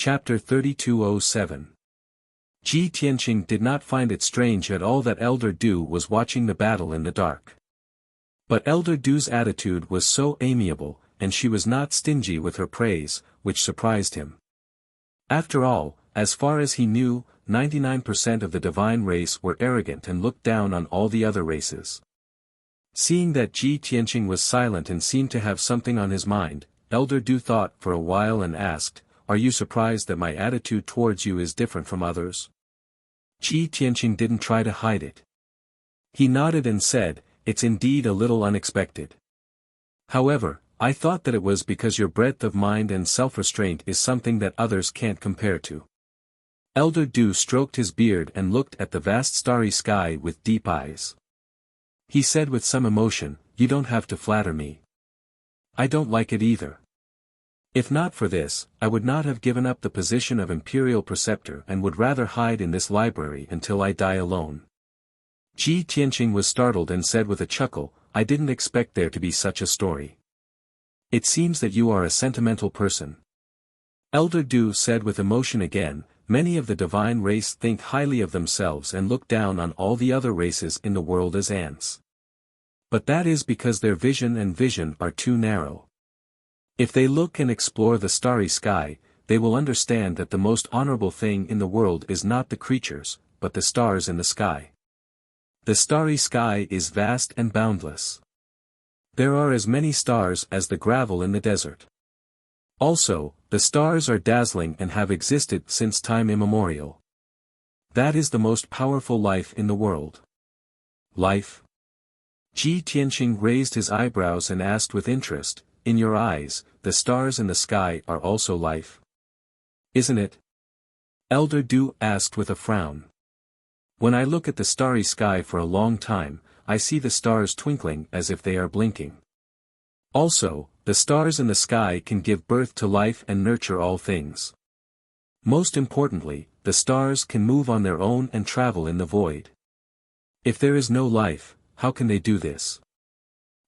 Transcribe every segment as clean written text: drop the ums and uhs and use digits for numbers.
Chapter 3207. Ji Tianqing did not find it strange at all that Elder Du was watching the battle in the dark. But Elder Du's attitude was so amiable, and she was not stingy with her praise, which surprised him. After all, as far as he knew, 99% of the divine race were arrogant and looked down on all the other races. Seeing that Ji Tianqing was silent and seemed to have something on his mind, Elder Du thought for a while and asked, "Are you surprised that my attitude towards you is different from others?" Ji Tianqing didn't try to hide it. He nodded and said, "It's indeed a little unexpected. However, I thought that it was because your breadth of mind and self-restraint is something that others can't compare to." Elder Du stroked his beard and looked at the vast starry sky with deep eyes. He said with some emotion, "You don't have to flatter me. I don't like it either. If not for this, I would not have given up the position of imperial preceptor and would rather hide in this library until I die alone." Ji Tianqing was startled and said with a chuckle, "I didn't expect there to be such a story. It seems that you are a sentimental person." Elder Du said with emotion again, "Many of the divine race think highly of themselves and look down on all the other races in the world as ants. But that is because their vision are too narrow. If they look and explore the starry sky, they will understand that the most honorable thing in the world is not the creatures, but the stars in the sky. The starry sky is vast and boundless. There are as many stars as the gravel in the desert. Also, the stars are dazzling and have existed since time immemorial. That is the most powerful life in the world." "Life?" Ji Tianqing raised his eyebrows and asked with interest, "In your eyes, the stars in the sky are also life? Isn't it?" Elder Du asked with a frown. "When I look at the starry sky for a long time, I see the stars twinkling as if they are blinking. Also, the stars in the sky can give birth to life and nurture all things. Most importantly, the stars can move on their own and travel in the void. If there is no life, how can they do this?"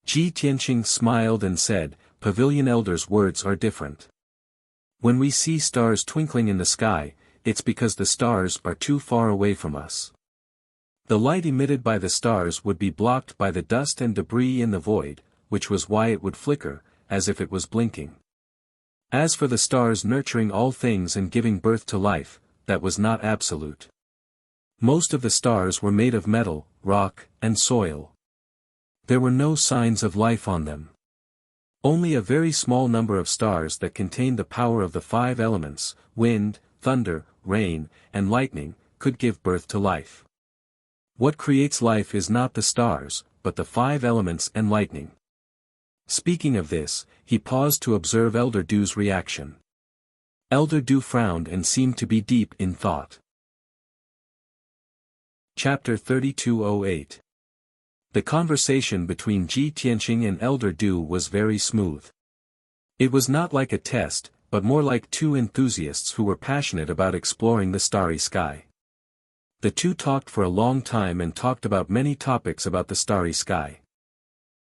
Ji Tianqing smiled and said, "Pavilion Elder's words are different. When we see stars twinkling in the sky, it's because the stars are too far away from us. The light emitted by the stars would be blocked by the dust and debris in the void, which was why it would flicker, as if it was blinking. As for the stars nurturing all things and giving birth to life, that was not absolute. Most of the stars were made of metal, rock, and soil. There were no signs of life on them. Only a very small number of stars that contained the power of the 5 elements, wind, thunder, rain, and lightning, could give birth to life. What creates life is not the stars, but the 5 elements and lightning." Speaking of this, he paused to observe Elder Du's reaction. Elder Du frowned and seemed to be deep in thought. Chapter 3208. The conversation between Ji Tianqing and Elder Du was very smooth. It was not like a test, but more like two enthusiasts who were passionate about exploring the starry sky. The two talked for a long time and talked about many topics about the starry sky.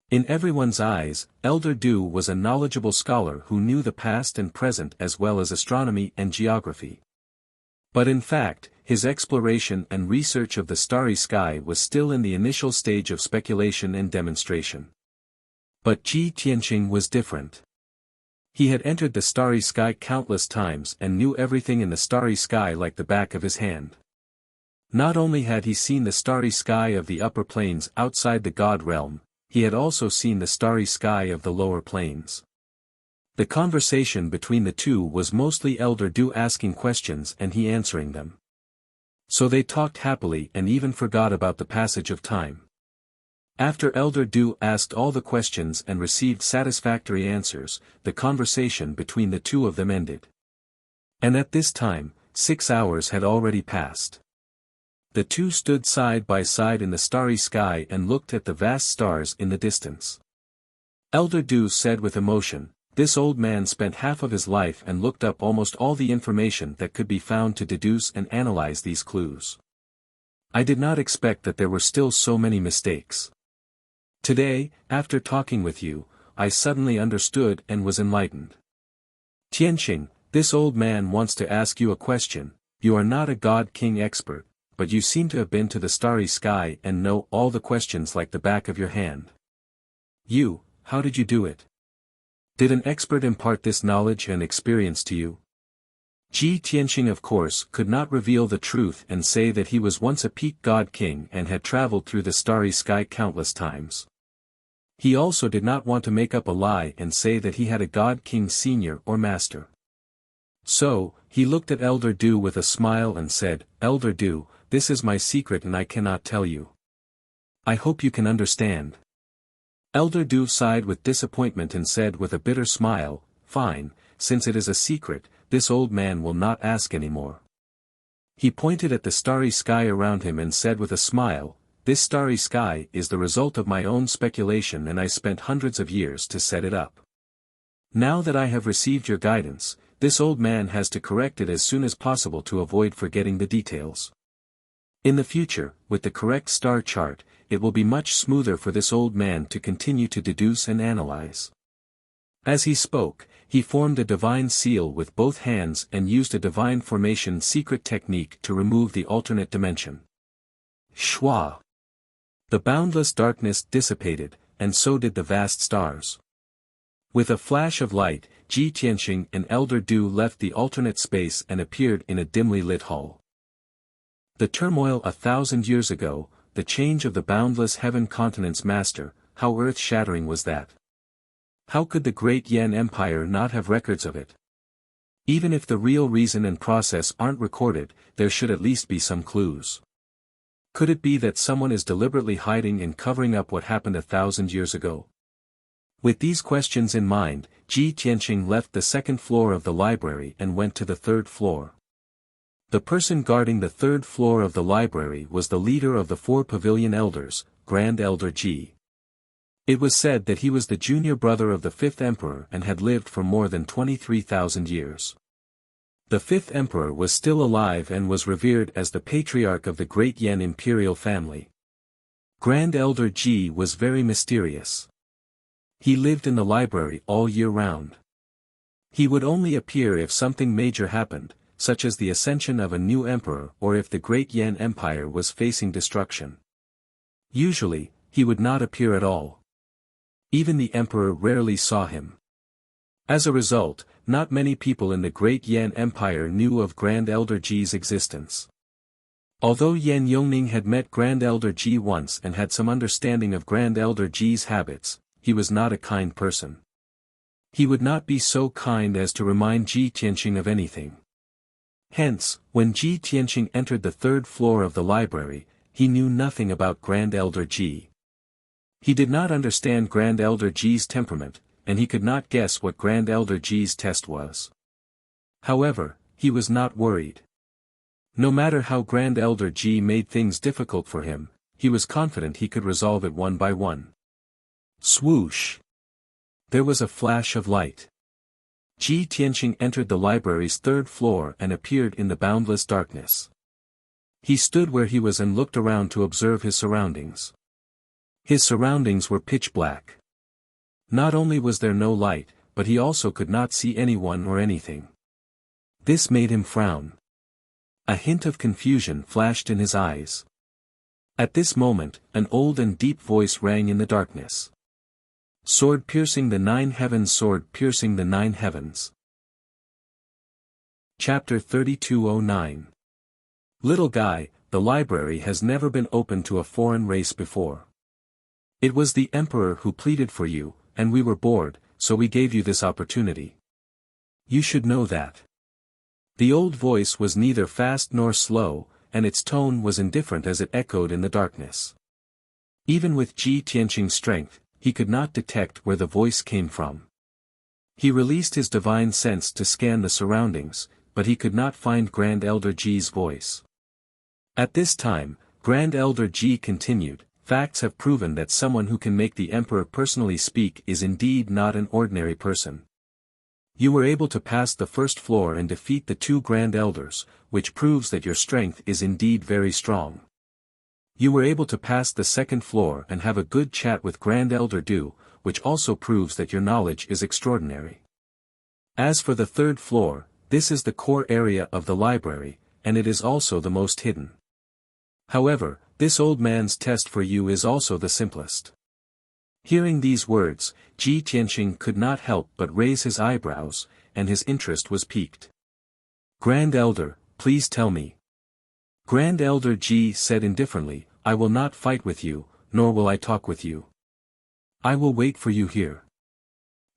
In everyone's eyes, Elder Du was a knowledgeable scholar who knew the past and present as well as astronomy and geography. But in fact, his exploration and research of the starry sky was still in the initial stage of speculation and demonstration. But Ji Tianqing was different. He had entered the starry sky countless times and knew everything in the starry sky like the back of his hand. Not only had he seen the starry sky of the upper planes outside the God realm, he had also seen the starry sky of the lower planes. The conversation between the two was mostly Elder Du asking questions and he answering them. So they talked happily and even forgot about the passage of time. After Elder Du asked all the questions and received satisfactory answers, the conversation between the two of them ended. And at this time, 6 hours had already passed. The two stood side by side in the starry sky and looked at the vast stars in the distance. Elder Du said with emotion, "This old man spent half of his life and looked up almost all the information that could be found to deduce and analyze these clues. I did not expect that there were still so many mistakes. Today, after talking with you, I suddenly understood and was enlightened. Tianqing, This old man wants to ask you a question. You are not a God King expert, but you seem to have been to the starry sky and know all the questions like the back of your hand. How did you do it? Did an expert impart this knowledge and experience to you? Ji Tianqing of course could not reveal the truth and say that he was once a peak God King and had traveled through the starry sky countless times. He also did not want to make up a lie and say that he had a God King senior or master. So, he looked at Elder Du with a smile and said, "Elder Du, this is my secret and I cannot tell you. I hope you can understand." Elder Du sighed with disappointment and said with a bitter smile, "Fine, since it is a secret, this old man will not ask any more." He pointed at the starry sky around him and said with a smile, "This starry sky is the result of my own speculation and I spent hundreds of years to set it up. Now that I have received your guidance, this old man has to correct it as soon as possible to avoid forgetting the details. In the future, with the correct star chart, it will be much smoother for this old man to continue to deduce and analyze." As he spoke, he formed a divine seal with both hands and used a divine formation secret technique to remove the alternate dimension. Shwa! The boundless darkness dissipated, and so did the vast stars. With a flash of light, Ji Tianqing and Elder Du left the alternate space and appeared in a dimly lit hall. The turmoil 1,000 years ago, the change of the boundless heaven continent's master, how earth-shattering was that? How could the great Yan Empire not have records of it? Even if the real reason and process aren't recorded, there should at least be some clues. Could it be that someone is deliberately hiding and covering up what happened 1,000 years ago? With these questions in mind, Ji Tianqing left the second floor of the library and went to the third floor. The person guarding the third floor of the library was the leader of the 4 pavilion elders, Grand Elder Ji. It was said that he was the junior brother of the 5th emperor and had lived for more than 23,000 years. The 5th emperor was still alive and was revered as the patriarch of the great Yan imperial family. Grand Elder Ji was very mysterious. He lived in the library all year round. He would only appear if something major happened, such as the ascension of a new emperor or if the great Yan Empire was facing destruction. Usually, he would not appear at all. Even the emperor rarely saw him. As a result, not many people in the great Yan Empire knew of Grand Elder Ji's existence. Although Yan Yongning had met Grand Elder Ji once and had some understanding of Grand Elder Ji's habits, he was not a kind person. He would not be so kind as to remind Ji Tianqing of anything. Hence, when Ji Tianqing entered the third floor of the library, he knew nothing about Grand Elder Ji. He did not understand Grand Elder Ji's temperament, and he could not guess what Grand Elder Ji's test was. However, he was not worried. No matter how Grand Elder Ji made things difficult for him, he was confident he could resolve it one by one. Swoosh! There was a flash of light. Ji Tianqing entered the library's third floor and appeared in the boundless darkness. He stood where he was and looked around to observe his surroundings. His surroundings were pitch black. Not only was there no light, but he also could not see anyone or anything. This made him frown. A hint of confusion flashed in his eyes. At this moment, an old and deep voice rang in the darkness. Sword piercing the 9 heavens, sword piercing the 9 heavens. Chapter 3209. Little guy, the library has never been open to a foreign race before. It was the emperor who pleaded for you, and we were bored, so we gave you this opportunity. You should know that. The old voice was neither fast nor slow, and its tone was indifferent as it echoed in the darkness. Even with Ji Tianqing's strength, he could not detect where the voice came from. He released his divine sense to scan the surroundings, but he could not find Grand Elder Ji's voice. At this time, Grand Elder Ji continued, "Facts have proven that someone who can make the emperor personally speak is indeed not an ordinary person. You were able to pass the first floor and defeat the 2 grand elders, which proves that your strength is indeed very strong. You were able to pass the second floor and have a good chat with Grand Elder Du, which also proves that your knowledge is extraordinary. As for the third floor, this is the core area of the library, and it is also the most hidden. However, this old man's test for you is also the simplest. Hearing these words, Ji Tianqing could not help but raise his eyebrows, and his interest was piqued. Grand Elder, please tell me. Grand Elder Ji said indifferently, I will not fight with you, nor will I talk with you. I will wait for you here.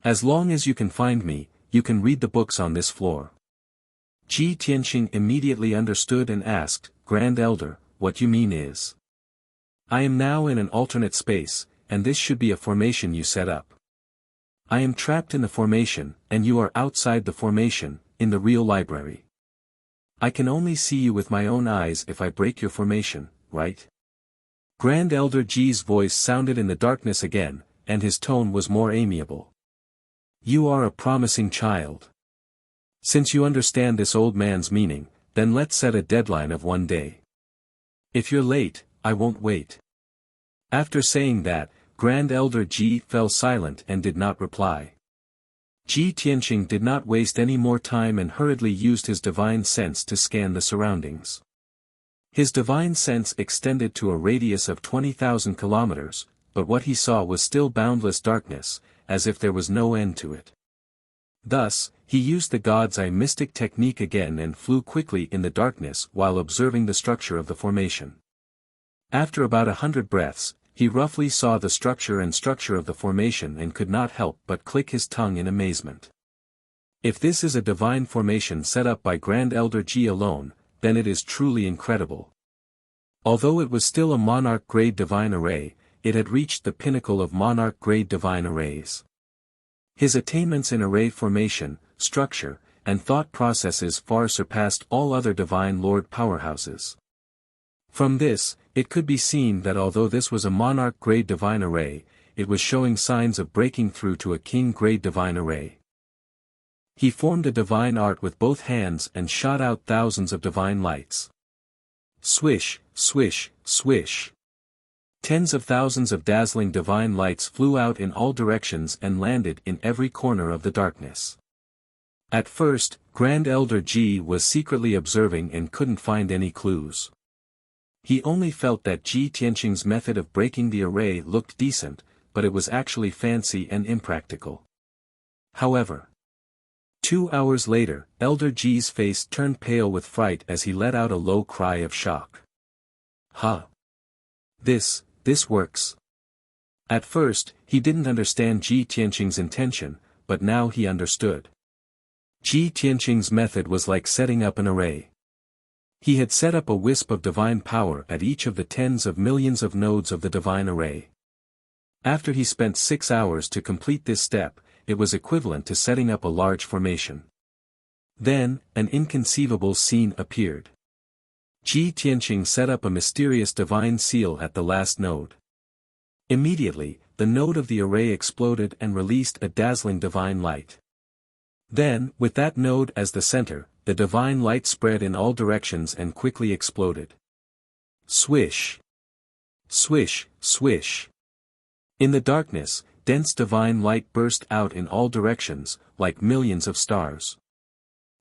As long as you can find me, you can read the books on this floor. Ji Tianqing immediately understood and asked, Grand Elder, what you mean is? I am now in an alternate space, and this should be a formation you set up. I am trapped in the formation, and you are outside the formation, in the real library. I can only see you with my own eyes if I break your formation, right? Grand Elder Ji's voice sounded in the darkness again, and his tone was more amiable. You are a promising child. Since you understand this old man's meaning, then let's set a deadline of 1 day. If you're late, I won't wait. After saying that, Grand Elder Ji fell silent and did not reply. Ji Tianqing did not waste any more time and hurriedly used his divine sense to scan the surroundings. His divine sense extended to a radius of 20,000 kilometers, but what he saw was still boundless darkness, as if there was no end to it. Thus, he used the God's Eye mystic technique again and flew quickly in the darkness while observing the structure of the formation. After about 100 breaths, he roughly saw the structure of the formation and could not help but click his tongue in amazement. If this is a divine formation set up by Grand Elder Ji alone, then it is truly incredible. Although it was still a monarch-grade divine array, it had reached the pinnacle of monarch-grade divine arrays. His attainments in array formation, structure, and thought processes far surpassed all other divine lord powerhouses. From this, it could be seen that although this was a monarch-grade divine array, it was showing signs of breaking through to a king-grade divine array. He formed a divine art with both hands and shot out thousands of divine lights. Swish, swish, swish. Tens of thousands of dazzling divine lights flew out in all directions and landed in every corner of the darkness. At first, Grand Elder Ji was secretly observing and couldn't find any clues. He only felt that Ji Tianqing's method of breaking the array looked decent, but it was actually fancy and impractical. However, 2 hours later, Elder Ji's face turned pale with fright as he let out a low cry of shock. Huh! This works. At first, he didn't understand Ji Tianqing's intention, but now he understood. Ji Tianqing's method was like setting up an array. He had set up a wisp of divine power at each of the tens of millions of nodes of the divine array. After he spent 6 hours to complete this step, it was equivalent to setting up a large formation. Then, an inconceivable scene appeared. Ji Tianqing set up a mysterious divine seal at the last node. Immediately, the node of the array exploded and released a dazzling divine light. Then, with that node as the center, the divine light spread in all directions and quickly exploded. Swish! Swish, swish! In the darkness, dense divine light burst out in all directions, like millions of stars.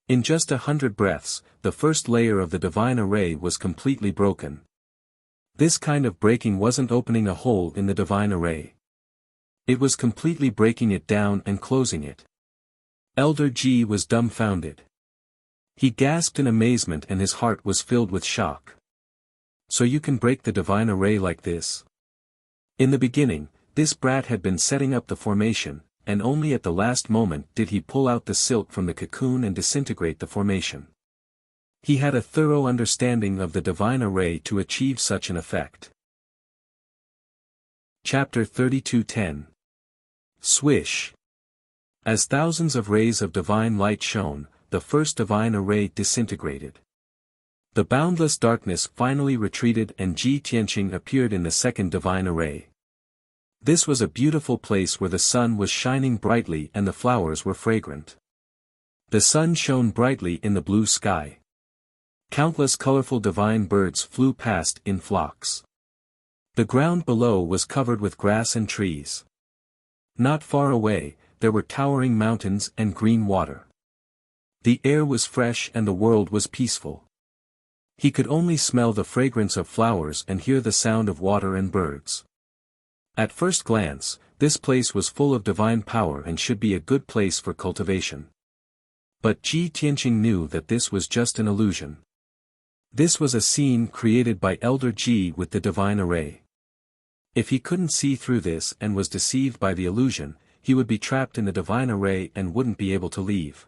In just 100 breaths, the first layer of the divine array was completely broken. This kind of breaking wasn't opening a hole in the divine array. It was completely breaking it down and closing it. Elder Ji was dumbfounded. He gasped in amazement and his heart was filled with shock. So you can break the divine array like this? In the beginning, this brat had been setting up the formation, and only at the last moment did he pull out the silk from the cocoon and disintegrate the formation. He had a thorough understanding of the divine array to achieve such an effect. Chapter 32:10 Swish! As thousands of rays of divine light shone, the first divine array disintegrated. The boundless darkness finally retreated and Ji Tianqing appeared in the second divine array. This was a beautiful place where the sun was shining brightly and the flowers were fragrant. The sun shone brightly in the blue sky. Countless colorful divine birds flew past in flocks. The ground below was covered with grass and trees. Not far away, there were towering mountains and green water. The air was fresh and the world was peaceful. He could only smell the fragrance of flowers and hear the sound of water and birds. At first glance, this place was full of divine power and should be a good place for cultivation. But Ji Tianqing knew that this was just an illusion. This was a scene created by Elder Ji with the divine array. If he couldn't see through this and was deceived by the illusion, he would be trapped in the divine array and wouldn't be able to leave.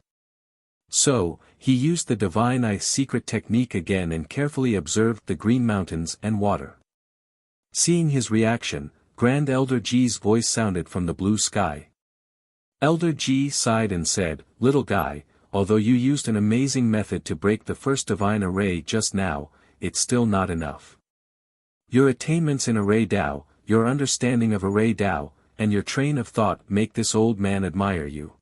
So, he used the divine eye secret technique again and carefully observed the green mountains and water. Seeing his reaction, Grand Elder Ji's voice sounded from the blue sky. Elder Ji sighed and said, "Little guy, although you used an amazing method to break the first divine array just now, it's still not enough. Your attainments in Array Dao, your understanding of Array Dao, and your train of thought make this old man admire you.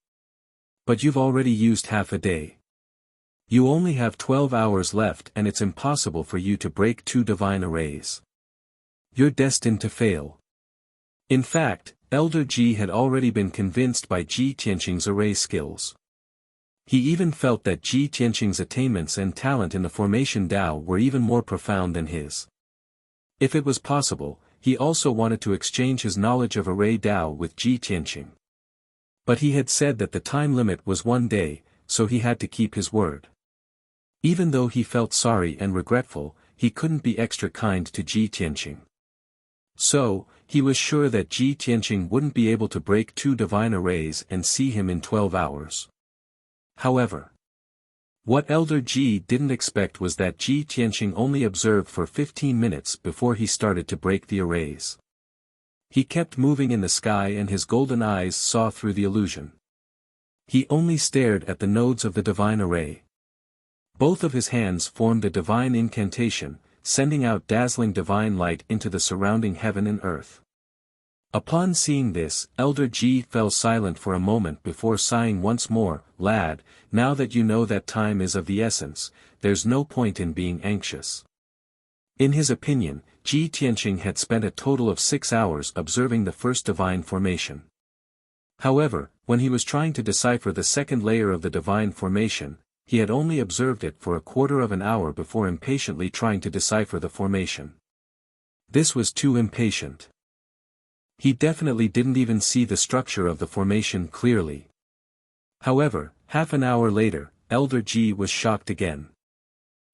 But you've already used half a day. You only have 12 hours left and it's impossible for you to break 2 divine arrays. You're destined to fail." In fact, Elder Ji had already been convinced by Ji Tianqing's array skills. He even felt that Ji Tianqing's attainments and talent in the formation Dao were even more profound than his. If it was possible, he also wanted to exchange his knowledge of Array Dao with Ji Tianqing. But he had said that the time limit was 1 day, so he had to keep his word. Even though he felt sorry and regretful, he couldn't be extra kind to Ji Tianqing. So, he was sure that Ji Tianqing wouldn't be able to break 2 divine arrays and see him in 12 hours. However, what Elder Ji didn't expect was that Ji Tianqing only observed for 15 minutes before he started to break the arrays. He kept moving in the sky and his golden eyes saw through the illusion. He only stared at the nodes of the divine array. Both of his hands formed a divine incantation, sending out dazzling divine light into the surrounding heaven and earth. Upon seeing this, Elder Ji fell silent for a moment before sighing once more, "Lad, now that you know that time is of the essence, there's no point in being anxious." In his opinion, Ji Tianqing had spent a total of 6 hours observing the first divine formation. However, when he was trying to decipher the second layer of the divine formation, he had only observed it for a quarter of an hour before impatiently trying to decipher the formation. This was too impatient. He definitely didn't even see the structure of the formation clearly. However, half an hour later, Elder Ji was shocked again.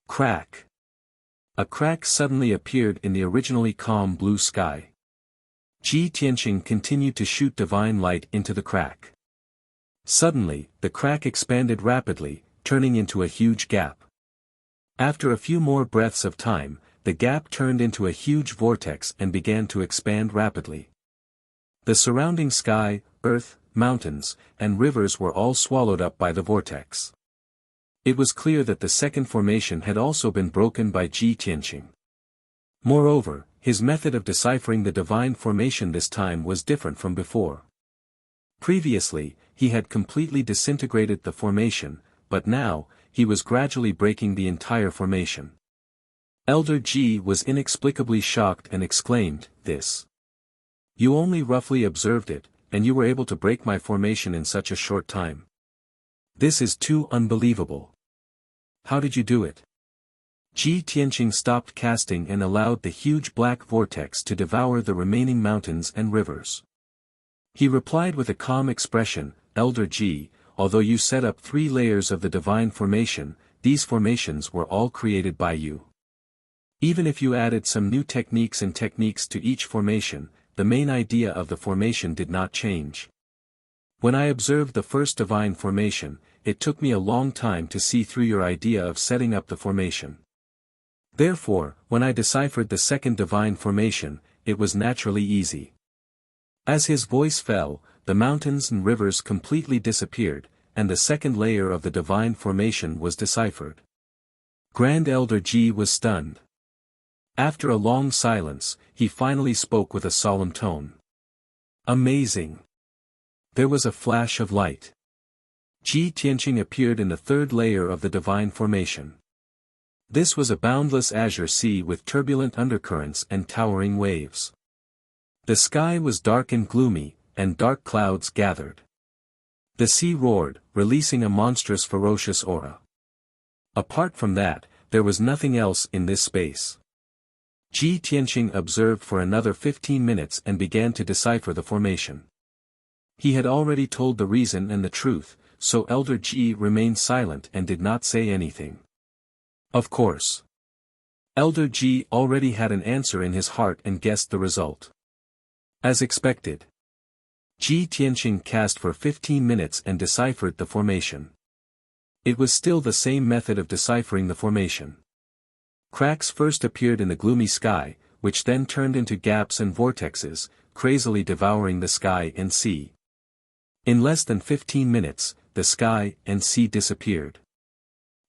Crack! A crack suddenly appeared in the originally calm blue sky. Ji Tianqing continued to shoot divine light into the crack. Suddenly, the crack expanded rapidly, turning into a huge gap. After a few more breaths of time, the gap turned into a huge vortex and began to expand rapidly. The surrounding sky, earth, mountains, and rivers were all swallowed up by the vortex. It was clear that the second formation had also been broken by Ji Tianqing. Moreover, his method of deciphering the divine formation this time was different from before. Previously, he had completely disintegrated the formation, but now, he was gradually breaking the entire formation. Elder Ji was inexplicably shocked and exclaimed, "This. You only roughly observed it, and you were able to break my formation in such a short time. This is too unbelievable. How did you do it?" Ji Tianqing stopped casting and allowed the huge black vortex to devour the remaining mountains and rivers. He replied with a calm expression, "Elder Ji, although you set up 3 layers of the divine formation, these formations were all created by you. Even if you added some new techniques to each formation, the main idea of the formation did not change. When I observed the first divine formation, it took me a long time to see through your idea of setting up the formation. Therefore, when I deciphered the second divine formation, it was naturally easy." As his voice fell, the mountains and rivers completely disappeared, and the second layer of the divine formation was deciphered. Grand Elder Ji was stunned. After a long silence, he finally spoke with a solemn tone. "Amazing!" There was a flash of light. Ji Tianqing appeared in the third layer of the divine formation. This was a boundless azure sea with turbulent undercurrents and towering waves. The sky was dark and gloomy, and dark clouds gathered. The sea roared, releasing a monstrous ferocious aura. Apart from that, there was nothing else in this space. Ji Tianqing observed for another 15 minutes and began to decipher the formation. He had already told the reason and the truth, so Elder Ji remained silent and did not say anything. Of course. Elder Ji already had an answer in his heart and guessed the result. As expected. Ji Tianqing cast for 15 minutes and deciphered the formation. It was still the same method of deciphering the formation. Cracks first appeared in the gloomy sky, which then turned into gaps and vortexes, crazily devouring the sky and sea. In less than 15 minutes, the sky and sea disappeared.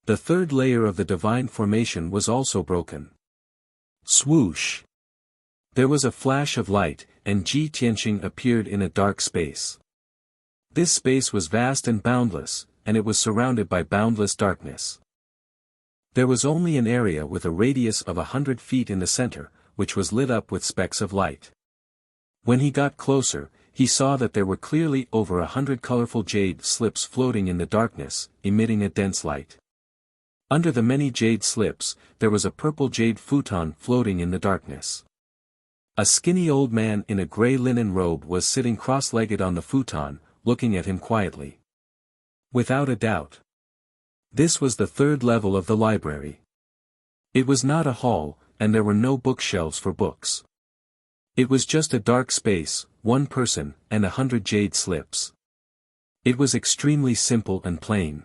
The third layer of the divine formation was also broken. Swoosh! There was a flash of light, and Ji Tianqing appeared in a dark space. This space was vast and boundless, and it was surrounded by boundless darkness. There was only an area with a radius of 100 feet in the center, which was lit up with specks of light. When he got closer, he saw that there were clearly over 100 colorful jade slips floating in the darkness, emitting a dense light. Under the many jade slips, there was a purple jade futon floating in the darkness. A skinny old man in a gray linen robe was sitting cross-legged on the futon, looking at him quietly. Without a doubt. This was the third level of the library. It was not a hall, and there were no bookshelves for books. It was just a dark space, one person, and 100 jade slips. It was extremely simple and plain.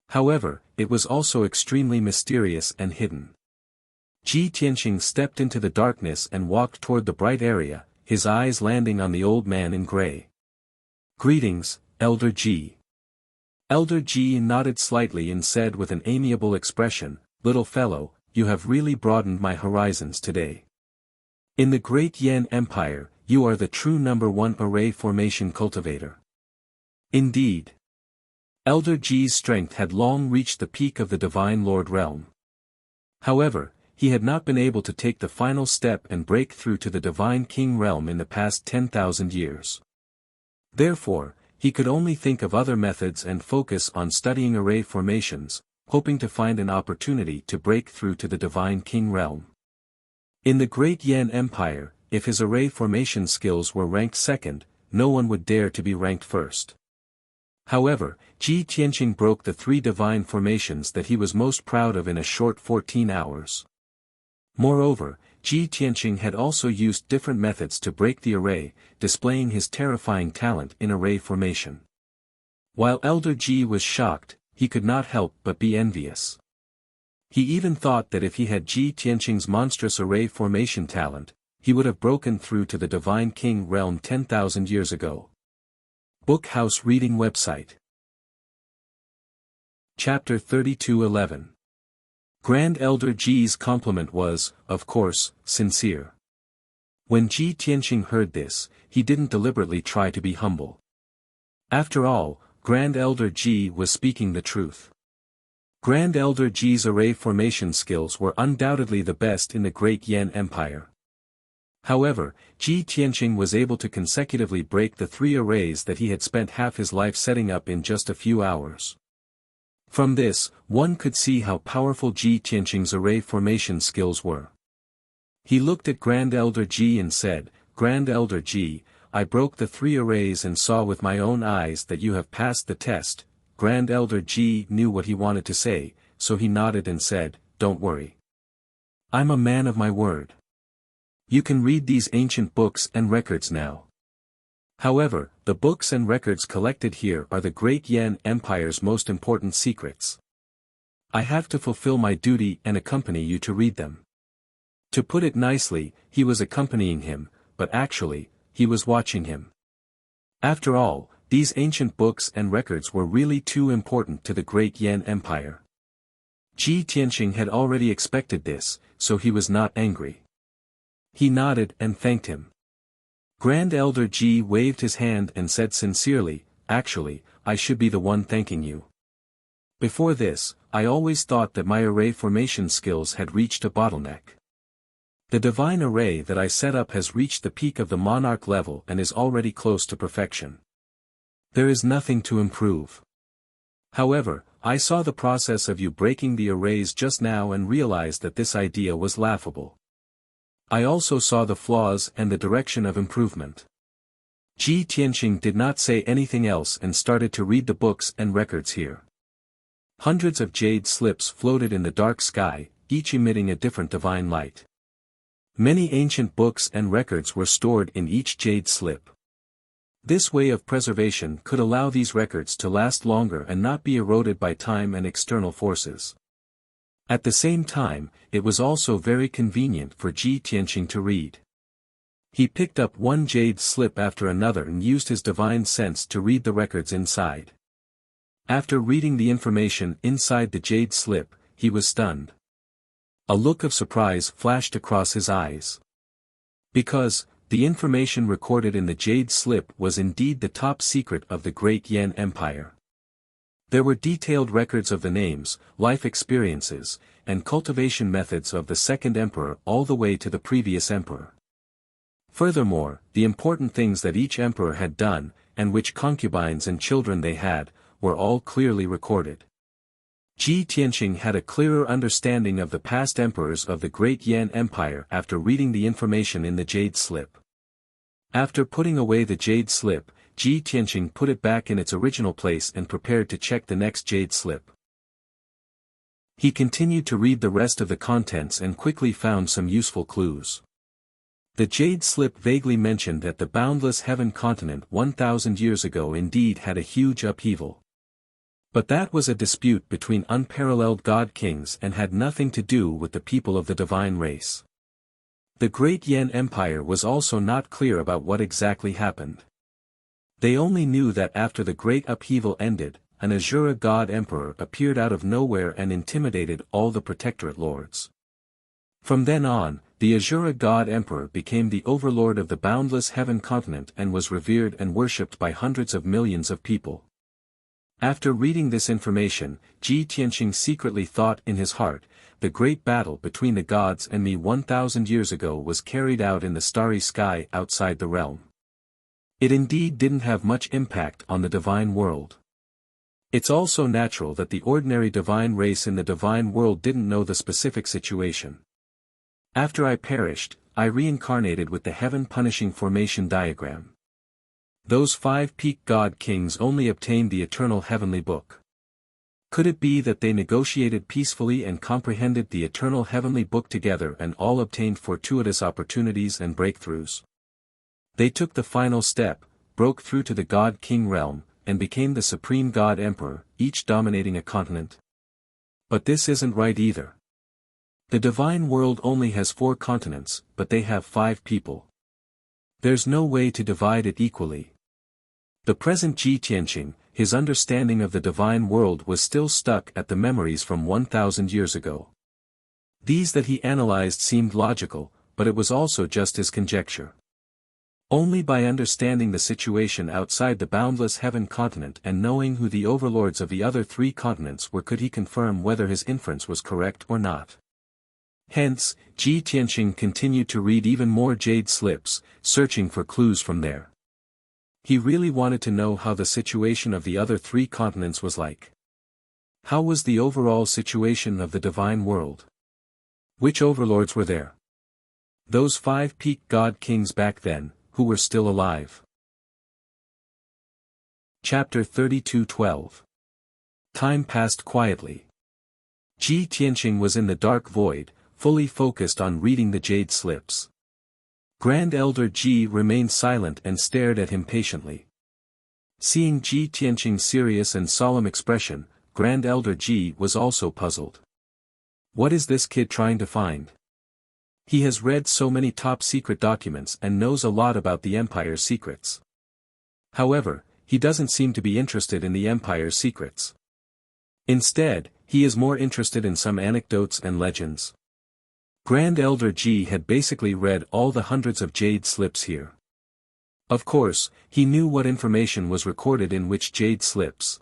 However, it was also extremely mysterious and hidden. Ji Tianqing stepped into the darkness and walked toward the bright area, his eyes landing on the old man in gray. "Greetings, Elder Ji." Elder Ji nodded slightly and said with an amiable expression, "Little fellow, you have really broadened my horizons today. In the great Yan Empire, you are the true #1 array formation cultivator." Indeed. Elder Ji's strength had long reached the peak of the Divine Lord realm. However, he had not been able to take the final step and break through to the Divine King realm in the past 10,000 years. Therefore, he could only think of other methods and focus on studying array formations, hoping to find an opportunity to break through to the Divine King realm. In the great Yan Empire, if his array formation skills were ranked second, no one would dare to be ranked first. However, Ji Tianqing broke the 3 divine formations that he was most proud of in a short 14 hours. Moreover, Ji Tianqing had also used different methods to break the array, displaying his terrifying talent in array formation. While Elder Ji was shocked, he could not help but be envious. He even thought that if he had Ji Tianqing's monstrous array formation talent, he would have broken through to the Divine King realm 10,000 years ago. Bookhouse Reading Website. Chapter 32:11. Grand Elder Ji's compliment was, of course, sincere. When Ji Tianqing heard this, he didn't deliberately try to be humble. After all, Grand Elder Ji was speaking the truth. Grand Elder Ji's array formation skills were undoubtedly the best in the great Yan Empire. However, Ji Tianqing was able to consecutively break the 3 arrays that he had spent half his life setting up in just a few hours. From this, one could see how powerful Ji Tianqing's array formation skills were. He looked at Grand Elder Ji and said, "Grand Elder Ji, I broke the 3 arrays and saw with my own eyes that you have passed the test." Grand Elder Ji knew what he wanted to say, so he nodded and said, "Don't worry. I'm a man of my word. You can read these ancient books and records now. However, the books and records collected here are the great Yan Empire's most important secrets. I have to fulfill my duty and accompany you to read them." To put it nicely, he was accompanying him, but actually, he was watching him. After all, these ancient books and records were really too important to the great Yan Empire. Ji Tianqing had already expected this, so he was not angry. He nodded and thanked him. Grand Elder Ji waved his hand and said sincerely, "Actually, I should be the one thanking you. Before this, I always thought that my array formation skills had reached a bottleneck. The divine array that I set up has reached the peak of the monarch level and is already close to perfection. There is nothing to improve. However, I saw the process of you breaking the arrays just now and realized that this idea was laughable. I also saw the flaws and the direction of improvement. Ji Tianqing did not say anything else and started to read the books and records here. Hundreds of jade slips floated in the dark sky, each emitting a different divine light. Many ancient books and records were stored in each jade slip. This way of preservation could allow these records to last longer and not be eroded by time and external forces. At the same time, it was also very convenient for Ji Tianqing to read. He picked up one jade slip after another and used his divine sense to read the records inside. After reading the information inside the jade slip, he was stunned. A look of surprise flashed across his eyes. Because, the information recorded in the jade slip was indeed the top secret of the Great Yan Empire. There were detailed records of the names, life experiences, and cultivation methods of the second emperor all the way to the previous emperor. Furthermore, the important things that each emperor had done, and which concubines and children they had, were all clearly recorded. Ji Tianqing had a clearer understanding of the past emperors of the Great Yan Empire after reading the information in the jade slip. After putting away the jade slip, Ji Tianqing put it back in its original place and prepared to check the next jade slip. He continued to read the rest of the contents and quickly found some useful clues. The jade slip vaguely mentioned that the boundless heaven continent 1,000 years ago indeed had a huge upheaval. But that was a dispute between unparalleled god kings and had nothing to do with the people of the divine race. The Great Yan Empire was also not clear about what exactly happened. They only knew that after the great upheaval ended, an Azura god emperor appeared out of nowhere and intimidated all the protectorate lords. From then on, the Azura god emperor became the overlord of the boundless heaven continent and was revered and worshipped by hundreds of millions of people. After reading this information, Ji Tianqing secretly thought in his heart, the great battle between the gods and me 1,000 years ago was carried out in the starry sky outside the realm. It indeed didn't have much impact on the divine world. It's also natural that the ordinary divine race in the divine world didn't know the specific situation. After I perished, I reincarnated with the heaven-punishing formation diagram. Those 5 peak god kings only obtained the eternal heavenly book. Could it be that they negotiated peacefully and comprehended the eternal heavenly book together and all obtained fortuitous opportunities and breakthroughs? They took the final step, broke through to the god king realm, and became the supreme god emperor, each dominating a continent. But this isn't right either. The divine world only has 4 continents, but they have 5 people. There's no way to divide it equally. The present Ji Tianqing, his understanding of the divine world was still stuck at the memories from 1,000 years ago. These that he analyzed seemed logical, but it was also just his conjecture. Only by understanding the situation outside the boundless heaven continent and knowing who the overlords of the other 3 continents were could he confirm whether his inference was correct or not. Hence, Ji Tianqing continued to read even more jade slips, searching for clues from there. He really wanted to know how the situation of the other 3 continents was like. How was the overall situation of the divine world? Which overlords were there? Those 5 peak god kings back then, who were still alive. Chapter 32:12. Time passed quietly. Ji Tianqing was in the dark void, fully focused on reading the jade slips. Grand Elder Ji remained silent and stared at him patiently. Seeing Ji Tianqing's serious and solemn expression, Grand Elder Ji was also puzzled. What is this kid trying to find? He has read so many top-secret documents and knows a lot about the Empire's secrets. However, he doesn't seem to be interested in the Empire's secrets. Instead, he is more interested in some anecdotes and legends. Grand Elder Ji had basically read all the hundreds of jade slips here. Of course, he knew what information was recorded in which jade slips.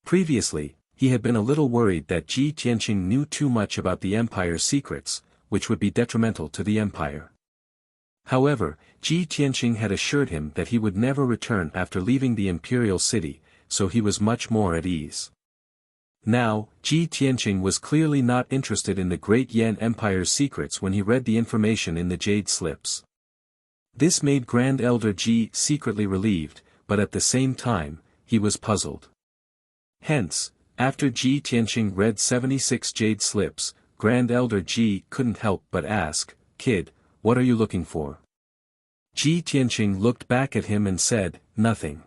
Previously, he had been a little worried that Ji Tianqing knew too much about the Empire's secrets, which would be detrimental to the Empire. However, Ji Tianqing had assured him that he would never return after leaving the imperial city, so he was much more at ease. Now, Ji Tianqing was clearly not interested in the Great Yan Empire's secrets when he read the information in the jade slips. This made Grand Elder Ji secretly relieved, but at the same time, he was puzzled. Hence, after Ji Tianqing read 76 jade slips, Grand Elder Ji couldn't help but ask, "Kid, what are you looking for?" Ji Tianqing looked back at him and said, "Nothing.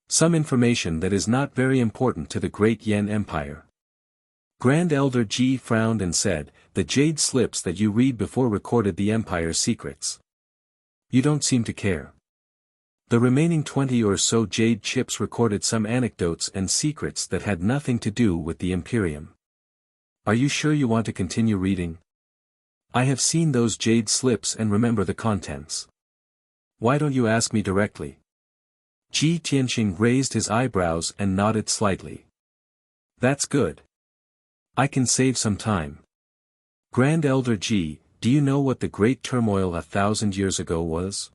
Some information that is not very important to the Great Yan Empire." Grand Elder Ji frowned and said, "The jade slips that you read before recorded the Empire's secrets. You don't seem to care. The remaining 20 or so jade chips recorded some anecdotes and secrets that had nothing to do with the Imperium. Are you sure you want to continue reading? I have seen those jade slips and remember the contents. Why don't you ask me directly?" Ji Tianqing raised his eyebrows and nodded slightly. "That's good. I can save some time. Grand Elder Ji, do you know what the great turmoil 1,000 years ago was?"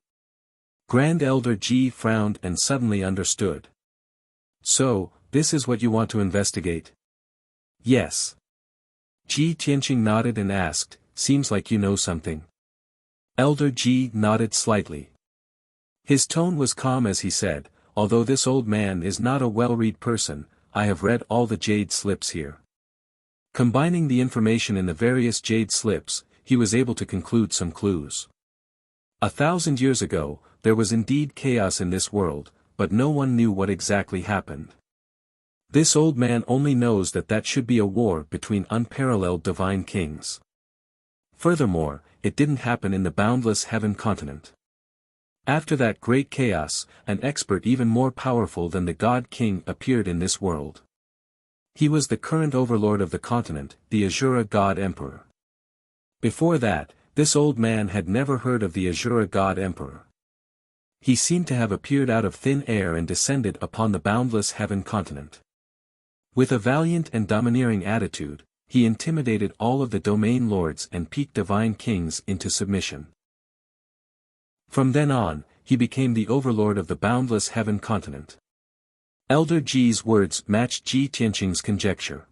Grand Elder Ji frowned and suddenly understood. "So, this is what you want to investigate?" "Yes." Ji Tianqing nodded and asked, "Seems like you know something." Elder Ji nodded slightly. His tone was calm as he said, "Although this old man is not a well-read person, I have read all the jade slips here." Combining the information in the various jade slips, he was able to conclude some clues. 1,000 years ago, there was indeed chaos in this world, but no one knew what exactly happened. This old man only knows that should be a war between unparalleled divine kings. Furthermore, it didn't happen in the boundless heaven continent. After that great chaos, an expert even more powerful than the God King appeared in this world. He was the current overlord of the continent, the Azura God Emperor. Before that, this old man had never heard of the Azura God Emperor. He seemed to have appeared out of thin air and descended upon the boundless heaven continent. With a valiant and domineering attitude, he intimidated all of the domain lords and peak divine kings into submission. From then on, he became the overlord of the boundless heaven continent. Elder Ji's words matched Ji Tianqing's conjecture.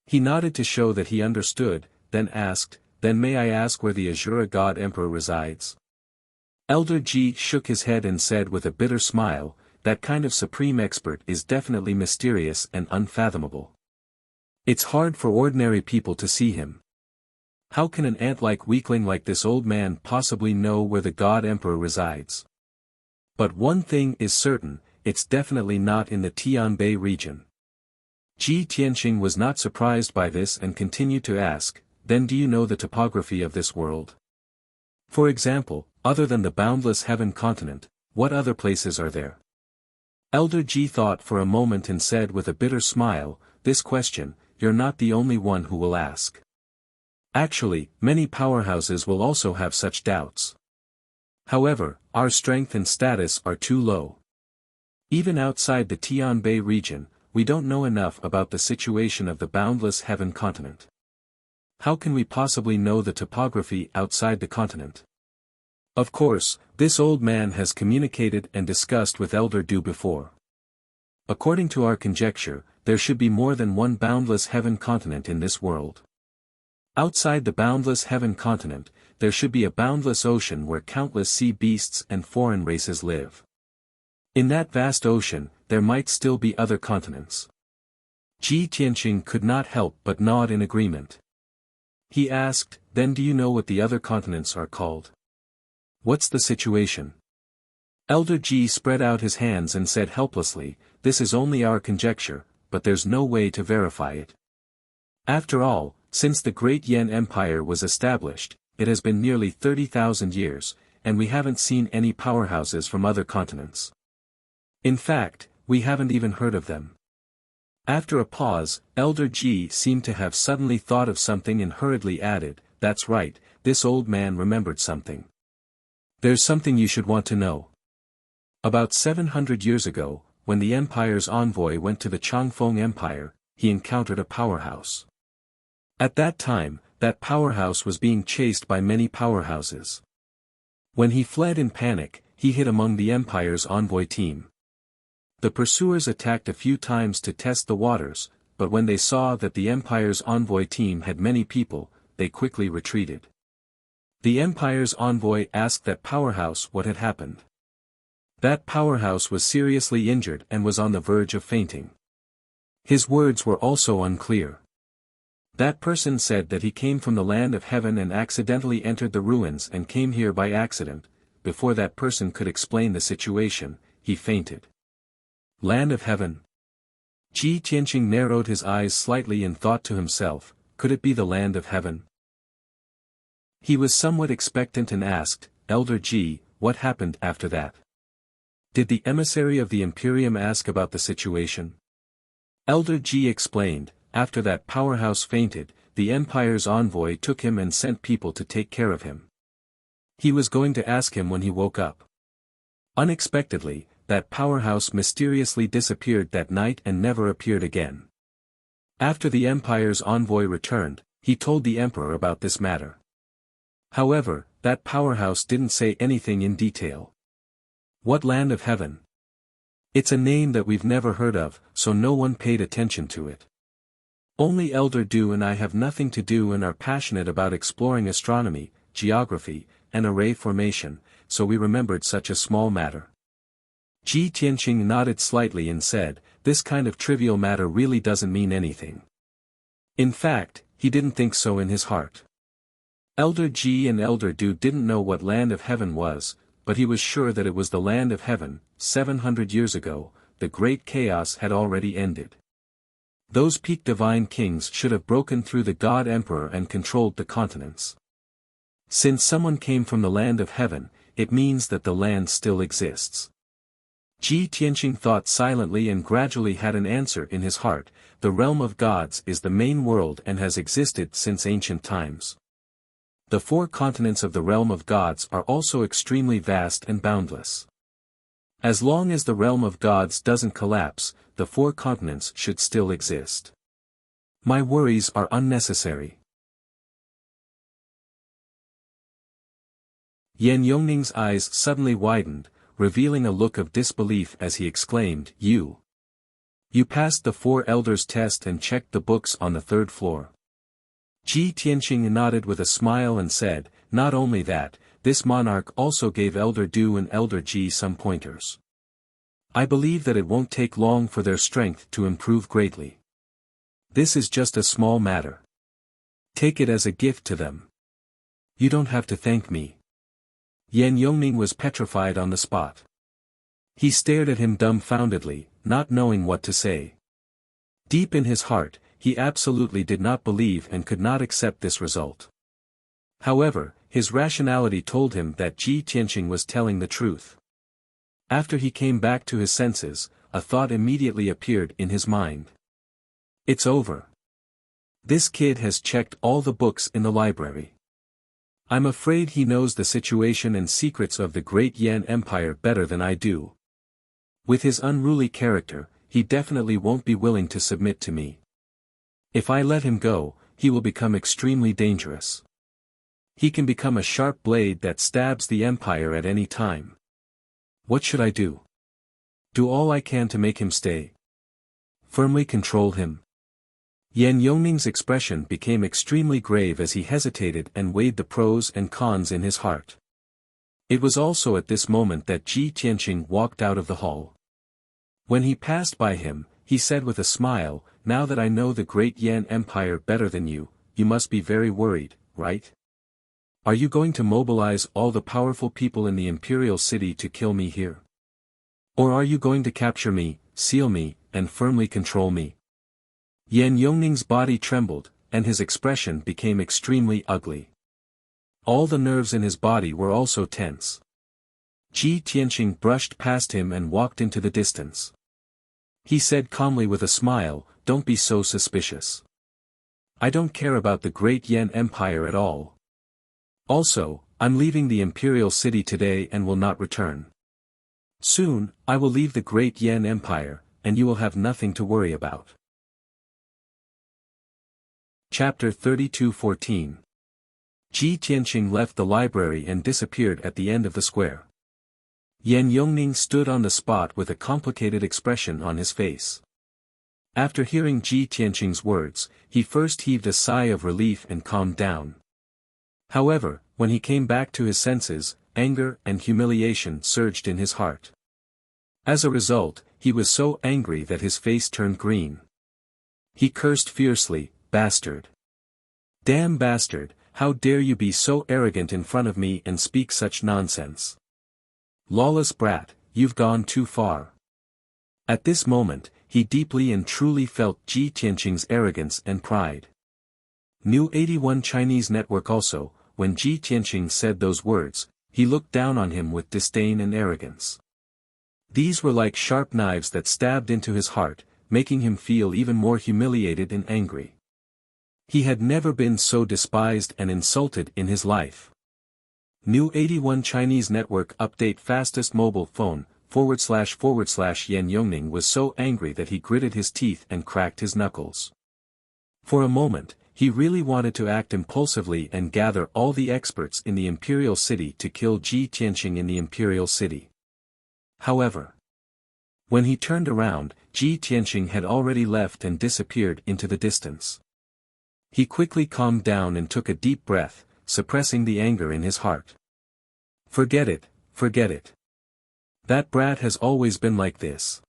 He nodded to show that he understood, then asked, "Then may I ask where the Azura God Emperor resides?" Elder Ji shook his head and said with a bitter smile, "That kind of supreme expert is definitely mysterious and unfathomable. It's hard for ordinary people to see him. How can an ant-like weakling like this old man possibly know where the God Emperor resides? But one thing is certain, it's definitely not in the Tianbei region." Ji Tianqing was not surprised by this and continued to ask, "Then do you know the topography of this world? For example, other than the boundless heaven continent, what other places are there?" Elder Ji thought for a moment and said with a bitter smile, "This question, you're not the only one who will ask. Actually, many powerhouses will also have such doubts. However, our strength and status are too low. Even outside the Tianbei region, we don't know enough about the situation of the boundless heaven continent. How can we possibly know the topography outside the continent?" Of course, this old man has communicated and discussed with Elder Du before. According to our conjecture, there should be more than one boundless heaven continent in this world. Outside the boundless heaven continent, there should be a boundless ocean where countless sea beasts and foreign races live. In that vast ocean, there might still be other continents. Ji Tianqing could not help but nod in agreement. He asked, "Then do you know what the other continents are called? What's the situation?" Elder Ji spread out his hands and said helplessly, "This is only our conjecture, but there's no way to verify it. After all, since the Great Yan Empire was established, it has been nearly 30,000 years, and we haven't seen any powerhouses from other continents. In fact, we haven't even heard of them." After a pause, Elder Ji seemed to have suddenly thought of something and hurriedly added, "That's right, this old man remembered something. There's something you should want to know. About 700 years ago, when the Empire's envoy went to the Changfeng Empire, he encountered a powerhouse. At that time, that powerhouse was being chased by many powerhouses. When he fled in panic, he hid among the Empire's envoy team. The pursuers attacked a few times to test the waters, but when they saw that the Empire's envoy team had many people, they quickly retreated. The Empire's envoy asked that powerhouse what had happened. That powerhouse was seriously injured and was on the verge of fainting. His words were also unclear. That person said that he came from the land of heaven and accidentally entered the ruins and came here by accident. Before that person could explain the situation, he fainted. Land of heaven? Ji Tianqing narrowed his eyes slightly and thought to himself, could it be the land of heaven? He was somewhat expectant and asked, Elder Ji, what happened after that? Did the emissary of the Imperium ask about the situation? Elder Ji explained, after that powerhouse fainted, the Empire's envoy took him and sent people to take care of him. He was going to ask him when he woke up. Unexpectedly, that powerhouse mysteriously disappeared that night and never appeared again. After the Empire's envoy returned, he told the Emperor about this matter. However, that powerhouse didn't say anything in detail. What land of heaven? It's a name that we've never heard of, so no one paid attention to it. Only Elder Du and I have nothing to do and are passionate about exploring astronomy, geography, and array formation, so we remembered such a small matter. Ji Tianqing nodded slightly and said, this kind of trivial matter really doesn't mean anything. In fact, he didn't think so in his heart. Elder Ji and Elder Du didn't know what land of heaven was, but he was sure that it was the land of heaven. 700 years ago, the great chaos had already ended. Those peak divine kings should have broken through the God Emperor and controlled the continents. Since someone came from the land of heaven, it means that the land still exists. Ji Tianqing thought silently and gradually had an answer in his heart. The realm of gods is the main world and has existed since ancient times. The 4 continents of the realm of gods are also extremely vast and boundless. As long as the realm of gods doesn't collapse, the 4 continents should still exist. My worries are unnecessary. Yan Yongning's eyes suddenly widened, revealing a look of disbelief as he exclaimed, You passed the 4 elders test and checked the books on the 3rd floor. Ji Tianqing nodded with a smile and said, not only that, this monarch also gave Elder Du and Elder Ji some pointers. I believe that it won't take long for their strength to improve greatly. This is just a small matter. Take it as a gift to them. You don't have to thank me. Yan Yongning was petrified on the spot. He stared at him dumbfoundedly, not knowing what to say. Deep in his heart, he absolutely did not believe and could not accept this result. However, his rationality told him that Ji Tianqing was telling the truth. After he came back to his senses, a thought immediately appeared in his mind. It's over. This kid has checked all the books in the library. I'm afraid he knows the situation and secrets of the great Yan Empire better than I do. With his unruly character, he definitely won't be willing to submit to me. If I let him go, he will become extremely dangerous. He can become a sharp blade that stabs the Empire at any time. What should I do? Do all I can to make him stay. Firmly control him. Yan Yongning's expression became extremely grave as he hesitated and weighed the pros and cons in his heart. It was also at this moment that Ji Tianqing walked out of the hall. When he passed by him, he said with a smile, now that I know the great Yan Empire better than you must be very worried, right? Are you going to mobilize all the powerful people in the imperial city to kill me here? Or are you going to capture me, seal me, and firmly control me? Yan Yongning's body trembled, and his expression became extremely ugly. All the nerves in his body were also tense. Ji Tianqing brushed past him and walked into the distance. He said calmly with a smile, don't be so suspicious. I don't care about the great Yan Empire at all. Also, I'm leaving the imperial city today and will not return. Soon, I will leave the great Yan Empire, and you will have nothing to worry about. Chapter 32:14. Ji Tianqing left the library and disappeared at the end of the square. Yan Yongning stood on the spot with a complicated expression on his face. After hearing Ji Tianqing's words, he first heaved a sigh of relief and calmed down. However, when he came back to his senses, anger and humiliation surged in his heart. As a result, he was so angry that his face turned green. He cursed fiercely, "Bastard! Damn bastard, how dare you be so arrogant in front of me and speak such nonsense? Lawless brat, you've gone too far." At this moment, he deeply and truly felt Ji Tianqing's arrogance and pride. New 81 Chinese Network also, when Ji Tianqing said those words, he looked down on him with disdain and arrogance. These were like sharp knives that stabbed into his heart, making him feel even more humiliated and angry. He had never been so despised and insulted in his life. New 81 Chinese Network update fastest mobile phone, // Yan Yongning was so angry that he gritted his teeth and cracked his knuckles. For a moment, he really wanted to act impulsively and gather all the experts in the Imperial City to kill Ji Tianqing in the Imperial City. However, when he turned around, Ji Tianqing had already left and disappeared into the distance. He quickly calmed down and took a deep breath, suppressing the anger in his heart. Forget it, forget it. That brat has always been like this.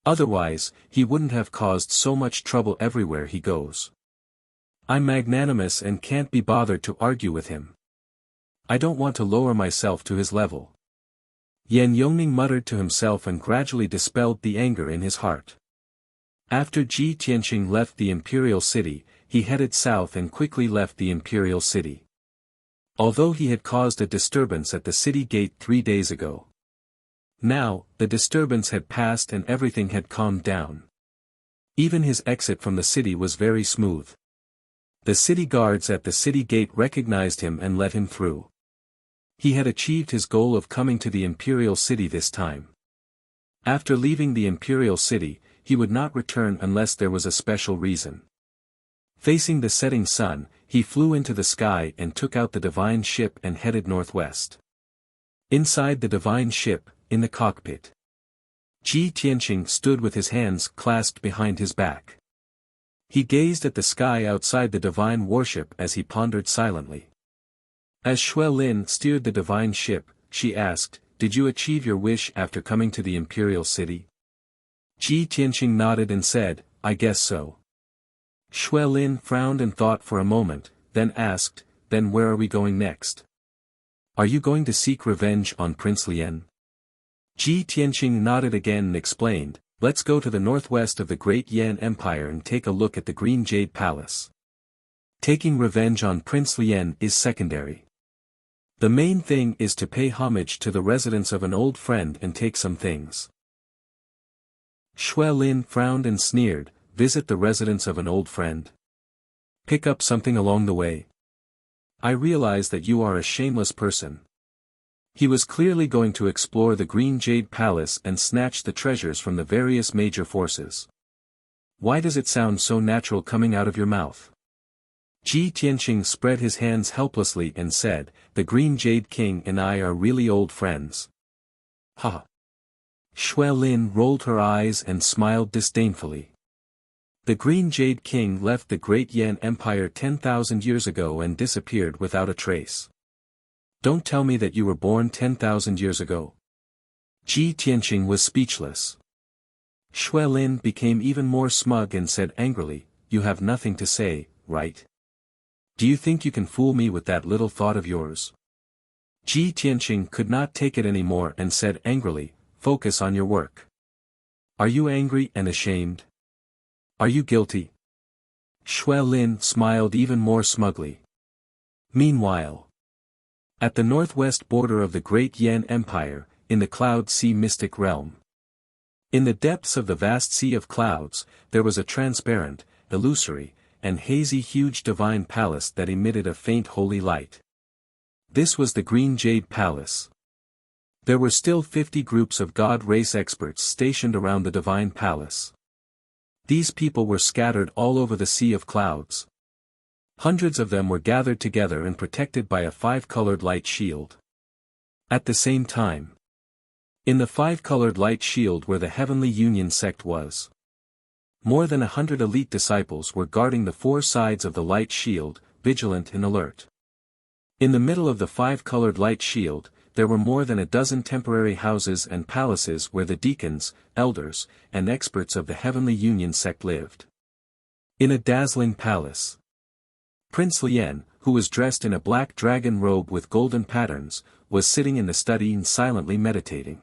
Otherwise, he wouldn't have caused so much trouble everywhere he goes. I'm magnanimous and can't be bothered to argue with him. I don't want to lower myself to his level. Yan Yongning muttered to himself and gradually dispelled the anger in his heart. After Ji Tianqing left the Imperial City, he headed south and quickly left the Imperial City. Although he had caused a disturbance at the city gate 3 days ago. Now, the disturbance had passed and everything had calmed down. Even his exit from the city was very smooth. The city guards at the city gate recognized him and let him through. He had achieved his goal of coming to the Imperial City this time. After leaving the Imperial City, he would not return unless there was a special reason. Facing the setting sun, he flew into the sky and took out the divine ship and headed northwest. Inside the divine ship, in the cockpit, Ji Tianqing stood with his hands clasped behind his back. He gazed at the sky outside the divine warship as he pondered silently. As Shui Lin steered the divine ship, she asked, "Did you achieve your wish after coming to the Imperial City?" Ji Tianqing nodded and said, "I guess so." Shui Lin frowned and thought for a moment, then asked, "Then where are we going next? Are you going to seek revenge on Prince Lian?" Ji Tianqing nodded again and explained, "Let's go to the northwest of the Great Yan Empire and take a look at the Green Jade Palace. Taking revenge on Prince Lian is secondary. The main thing is to pay homage to the residence of an old friend and take some things." Shui Lin frowned and sneered, "Visit the residence of an old friend? Pick up something along the way? I realize that you are a shameless person." He was clearly going to explore the Green Jade Palace and snatch the treasures from the various major forces. Why does it sound so natural coming out of your mouth? Ji Tianqing spread his hands helplessly and said, "The Green Jade King and I are really old friends." Ha! Shui Lin rolled her eyes and smiled disdainfully. The Green Jade King left the Great Yan Empire 10,000 years ago and disappeared without a trace. Don't tell me that you were born 10,000 years ago. Ji Tianqing was speechless. Shui Lin became even more smug and said angrily, "You have nothing to say, right? Do you think you can fool me with that little thought of yours?" Ji Tianqing could not take it anymore and said angrily, "Focus on your work. Are you angry and ashamed? Are you guilty?" Shui Lin smiled even more smugly. Meanwhile, at the northwest border of the Great Yan Empire, in the Cloud Sea Mystic Realm. In the depths of the vast sea of clouds, there was a transparent, illusory, and hazy huge divine palace that emitted a faint holy light. This was the Green Jade Palace. There were still 50 groups of god race experts stationed around the divine palace. These people were scattered all over the sea of clouds. Hundreds of them were gathered together and protected by a five-colored light shield. At the same time, in the five-colored light shield where the Heavenly Union sect was, more than 100 elite disciples were guarding the four sides of the light shield, vigilant and alert. In the middle of the five-colored light shield, there were more than a dozen temporary houses and palaces where the deacons, elders, and experts of the Heavenly Union sect lived. In a dazzling palace, Prince Lien, who was dressed in a black dragon robe with golden patterns, was sitting in the study and silently meditating.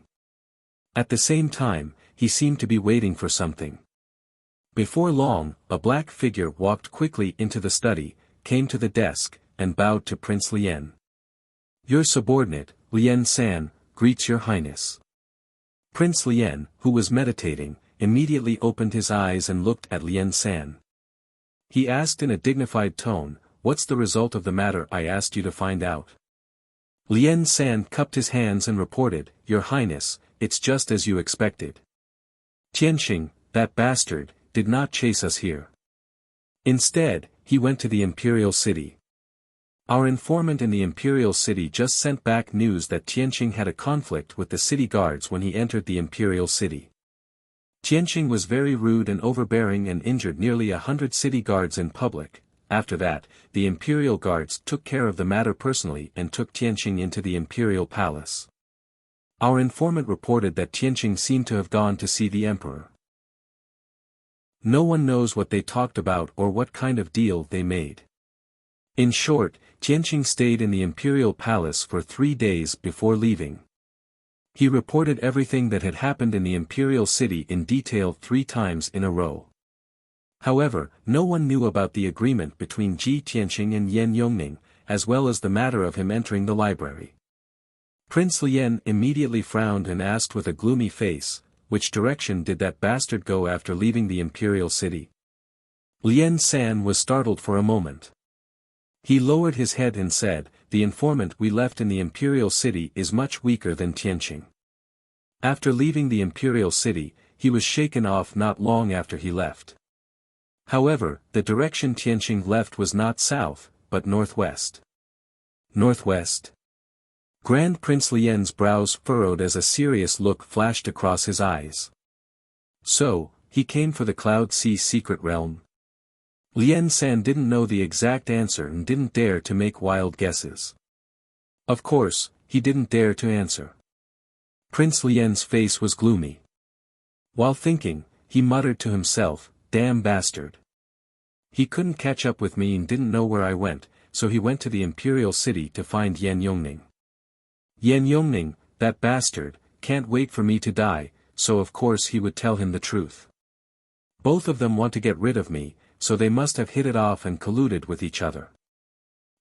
At the same time, he seemed to be waiting for something. Before long, a black figure walked quickly into the study, came to the desk, and bowed to Prince Lien. "Your subordinate, Lien San, greets your highness." Prince Lien, who was meditating, immediately opened his eyes and looked at Lien San. He asked in a dignified tone, "What's the result of the matter I asked you to find out?" Lien San cupped his hands and reported, "Your highness, it's just as you expected. Tianqing, that bastard, did not chase us here. Instead, he went to the imperial city. Our informant in the imperial city just sent back news that Tianqing had a conflict with the city guards when he entered the imperial city. Tianqing was very rude and overbearing and injured nearly 100 city guards in public. After that, the imperial guards took care of the matter personally and took Tianqing into the imperial palace. Our informant reported that Tianqing seemed to have gone to see the emperor. No one knows what they talked about or what kind of deal they made. In short, Tianqing stayed in the imperial palace for 3 days before leaving. He reported everything that had happened in the imperial city in detail 3 times in a row. However, no one knew about the agreement between Ji Tianqing and Yan Yongning, as well as the matter of him entering the library. Prince Lien immediately frowned and asked with a gloomy face, "Which direction did that bastard go after leaving the imperial city?" Lien San was startled for a moment. He lowered his head and said, "The informant we left in the imperial city is much weaker than Tianqing. After leaving the imperial city, he was shaken off not long after he left. However, the direction Tianqing left was not south, but northwest." Northwest? Grand Prince Lien's brows furrowed as a serious look flashed across his eyes. "So, he came for the Cloud Sea secret realm?" Lien San didn't know the exact answer and didn't dare to make wild guesses. Of course, he didn't dare to answer. Prince Lien's face was gloomy. While thinking, he muttered to himself, "Damn bastard. He couldn't catch up with me and didn't know where I went, so he went to the imperial city to find Yan Yongning. Yan Yongning, that bastard, can't wait for me to die, so of course he would tell him the truth. Both of them want to get rid of me, so they must have hit it off and colluded with each other.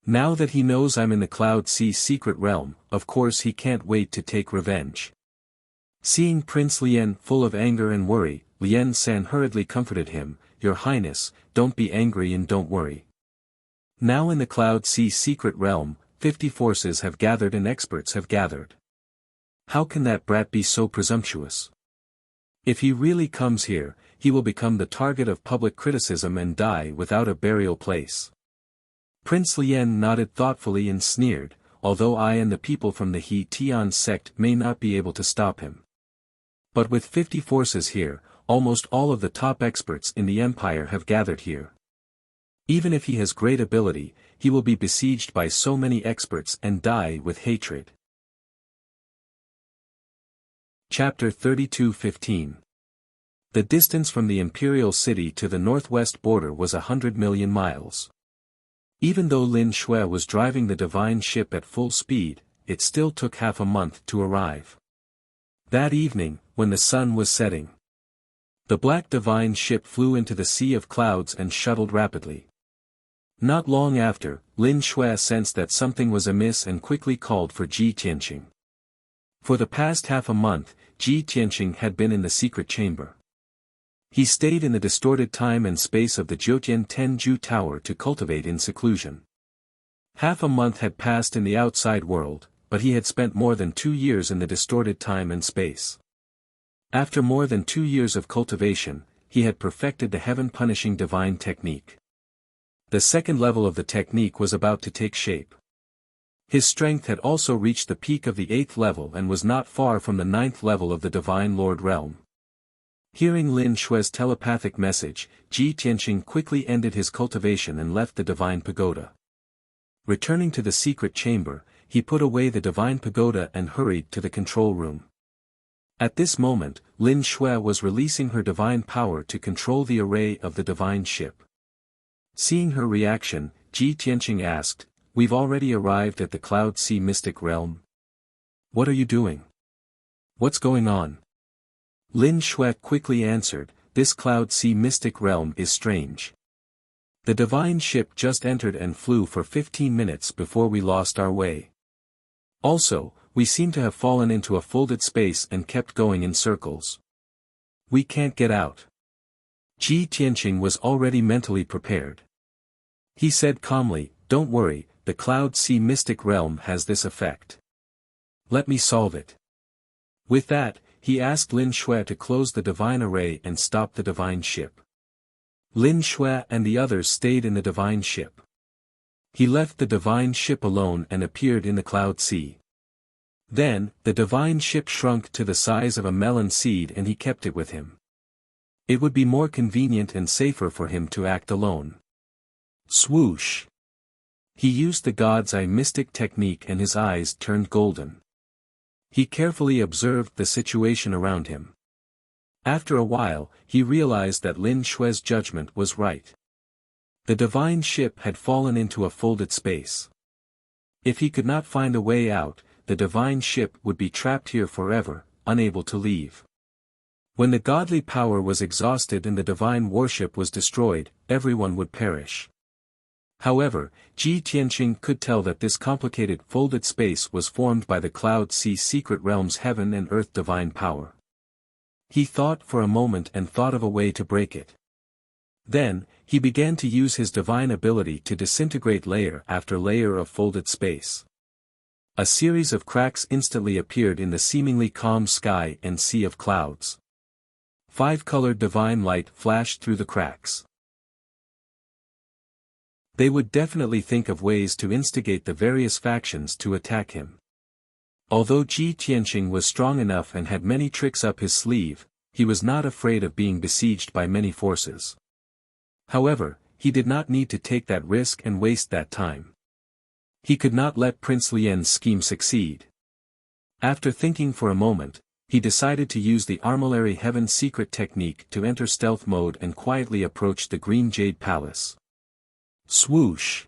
Now that he knows I'm in the Cloud Sea secret realm, of course he can't wait to take revenge." Seeing Prince Lien full of anger and worry, Lien San hurriedly comforted him, "Your Highness, don't be angry and don't worry. Now in the Cloud Sea secret realm, 50 forces have gathered and experts have gathered. How can that brat be so presumptuous? If he really comes here, he will become the target of public criticism and die without a burial place." Prince Lien nodded thoughtfully and sneered, "Although I and the people from the He Tian sect may not be able to stop him. But with 50 forces here, almost all of the top experts in the empire have gathered here. Even if he has great ability, he will be besieged by so many experts and die with hatred." Chapter 32:15. The distance from the imperial city to the northwest border was 100 million miles. Even though Lin Shui was driving the divine ship at full speed, it still took half a month to arrive. That evening, when the sun was setting, the black divine ship flew into the sea of clouds and shuttled rapidly. Not long after, Lin Shui sensed that something was amiss and quickly called for Ji Tianqing. For the past half a month, Ji Tianqing had been in the secret chamber. He stayed in the distorted time and space of the Jiutian Tenju Tower to cultivate in seclusion. Half a month had passed in the outside world, but he had spent more than 2 years in the distorted time and space. After more than 2 years of cultivation, he had perfected the heaven-punishing divine technique. The second level of the technique was about to take shape. His strength had also reached the peak of the 8th level and was not far from the 9th level of the Divine Lord realm. Hearing Lin Xue's telepathic message, Ji Tianqing quickly ended his cultivation and left the Divine Pagoda. Returning to the secret chamber, he put away the Divine Pagoda and hurried to the control room. At this moment, Lin Xue was releasing her divine power to control the array of the divine ship. Seeing her reaction, Ji Tianqing asked, "We've already arrived at the Cloud Sea Mystic Realm. What are you doing? What's going on?" Lin Xue quickly answered, "This Cloud Sea Mystic Realm is strange. The divine ship just entered and flew for 15 minutes before we lost our way. Also, we seem to have fallen into a folded space and kept going in circles. We can't get out." Ji Tianqing was already mentally prepared. He said calmly, "Don't worry, the Cloud Sea Mystic Realm has this effect. Let me solve it." With that, he asked Lin Xue to close the divine array and stop the divine ship. Lin Xue and the others stayed in the divine ship. He left the divine ship alone and appeared in the Cloud Sea. Then, the divine ship shrunk to the size of a melon seed and he kept it with him. It would be more convenient and safer for him to act alone. Swoosh! He used the God's Eye mystic technique and his eyes turned golden. He carefully observed the situation around him. After a while, he realized that Lin Xue's judgment was right. The divine ship had fallen into a folded space. If he could not find a way out, the divine ship would be trapped here forever, unable to leave. When the godly power was exhausted and the divine worship was destroyed, everyone would perish. However, Ji Tianqing could tell that this complicated folded space was formed by the Cloud Sea Secret Realm's heaven and earth divine power. He thought for a moment and thought of a way to break it. Then, he began to use his divine ability to disintegrate layer after layer of folded space. A series of cracks instantly appeared in the seemingly calm sky and sea of clouds. 5-colored divine light flashed through the cracks. They would definitely think of ways to instigate the various factions to attack him. Although Ji Tianqing was strong enough and had many tricks up his sleeve, he was not afraid of being besieged by many forces. However, he did not need to take that risk and waste that time. He could not let Prince Lian's scheme succeed. After thinking for a moment, he decided to use the Armillary Heaven secret technique to enter stealth mode and quietly approach the Green Jade Palace. Swoosh!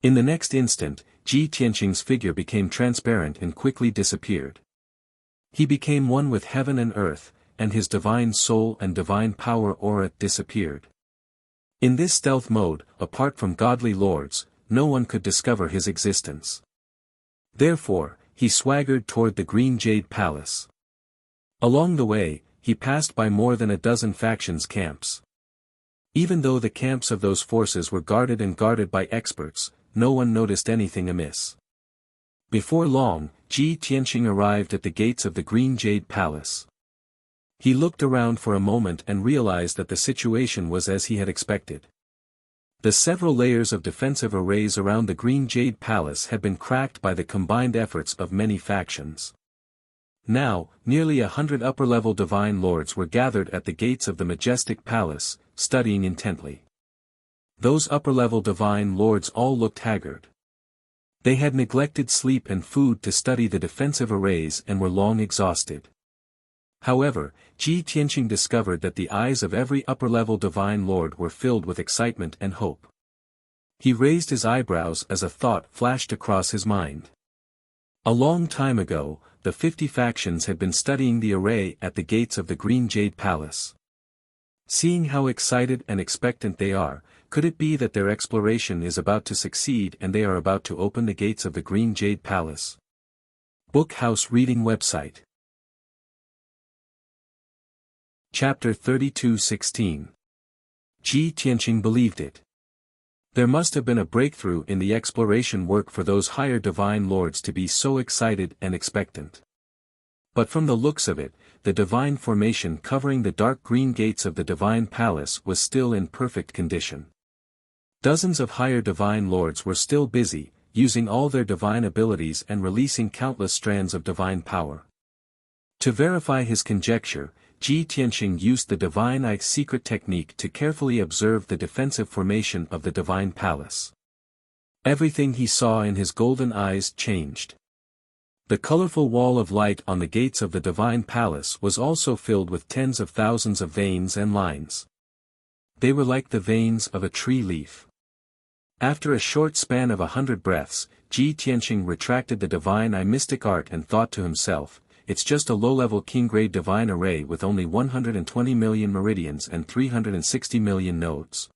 In the next instant, Ji Tianqing's figure became transparent and quickly disappeared. He became one with heaven and earth, and his divine soul and divine power aura disappeared. In this stealth mode, apart from godly lords, no one could discover his existence. Therefore, he swaggered toward the Green Jade Palace. Along the way, he passed by more than a dozen factions' camps. Even though the camps of those forces were guarded by experts, no one noticed anything amiss. Before long, Ji Tianqing arrived at the gates of the Green Jade Palace. He looked around for a moment and realized that the situation was as he had expected. The several layers of defensive arrays around the Green Jade Palace had been cracked by the combined efforts of many factions. Now, nearly 100 upper-level divine lords were gathered at the gates of the majestic palace, studying intently. Those upper-level divine lords all looked haggard. They had neglected sleep and food to study the defensive arrays and were long exhausted. However, Ji Tianqing discovered that the eyes of every upper-level divine lord were filled with excitement and hope. He raised his eyebrows as a thought flashed across his mind. A long time ago, the 50 factions had been studying the array at the gates of the Green Jade Palace. Seeing how excited and expectant they are, could it be that their exploration is about to succeed and they are about to open the gates of the Green Jade Palace? Bookhouse Reading Website. Chapter 32:16. Ji Tianqing believed it. There must have been a breakthrough in the exploration work for those higher divine lords to be so excited and expectant. But from the looks of it, the divine formation covering the dark green gates of the divine palace was still in perfect condition. Dozens of higher divine lords were still busy, using all their divine abilities and releasing countless strands of divine power. To verify his conjecture, Ji Tianqing used the Divine Eye's secret technique to carefully observe the defensive formation of the divine palace. Everything he saw in his golden eyes changed. The colorful wall of light on the gates of the divine palace was also filled with tens of thousands of veins and lines. They were like the veins of a tree leaf. After a short span of 100 breaths, Ji Tianqing retracted the divine eye mystic art and thought to himself, "It's just a low-level king-grade divine array with only 120 million meridians and 360 million nodes.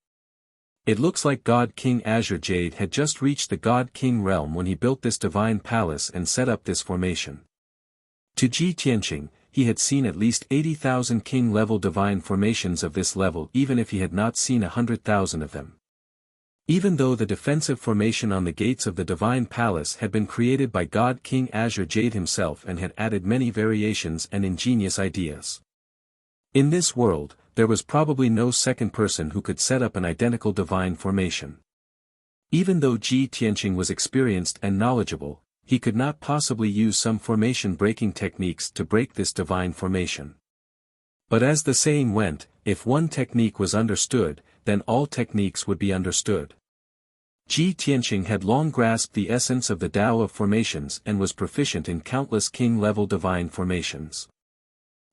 It looks like God King Azure Jade had just reached the God King realm when he built this divine palace and set up this formation." To Ji Tianqing, he had seen at least 80,000 king-level divine formations of this level even if he had not seen 100,000 of them. Even though the defensive formation on the gates of the divine palace had been created by God King Azure Jade himself and had added many variations and ingenious ideas. In this world, there was probably no second person who could set up an identical divine formation. Even though Ji Tianqing was experienced and knowledgeable, he could not possibly use some formation-breaking techniques to break this divine formation. But as the saying went, if one technique was understood, then all techniques would be understood. Ji Tianqing had long grasped the essence of the Tao of formations and was proficient in countless king-level divine formations.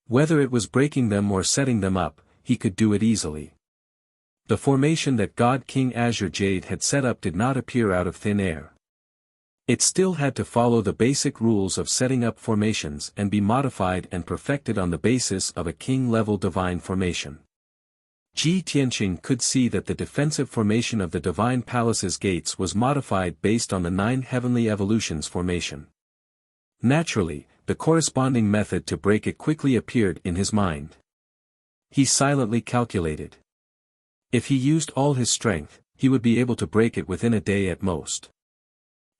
Whether it was breaking them or setting them up, he could do it easily. The formation that God King Azure Jade had set up did not appear out of thin air. It still had to follow the basic rules of setting up formations and be modified and perfected on the basis of a king-level divine formation. Ji Tianqing could see that the defensive formation of the divine palace's gates was modified based on the 9 heavenly evolutions formation. Naturally, the corresponding method to break it quickly appeared in his mind. He silently calculated. If he used all his strength, he would be able to break it within a day at most.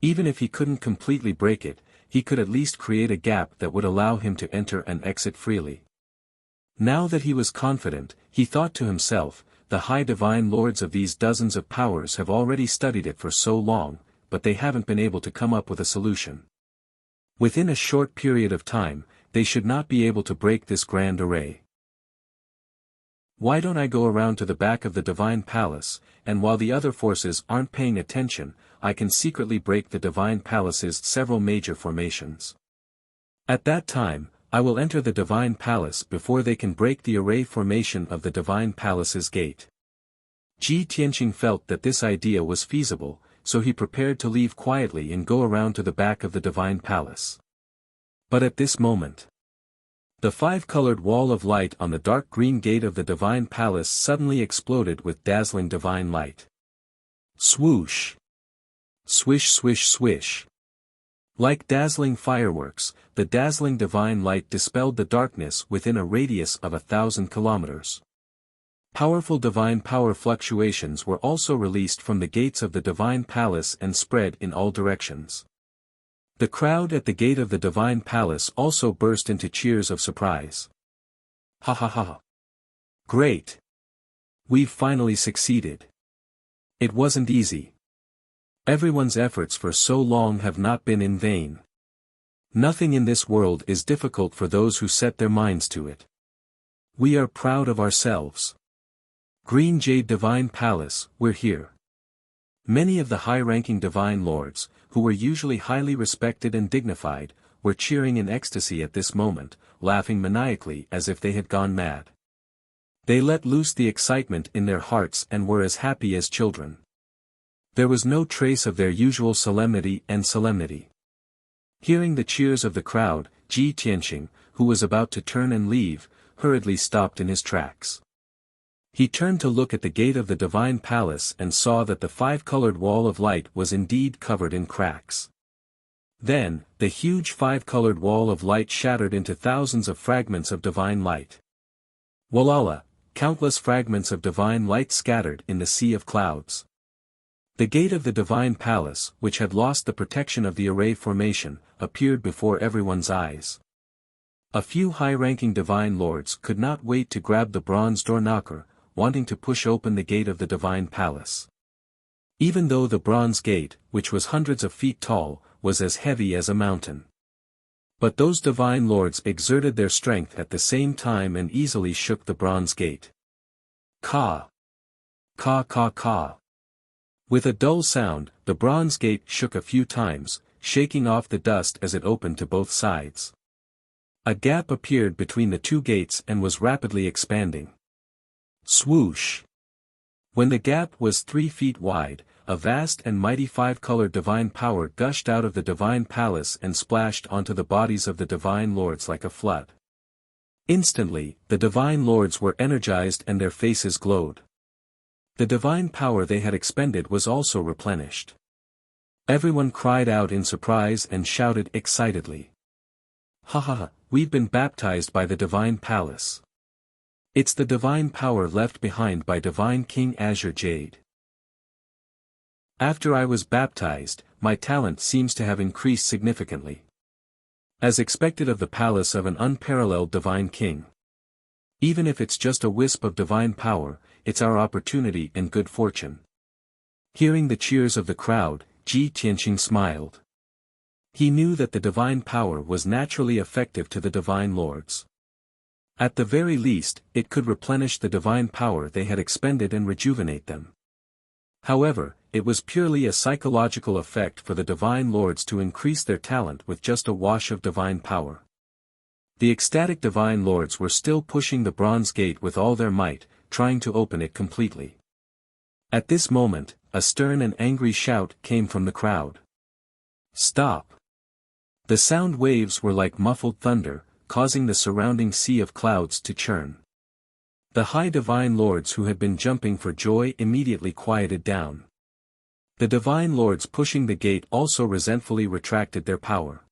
Even if he couldn't completely break it, he could at least create a gap that would allow him to enter and exit freely. Now that he was confident, he thought to himself, the high divine lords of these dozens of powers have already studied it for so long, but they haven't been able to come up with a solution. Within a short period of time, they should not be able to break this grand array. Why don't I go around to the back of the divine palace, and while the other forces aren't paying attention, I can secretly break the divine palace's several major formations. At that time, I will enter the divine palace before they can break the array formation of the divine palace's gate. Ji Tianqing felt that this idea was feasible, so he prepared to leave quietly and go around to the back of the divine palace. But at this moment, the 5-colored wall of light on the dark green gate of the divine palace suddenly exploded with dazzling divine light. Swoosh! Swish swish swish! Like dazzling fireworks, the dazzling divine light dispelled the darkness within a radius of 1,000 kilometers. Powerful divine power fluctuations were also released from the gates of the divine palace and spread in all directions. The crowd at the gate of the divine palace also burst into cheers of surprise. Ha ha ha! Great! We've finally succeeded. It wasn't easy. Everyone's efforts for so long have not been in vain. Nothing in this world is difficult for those who set their minds to it. We are proud of ourselves. Green Jade Divine Palace, we're here. Many of the high-ranking divine lords, who were usually highly respected and dignified, were cheering in ecstasy at this moment, laughing maniacally as if they had gone mad. They let loose the excitement in their hearts and were as happy as children. There was no trace of their usual solemnity. Hearing the cheers of the crowd, Ji Tianqing, who was about to turn and leave, hurriedly stopped in his tracks. He turned to look at the gate of the divine palace and saw that the 5-colored wall of light was indeed covered in cracks. Then, the huge 5-colored wall of light shattered into thousands of fragments of divine light. Walala, countless fragments of divine light scattered in the sea of clouds. The gate of the divine palace, which had lost the protection of the array formation, appeared before everyone's eyes. A few high-ranking divine lords could not wait to grab the bronze door knocker, wanting to push open the gate of the divine palace. Even though the bronze gate, which was hundreds of feet tall, was as heavy as a mountain. But those divine lords exerted their strength at the same time and easily shook the bronze gate. Ka! Ka ka ka! With a dull sound, the bronze gate shook a few times, shaking off the dust as it opened to both sides. A gap appeared between the two gates and was rapidly expanding. Swoosh! When the gap was 3 feet wide, a vast and mighty 5-colored divine power gushed out of the divine palace and splashed onto the bodies of the divine lords like a flood. Instantly, the divine lords were energized and their faces glowed. The divine power they had expended was also replenished. Everyone cried out in surprise and shouted excitedly. Ha ha ha, we've been baptized by the divine palace. It's the divine power left behind by divine King Azure Jade. After I was baptized, my talent seems to have increased significantly. As expected of the palace of an unparalleled divine king. Even if it's just a wisp of divine power, it's our opportunity and good fortune. Hearing the cheers of the crowd, Ji Tianqing smiled. He knew that the divine power was naturally effective to the divine lords. At the very least, it could replenish the divine power they had expended and rejuvenate them. However, it was purely a psychological effect for the divine lords to increase their talent with just a wash of divine power. The ecstatic divine lords were still pushing the bronze gate with all their might, trying to open it completely. At this moment, a stern and angry shout came from the crowd. Stop! The sound waves were like muffled thunder, causing the surrounding sea of clouds to churn. The high divine lords who had been jumping for joy immediately quieted down. The divine lords pushing the gate also resentfully retracted their power.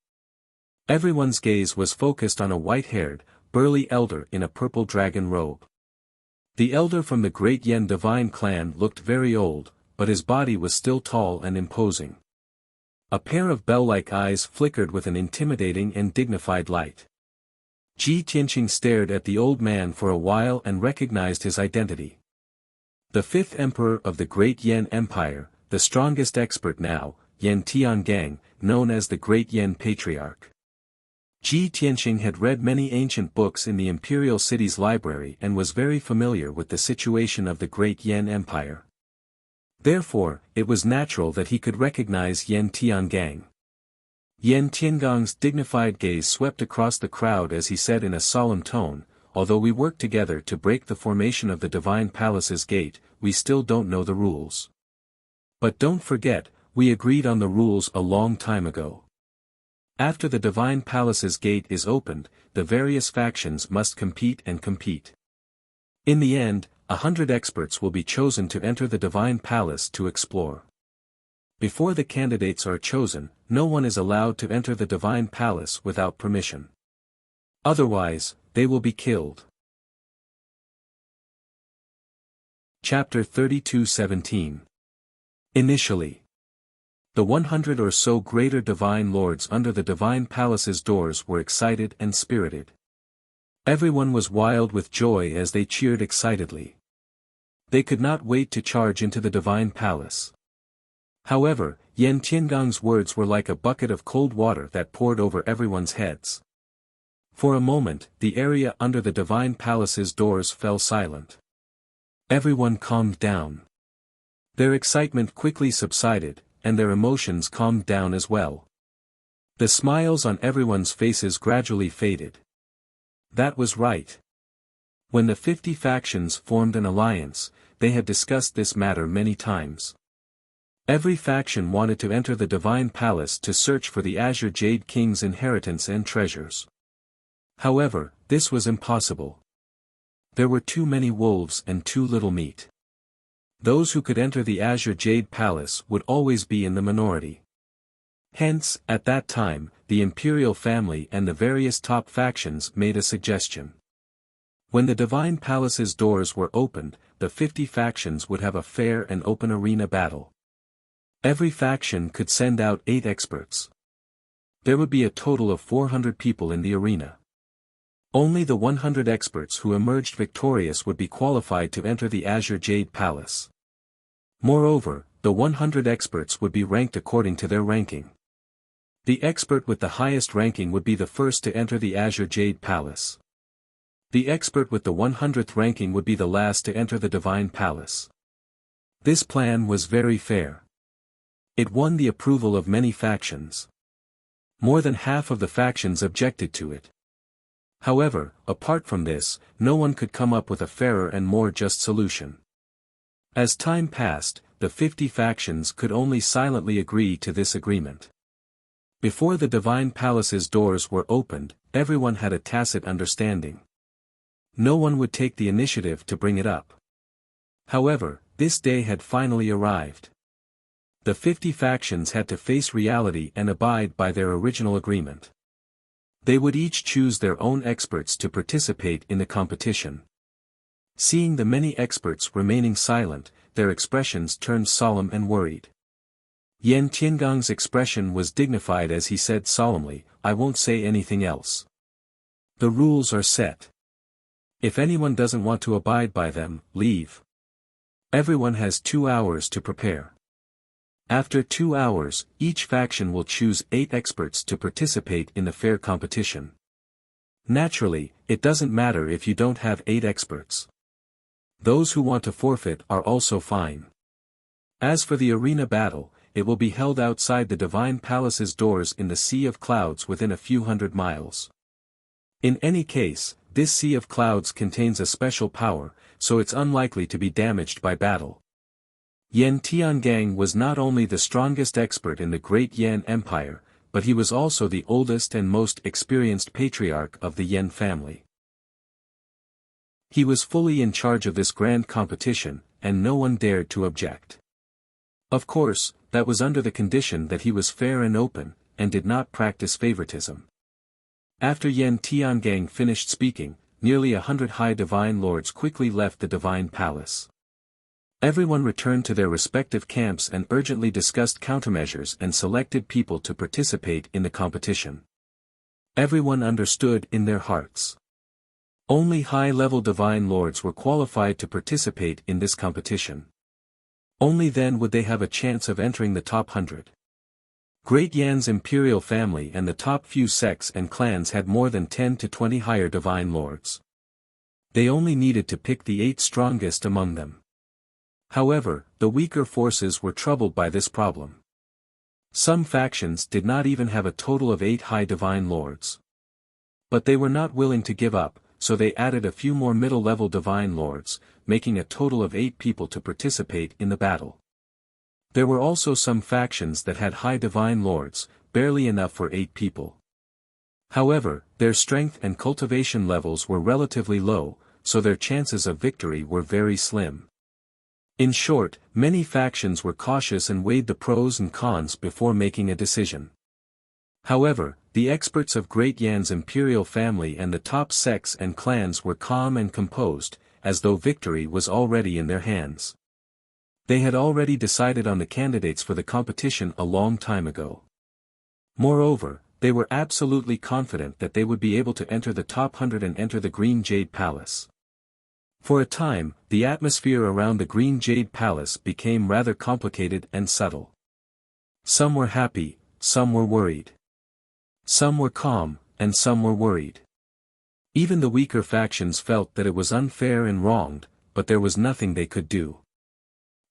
Everyone's gaze was focused on a white-haired, burly elder in a purple dragon robe. The elder from the Great Yen divine clan looked very old, but his body was still tall and imposing. A pair of bell-like eyes flickered with an intimidating and dignified light. Ji Tianqing stared at the old man for a while and recognized his identity. The fifth emperor of the Great Yen Empire, the strongest expert now, Yen Tiangang, known as the Great Yen Patriarch. Ji Tianqing had read many ancient books in the imperial city's library and was very familiar with the situation of the Great Yen Empire. Therefore, it was natural that he could recognize Yen Tiangang. Yen Tiangang's dignified gaze swept across the crowd as he said in a solemn tone, although we worked together to break the formation of the Divine Palace's gate, we still don't know the rules. But don't forget, we agreed on the rules a long time ago. After the Divine Palace's gate is opened, the various factions must compete and compete. In the end, 100 experts will be chosen to enter the Divine Palace to explore. Before the candidates are chosen, no one is allowed to enter the Divine Palace without permission. Otherwise, they will be killed. Chapter 32:17. Initially, the 100 or so greater divine lords under the Divine Palace's doors were excited and spirited. Everyone was wild with joy as they cheered excitedly. They could not wait to charge into the Divine Palace. However, Yen Tiangang's words were like a bucket of cold water that poured over everyone's heads. For a moment, the area under the Divine Palace's doors fell silent. Everyone calmed down. Their excitement quickly subsided, and their emotions calmed down as well. The smiles on everyone's faces gradually faded. That was right. When the 50 factions formed an alliance, they had discussed this matter many times. Every faction wanted to enter the Divine Palace to search for the Azure Jade King's inheritance and treasures. However, this was impossible. There were too many wolves and too little meat. Those who could enter the Azure Jade Palace would always be in the minority. Hence, at that time, the imperial family and the various top factions made a suggestion. When the Divine Palace's doors were opened, the 50 factions would have a fair and open arena battle. Every faction could send out 8 experts. There would be a total of 400 people in the arena. Only the 100 experts who emerged victorious would be qualified to enter the Azure Jade Palace. Moreover, the 100 experts would be ranked according to their ranking. The expert with the highest ranking would be the first to enter the Azure Jade Palace. The expert with the 100th ranking would be the last to enter the Divine Palace. This plan was very fair. It won the approval of many factions. More than half of the factions objected to it. However, apart from this, no one could come up with a fairer and more just solution. As time passed, the 50 factions could only silently agree to this agreement. Before the Divine Palace's doors were opened, everyone had a tacit understanding. No one would take the initiative to bring it up. However, this day had finally arrived. The 50 factions had to face reality and abide by their original agreement. They would each choose their own experts to participate in the competition. Seeing the many experts remaining silent, their expressions turned solemn and worried. Yan Tiangong's expression was dignified as he said solemnly, "I won't say anything else. The rules are set. If anyone doesn't want to abide by them, leave. Everyone has 2 hours to prepare. After 2 hours, each faction will choose 8 experts to participate in the fair competition. Naturally, it doesn't matter if you don't have 8 experts. Those who want to forfeit are also fine. As for the arena battle, it will be held outside the Divine Palace's doors in the Sea of Clouds within a few hundred miles. In any case, this Sea of Clouds contains a special power, so it's unlikely to be damaged by battle." Yan Tiangang was not only the strongest expert in the Great Yan Empire, but he was also the oldest and most experienced patriarch of the Yan family. He was fully in charge of this grand competition, and no one dared to object. Of course, that was under the condition that he was fair and open, and did not practice favoritism. After Yan Tiangang finished speaking, nearly 100 high divine lords quickly left the Divine Palace. Everyone returned to their respective camps and urgently discussed countermeasures and selected people to participate in the competition. Everyone understood in their hearts. Only high-level divine lords were qualified to participate in this competition. Only then would they have a chance of entering the top 100. Great Yan's imperial family and the top few sects and clans had more than 10 to 20 higher divine lords. They only needed to pick the 8 strongest among them. However, the weaker forces were troubled by this problem. Some factions did not even have a total of 8 high divine lords. But they were not willing to give up, so they added a few more middle-level divine lords, making a total of 8 people to participate in the battle. There were also some factions that had high divine lords, barely enough for 8 people. However, their strength and cultivation levels were relatively low, so their chances of victory were very slim. In short, many factions were cautious and weighed the pros and cons before making a decision. However, the experts of Great Yan's imperial family and the top sects and clans were calm and composed, as though victory was already in their hands. They had already decided on the candidates for the competition a long time ago. Moreover, they were absolutely confident that they would be able to enter the top 100 and enter the Green Jade Palace. For a time, the atmosphere around the Green Jade Palace became rather complicated and subtle. Some were happy, some were worried. Some were calm, and some were worried. Even the weaker factions felt that it was unfair and wronged, but there was nothing they could do.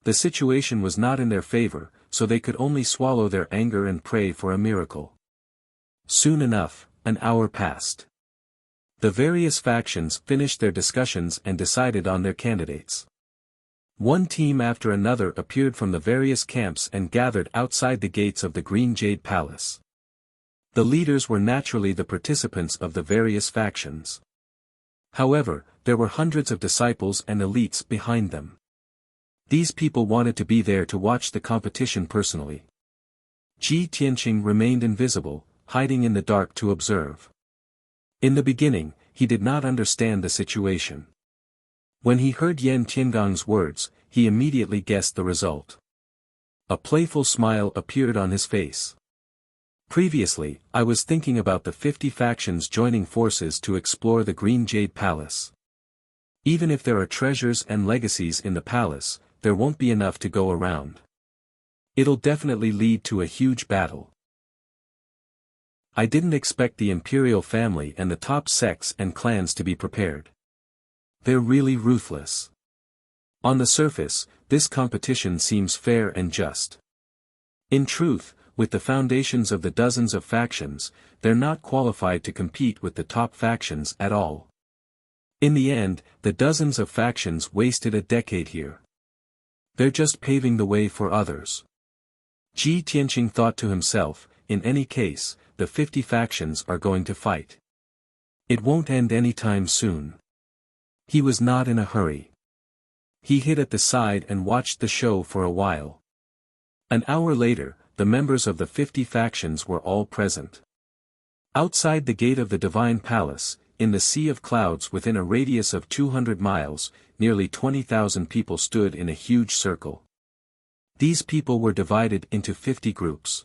The situation was not in their favor, so they could only swallow their anger and pray for a miracle. Soon enough, an hour passed. The various factions finished their discussions and decided on their candidates. One team after another appeared from the various camps and gathered outside the gates of the Green Jade Palace. The leaders were naturally the participants of the various factions. However, there were hundreds of disciples and elites behind them. These people wanted to be there to watch the competition personally. Ji Tianqing remained invisible, hiding in the dark to observe. In the beginning, he did not understand the situation. When he heard Yan Tiangong's words, he immediately guessed the result. A playful smile appeared on his face. Previously, I was thinking about the 50 factions joining forces to explore the Green Jade Palace. Even if there are treasures and legacies in the palace, there won't be enough to go around. It'll definitely lead to a huge battle. I didn't expect the imperial family and the top sects and clans to be prepared. They're really ruthless. On the surface, this competition seems fair and just. In truth, with the foundations of the dozens of factions, they're not qualified to compete with the top factions at all. In the end, the dozens of factions wasted a decade here. They're just paving the way for others. Ji Tianqing thought to himself, in any case, the 50 factions are going to fight. It won't end anytime soon. He was not in a hurry. He hid at the side and watched the show for a while. An hour later, the members of the 50 factions were all present. Outside the gate of the Divine Palace, in the sea of clouds within a radius of 200 miles, nearly 20,000 people stood in a huge circle. These people were divided into 50 groups.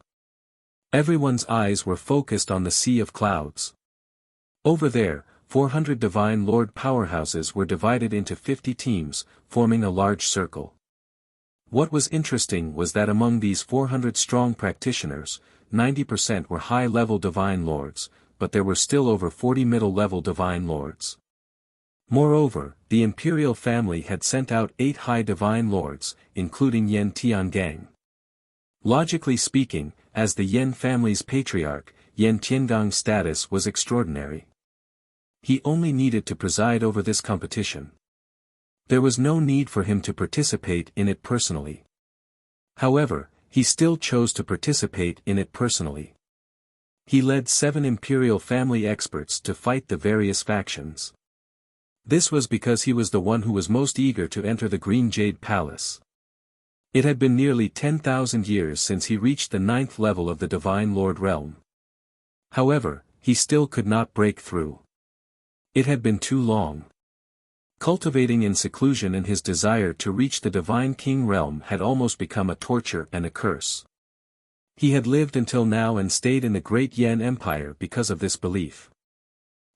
Everyone's eyes were focused on the sea of clouds. Over there, 400 Divine Lord powerhouses were divided into 50 teams, forming a large circle. What was interesting was that among these 400 strong practitioners, 90% were high-level Divine Lords, but there were still over 40 middle-level Divine Lords. Moreover, the imperial family had sent out 8 high Divine Lords, including Yan Tiangang. Logically speaking, as the Yan family's patriarch, Yan Tiangong's status was extraordinary. He only needed to preside over this competition. There was no need for him to participate in it personally. However, he still chose to participate in it personally. He led 7 imperial family experts to fight the various factions. This was because he was the one who was most eager to enter the Green Jade Palace. It had been nearly 10,000 years since he reached the 9th level of the Divine Lord realm. However, he still could not break through. It had been too long. Cultivating in seclusion and his desire to reach the Divine King realm had almost become a torture and a curse. He had lived until now and stayed in the Great Yan Empire because of this belief.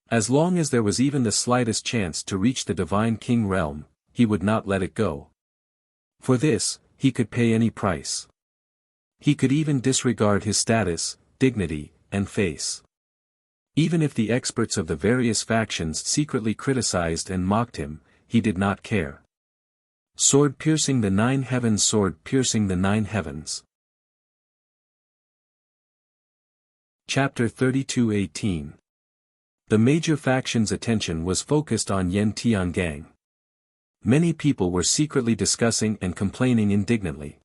As long as there was even the slightest chance to reach the Divine King realm, he would not let it go. For this, he could pay any price. He could even disregard his status, dignity, and face. Even if the experts of the various factions secretly criticized and mocked him, he did not care. Sword piercing the 9 heavens, sword piercing the 9 heavens. Chapter 32:18. The major faction's attention was focused on Yan Tiangang. Many people were secretly discussing and complaining indignantly.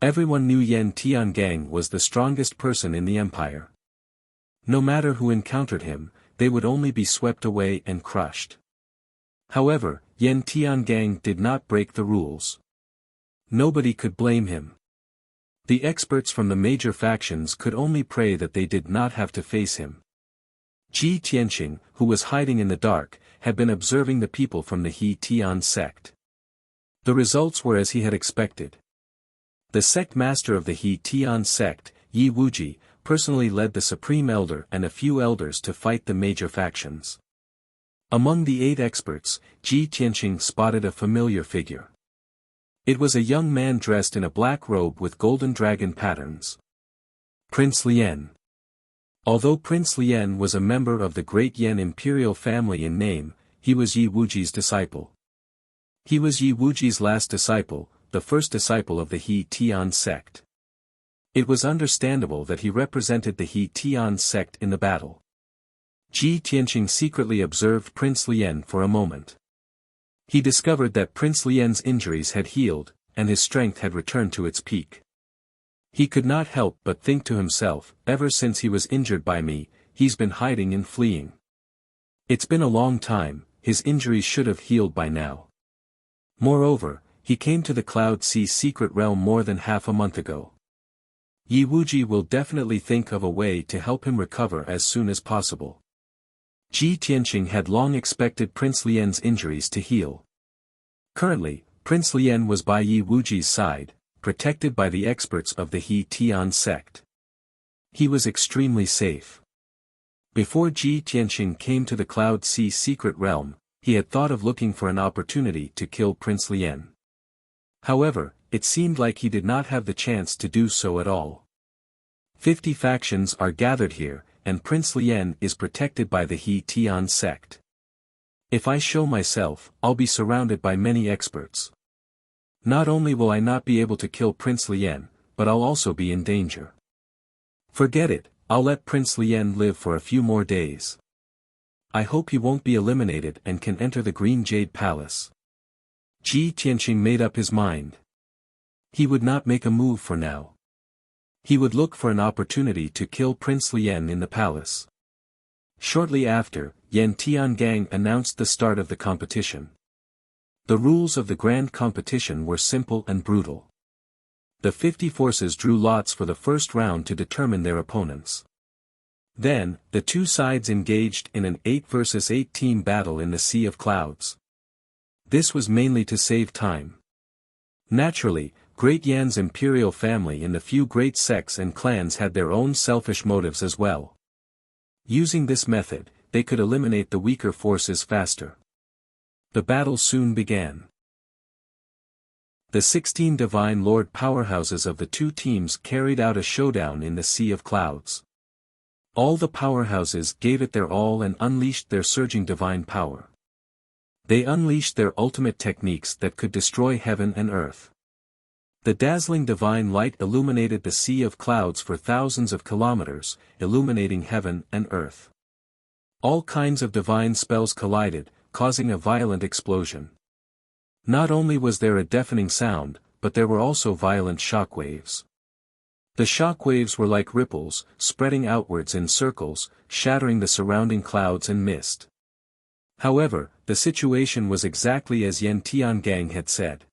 Everyone knew Yan Tiangang was the strongest person in the empire. No matter who encountered him, they would only be swept away and crushed. However, Yan Tiangang did not break the rules. Nobody could blame him. The experts from the major factions could only pray that they did not have to face him. Ji Tianqing, who was hiding in the dark, had been observing the people from the He Tian sect. The results were as he had expected. The sect master of the He Tian sect, Yi Wuji, personally led the Supreme Elder and a few elders to fight the major factions. Among the 8 experts, Ji Tianqing spotted a familiar figure. It was a young man dressed in a black robe with golden dragon patterns. Prince Lian. Although Prince Lian was a member of the Great Yan imperial family in name, he was Yi Wuji's disciple. He was Yi Wuji's last disciple, the first disciple of the He Tian sect. It was understandable that he represented the He Tian sect in the battle. Ji Tianqing secretly observed Prince Lian for a moment. He discovered that Prince Lian's injuries had healed, and his strength had returned to its peak. He could not help but think to himself, ever since he was injured by me, he's been hiding and fleeing. It's been a long time, his injuries should have healed by now. Moreover, he came to the Cloud Sea secret realm more than half a month ago. Yi Wuji will definitely think of a way to help him recover as soon as possible. Ji Tianqing had long expected Prince Lian's injuries to heal. Currently, Prince Lian was by Yi Wuji's side, protected by the experts of the He Tian sect. He was extremely safe. Before Ji Tianqing came to the Cloud Sea secret realm, he had thought of looking for an opportunity to kill Prince Lian. However, it seemed like he did not have the chance to do so at all. 50 factions are gathered here, and Prince Lien is protected by the He Tian sect. If I show myself, I'll be surrounded by many experts. Not only will I not be able to kill Prince Lien, but I'll also be in danger. Forget it, I'll let Prince Lien live for a few more days. I hope he won't be eliminated and can enter the Green Jade Palace. Ji Tianqing made up his mind. He would not make a move for now. He would look for an opportunity to kill Prince Lien in the palace. Shortly after, Yan Tiangang announced the start of the competition. The rules of the grand competition were simple and brutal. The 50 forces drew lots for the first round to determine their opponents. Then, the two sides engaged in an 8 versus 8 team battle in the Sea of Clouds. This was mainly to save time. Naturally, Great Yan's imperial family and the few great sects and clans had their own selfish motives as well. Using this method, they could eliminate the weaker forces faster. The battle soon began. The 16 Divine Lord powerhouses of the two teams carried out a showdown in the Sea of Clouds. All the powerhouses gave it their all and unleashed their surging divine power. They unleashed their ultimate techniques that could destroy heaven and earth. The dazzling divine light illuminated the Sea of Clouds for thousands of kilometers, illuminating heaven and earth. All kinds of divine spells collided, causing a violent explosion. Not only was there a deafening sound, but there were also violent shockwaves. The shockwaves were like ripples, spreading outwards in circles, shattering the surrounding clouds and mist. However, the situation was exactly as Yan Tiangang had said.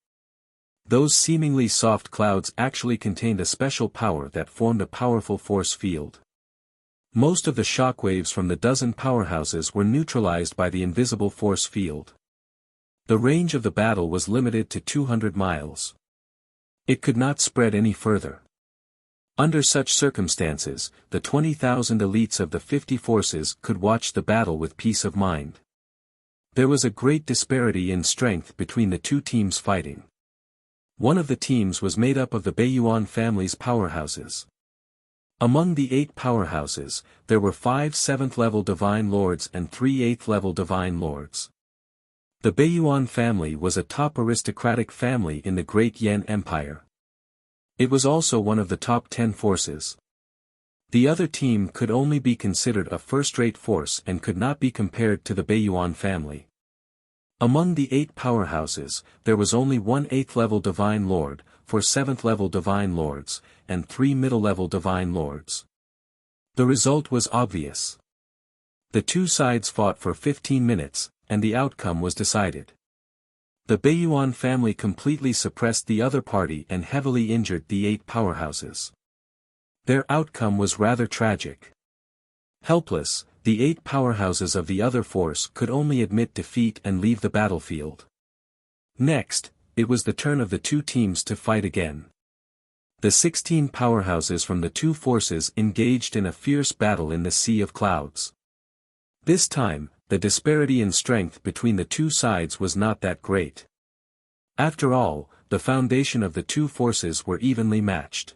Those seemingly soft clouds actually contained a special power that formed a powerful force field. Most of the shockwaves from the dozen powerhouses were neutralized by the invisible force field. The range of the battle was limited to 200 miles. It could not spread any further. Under such circumstances, the 20,000 elites of the 50 forces could watch the battle with peace of mind. There was a great disparity in strength between the two teams fighting. One of the teams was made up of the Beiyuan family's powerhouses. Among the 8 powerhouses, there were 5 7th-level Divine Lords and 3 8th-level Divine Lords. The Beiyuan family was a top aristocratic family in the Great Yan Empire. It was also one of the top 10 forces. The other team could only be considered a first-rate force and could not be compared to the Beiyuan family. Among the 8 powerhouses, there was only 1 8th-level Divine Lord, 4 7th-level Divine Lords, and 3 middle-level Divine Lords. The result was obvious. The two sides fought for 15 minutes, and the outcome was decided. The Beiyuan family completely suppressed the other party and heavily injured the 8 powerhouses. Their outcome was rather tragic. Helpless, the 8 powerhouses of the other force could only admit defeat and leave the battlefield. Next, it was the turn of the two teams to fight again. The 16 powerhouses from the two forces engaged in a fierce battle in the Sea of Clouds. This time, the disparity in strength between the two sides was not that great. After all, the foundation of the two forces were evenly matched.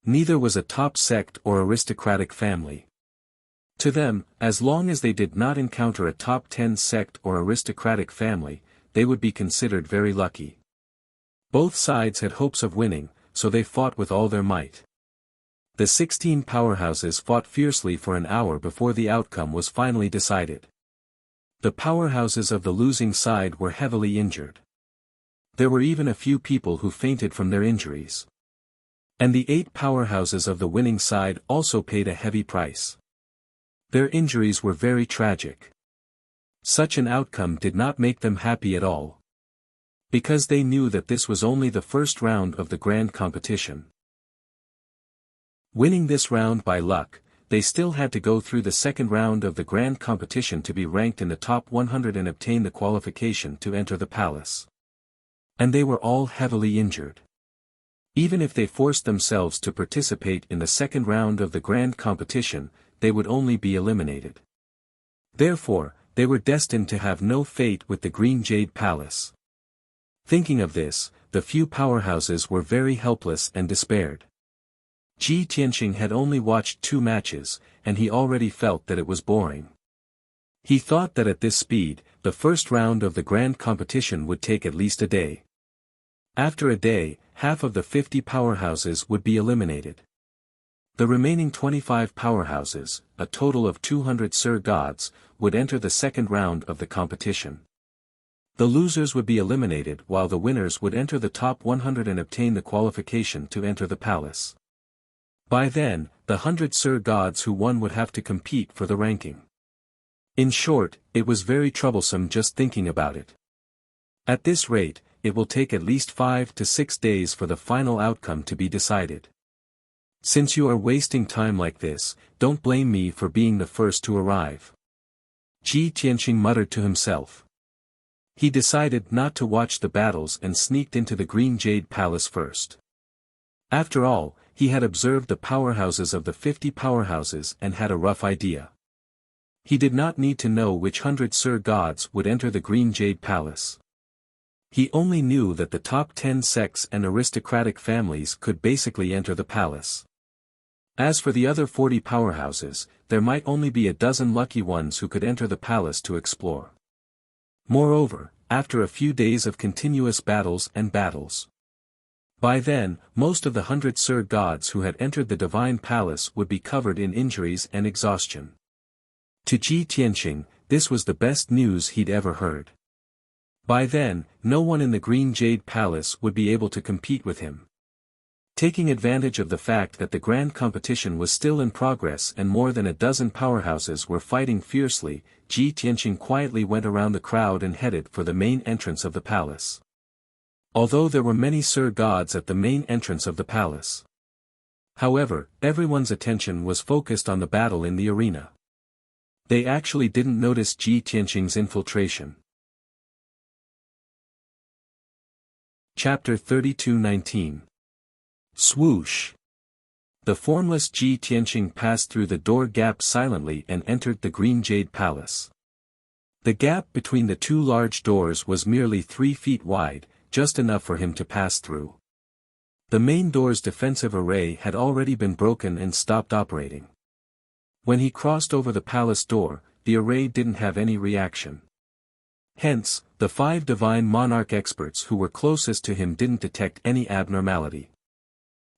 Neither was a top sect or aristocratic family. To them, as long as they did not encounter a top 10 sect or aristocratic family, they would be considered very lucky. Both sides had hopes of winning, so they fought with all their might. The 16 powerhouses fought fiercely for an hour before the outcome was finally decided. The powerhouses of the losing side were heavily injured. There were even a few people who fainted from their injuries. And the 8 powerhouses of the winning side also paid a heavy price. Their injuries were very tragic. Such an outcome did not make them happy at all. Because they knew that this was only the first round of the grand competition. Winning this round by luck, they still had to go through the second round of the grand competition to be ranked in the top 100 and obtain the qualification to enter the palace. And they were all heavily injured. Even if they forced themselves to participate in the second round of the grand competition, they would only be eliminated. Therefore, they were destined to have no fate with the Green Jade Palace. Thinking of this, the few powerhouses were very helpless and despaired. Ji Tianqing had only watched 2 matches, and he already felt that it was boring. He thought that at this speed, the first round of the grand competition would take at least a day. After a day, half of the 50 powerhouses would be eliminated. The remaining 25 powerhouses, a total of 200 Sir Gods, would enter the second round of the competition. The losers would be eliminated while the winners would enter the top 100 and obtain the qualification to enter the palace. By then, the 100 Sir Gods who won would have to compete for the ranking. In short, it was very troublesome just thinking about it. At this rate, it will take at least 5 to 6 days for the final outcome to be decided. Since you are wasting time like this, don't blame me for being the first to arrive. Ji Tianqing muttered to himself. He decided not to watch the battles and sneaked into the Green Jade Palace first. After all, he had observed the powerhouses of the 50 powerhouses and had a rough idea. He did not need to know which 100 Sir Gods would enter the Green Jade Palace. He only knew that the top 10 sects and aristocratic families could basically enter the palace. As for the other 40 powerhouses, there might only be a dozen lucky ones who could enter the palace to explore. Moreover, after a few days of continuous battles, by then, most of the 100 Sir Gods who had entered the Divine Palace would be covered in injuries and exhaustion. To Ji Tianqing, this was the best news he'd ever heard. By then, no one in the Green Jade Palace would be able to compete with him. Taking advantage of the fact that the grand competition was still in progress and more than a dozen powerhouses were fighting fiercely, Ji Tianqing quietly went around the crowd and headed for the main entrance of the palace. Although there were many Sir Gods at the main entrance of the palace. However, everyone's attention was focused on the battle in the arena. They actually didn't notice Ji Tianqing's infiltration. Chapter 32:19. Swoosh. The formless Ji Tianqing passed through the door gap silently and entered the Green Jade Palace. The gap between the 2 large doors was merely 3 feet wide, just enough for him to pass through. The main door's defensive array had already been broken and stopped operating. When he crossed over the palace door, the array didn't have any reaction. Hence, the 5 divine monarch experts who were closest to him didn't detect any abnormality.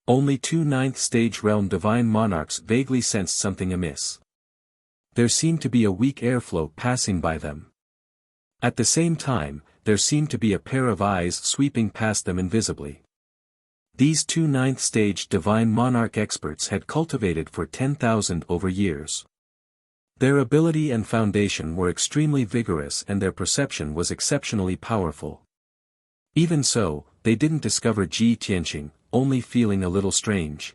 Only 2 9th-stage realm divine monarchs vaguely sensed something amiss. There seemed to be a weak airflow passing by them. At the same time, there seemed to be a pair of eyes sweeping past them invisibly. These 2 9th-stage divine monarch experts had cultivated for 10,000 over years. Their ability and foundation were extremely vigorous and their perception was exceptionally powerful. Even so, they didn't discover Ji Tianqing, only feeling a little strange.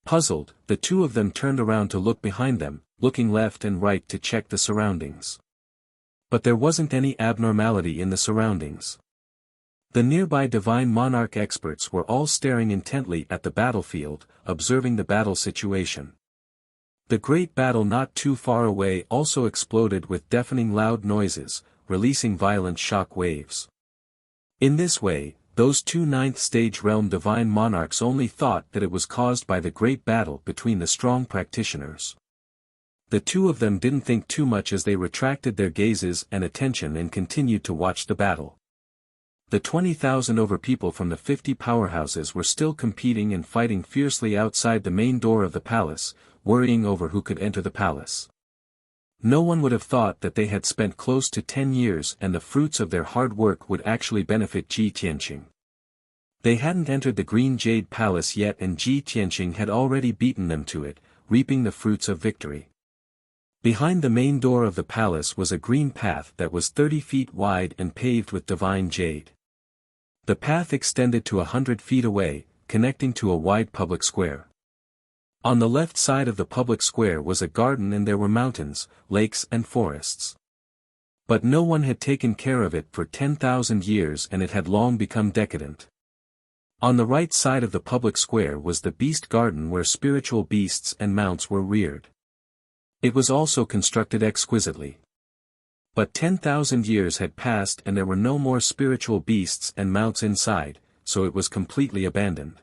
Puzzled, the 2 of them turned around to look behind them, looking left and right to check the surroundings. But there wasn't any abnormality in the surroundings. The nearby divine monarch experts were all staring intently at the battlefield, observing the battle situation. The great battle not too far away also exploded with deafening loud noises, releasing violent shock waves. In this way, those 2 9th-stage realm divine monarchs only thought that it was caused by the great battle between the strong practitioners. The 2 of them didn't think too much as they retracted their gazes and attention and continued to watch the battle. The 20,000 over people from the 50 powerhouses were still competing and fighting fiercely outside the main door of the palace, worrying over who could enter the palace. No one would have thought that they had spent close to 10 years and the fruits of their hard work would actually benefit Ji Tianqing. They hadn't entered the Green Jade Palace yet and Ji Tianqing had already beaten them to it, reaping the fruits of victory. Behind the main door of the palace was a green path that was 30 feet wide and paved with divine jade. The path extended to 100 feet away, connecting to a wide public square. On the left side of the public square was a garden and there were mountains, lakes and forests. But no one had taken care of it for 10,000 years and it had long become decadent. On the right side of the public square was the beast garden where spiritual beasts and mounts were reared. It was also constructed exquisitely. But 10,000 years had passed and there were no more spiritual beasts and mounts inside, so it was completely abandoned.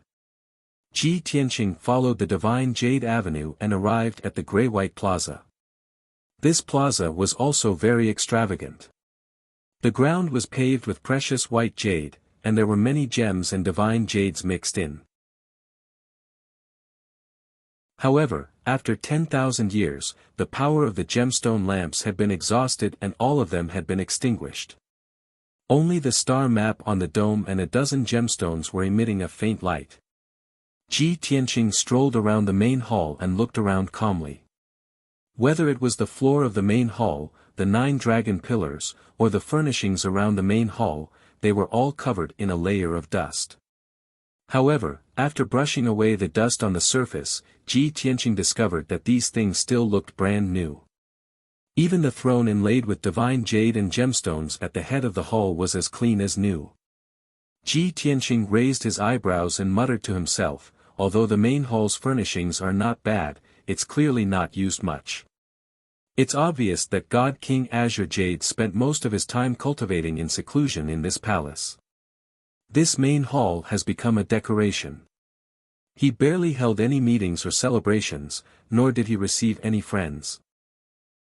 Ji Tianqing followed the divine Jade Avenue and arrived at the Grey-White Plaza. This plaza was also very extravagant. The ground was paved with precious white jade, and there were many gems and divine jades mixed in. However, after 10,000 years, the power of the gemstone lamps had been exhausted and all of them had been extinguished. Only the star map on the dome and a dozen gemstones were emitting a faint light. Ji Tianqing strolled around the main hall and looked around calmly. Whether it was the floor of the main hall, the 9 dragon pillars, or the furnishings around the main hall, they were all covered in a layer of dust. However, after brushing away the dust on the surface, Ji Tianqing discovered that these things still looked brand new. Even the throne inlaid with divine jade and gemstones at the head of the hall was as clean as new. Ji Tianqing raised his eyebrows and muttered to himself, although the main hall's furnishings are not bad, it's clearly not used much. It's obvious that God King Azure Jade spent most of his time cultivating in seclusion in this palace. This main hall has become a decoration. He barely held any meetings or celebrations, nor did he receive any friends.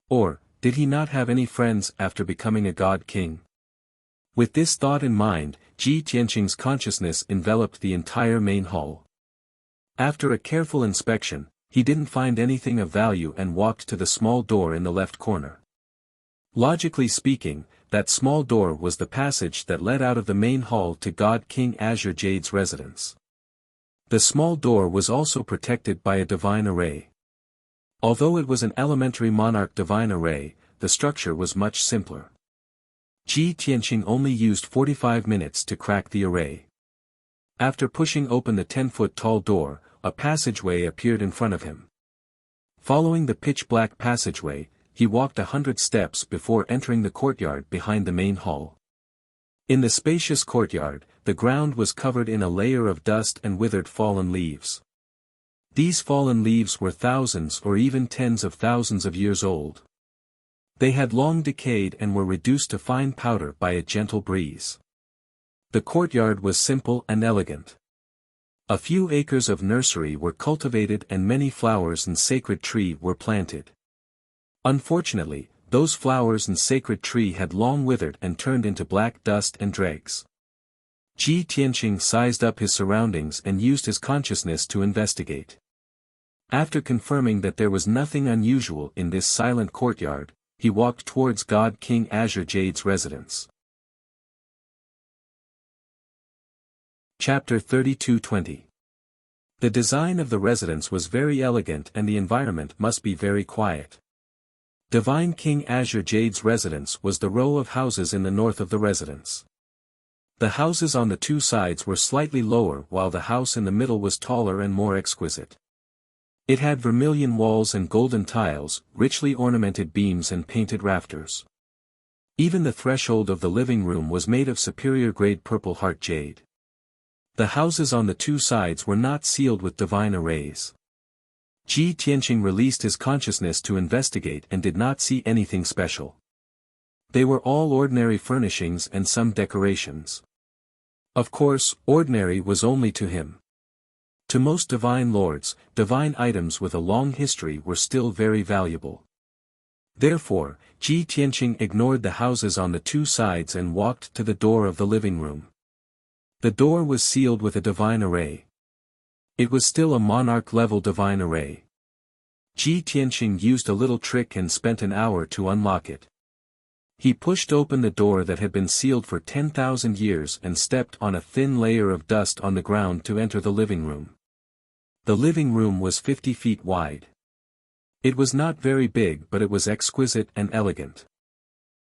Or, did he not have any friends after becoming a god king? With this thought in mind, Ji Tianqing's consciousness enveloped the entire main hall. After a careful inspection, he didn't find anything of value and walked to the small door in the left corner. Logically speaking, that small door was the passage that led out of the main hall to God King Azure Jade's residence. The small door was also protected by a divine array. Although it was an elementary monarch divine array, the structure was much simpler. Ji Tianqing only used 45 minutes to crack the array. After pushing open the 10-foot-tall door, a passageway appeared in front of him. Following the pitch-black passageway, he walked 100 steps before entering the courtyard behind the main hall. In the spacious courtyard, the ground was covered in a layer of dust and withered fallen leaves. These fallen leaves were thousands or even tens of thousands of years old. They had long decayed and were reduced to fine powder by a gentle breeze. The courtyard was simple and elegant. A few acres of nursery were cultivated and many flowers and sacred tree were planted. Unfortunately, those flowers and sacred tree had long withered and turned into black dust and dregs. Ji Tianqing sized up his surroundings and used his consciousness to investigate. After confirming that there was nothing unusual in this silent courtyard, he walked towards God King Azure Jade's residence. Chapter 32:20. The design of the residence was very elegant and the environment must be very quiet. Divine King Azure Jade's residence was the row of houses in the north of the residence. The houses on the two sides were slightly lower while the house in the middle was taller and more exquisite. It had vermilion walls and golden tiles, richly ornamented beams and painted rafters. Even the threshold of the living room was made of superior-grade purple heart jade. The houses on the two sides were not sealed with divine arrays. Ji Tianqing released his consciousness to investigate and did not see anything special. They were all ordinary furnishings and some decorations. Of course, ordinary was only to him. To most divine lords, divine items with a long history were still very valuable. Therefore, Ji Tianqing ignored the houses on the two sides and walked to the door of the living room. The door was sealed with a divine array. It was still a monarch-level divine array. Ji Tianqing used a little trick and spent an hour to unlock it. He pushed open the door that had been sealed for 10,000 years and stepped on a thin layer of dust on the ground to enter the living room. The living room was 50 feet wide. It was not very big but it was exquisite and elegant.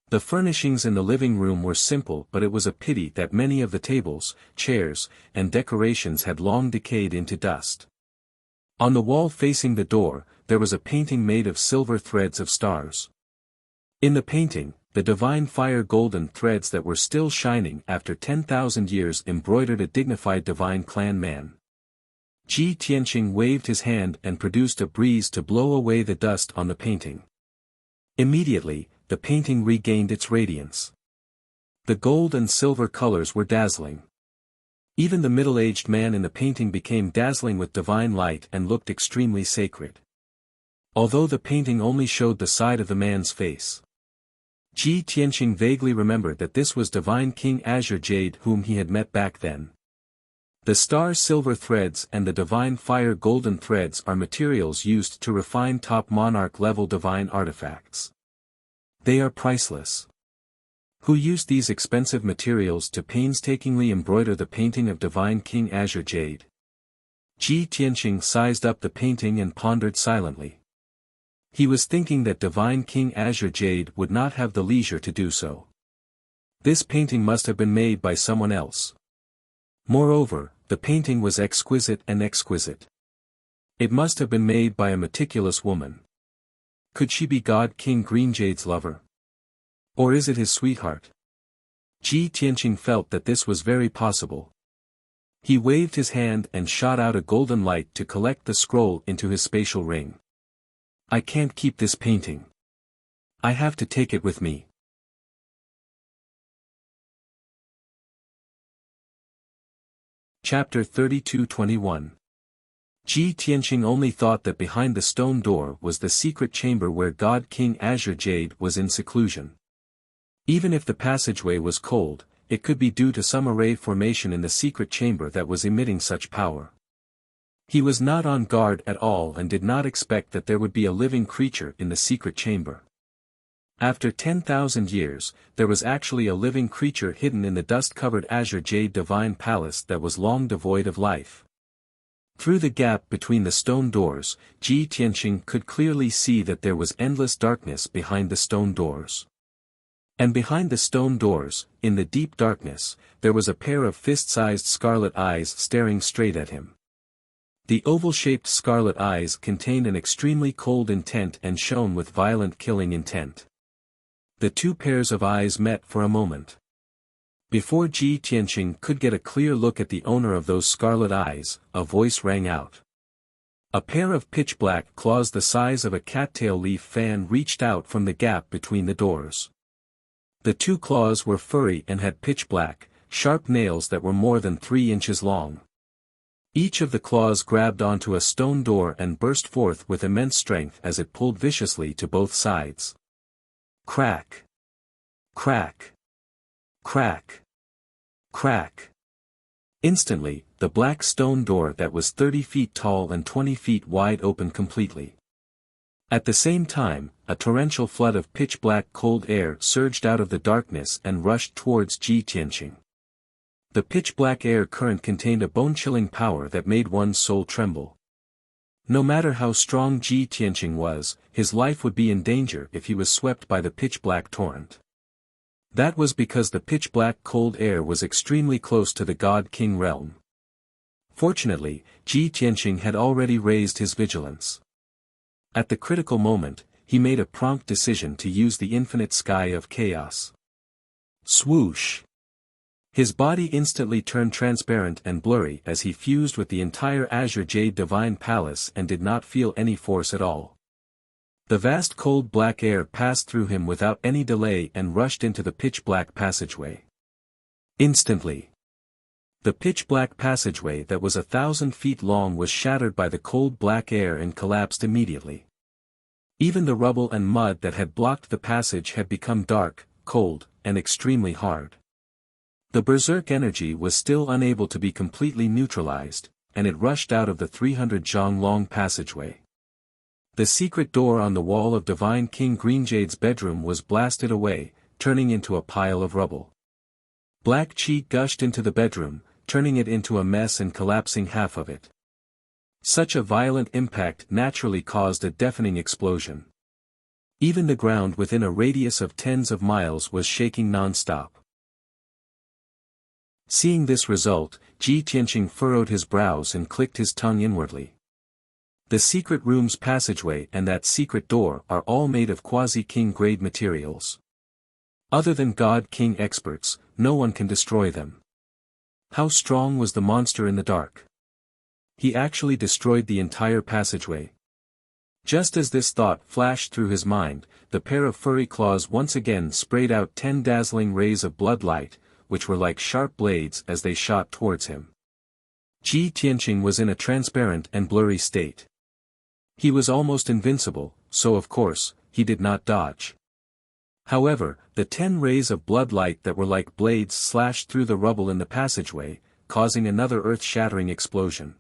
The furnishings in the living room were simple but it was a pity that many of the tables, chairs, and decorations had long decayed into dust. On the wall facing the door, there was a painting made of silver threads of stars. In the painting, the divine fire golden threads that were still shining after 10,000 years embroidered a dignified divine clan man. Ji Tianqing waved his hand and produced a breeze to blow away the dust on the painting. Immediately, the painting regained its radiance. The gold and silver colors were dazzling. Even the middle-aged man in the painting became dazzling with divine light and looked extremely sacred. Although the painting only showed the side of the man's face. Ji Tianqing vaguely remembered that this was Divine King Azure Jade whom he had met back then. The star silver threads and the divine fire golden threads are materials used to refine top monarch level divine artifacts. They are priceless. Who used these expensive materials to painstakingly embroider the painting of Divine King Azure Jade? Ji Tianqing sized up the painting and pondered silently. He was thinking that Divine King Azure Jade would not have the leisure to do so. This painting must have been made by someone else. Moreover, the painting was exquisite and exquisite. It must have been made by a meticulous woman. Could she be God King Greenjade's lover? Or is it his sweetheart? Ji Tianqing felt that this was very possible. He waved his hand and shot out a golden light to collect the scroll into his spatial ring. I can't keep this painting. I have to take it with me. Chapter 32-21. Ji Tianqing only thought that behind the stone door was the secret chamber where God King Azure Jade was in seclusion. Even if the passageway was cold, it could be due to some array formation in the secret chamber that was emitting such power. He was not on guard at all and did not expect that there would be a living creature in the secret chamber. After 10,000 years, there was actually a living creature hidden in the dust-covered Azure Jade Divine Palace that was long devoid of life. Through the gap between the stone doors, Ji Tianqing could clearly see that there was endless darkness behind the stone doors. And behind the stone doors, in the deep darkness, there was a pair of fist-sized scarlet eyes staring straight at him. The oval-shaped scarlet eyes contained an extremely cold intent and shone with violent killing intent. The two pairs of eyes met for a moment. Before Ji Tianqing could get a clear look at the owner of those scarlet eyes, a voice rang out. A pair of pitch-black claws the size of a cattail leaf fan reached out from the gap between the doors. The two claws were furry and had pitch-black, sharp nails that were more than 3 inches long. Each of the claws grabbed onto a stone door and burst forth with immense strength as it pulled viciously to both sides. Crack! Crack! Crack! Crack! Instantly, the black stone door that was 30 feet tall and 20 feet wide opened completely. At the same time, a torrential flood of pitch-black cold air surged out of the darkness and rushed towards Ji Tianqing. The pitch-black air current contained a bone-chilling power that made one's soul tremble. No matter how strong Ji Tianqing was, his life would be in danger if he was swept by the pitch-black torrent. That was because the pitch-black cold air was extremely close to the God King realm. Fortunately, Ji Tianqing had already raised his vigilance. At the critical moment, he made a prompt decision to use the infinite sky of chaos. Swoosh! His body instantly turned transparent and blurry as he fused with the entire Azure Jade Divine Palace and did not feel any force at all. The vast cold black air passed through him without any delay and rushed into the pitch-black passageway. Instantly, the pitch-black passageway that was 1,000 feet long was shattered by the cold black air and collapsed immediately. Even the rubble and mud that had blocked the passage had become dark, cold, and extremely hard. The berserk energy was still unable to be completely neutralized, and it rushed out of the 300 zhang long passageway. The secret door on the wall of Divine King Greenjade's bedroom was blasted away, turning into a pile of rubble. Black chi gushed into the bedroom, turning it into a mess and collapsing half of it. Such a violent impact naturally caused a deafening explosion. Even the ground within a radius of tens of miles was shaking non-stop. Seeing this result, Ji Tianqing furrowed his brows and clicked his tongue inwardly. The secret room's passageway and that secret door are all made of quasi-king grade materials. Other than God King experts, no one can destroy them. How strong was the monster in the dark? He actually destroyed the entire passageway. Just as this thought flashed through his mind, the pair of furry claws once again sprayed out 10 dazzling rays of blood light, which were like sharp blades as they shot towards him. Ji Tianqing was in a transparent and blurry state. He was almost invincible, so of course, he did not dodge. However, the 10 rays of blood light that were like blades slashed through the rubble in the passageway, causing another earth-shattering explosion.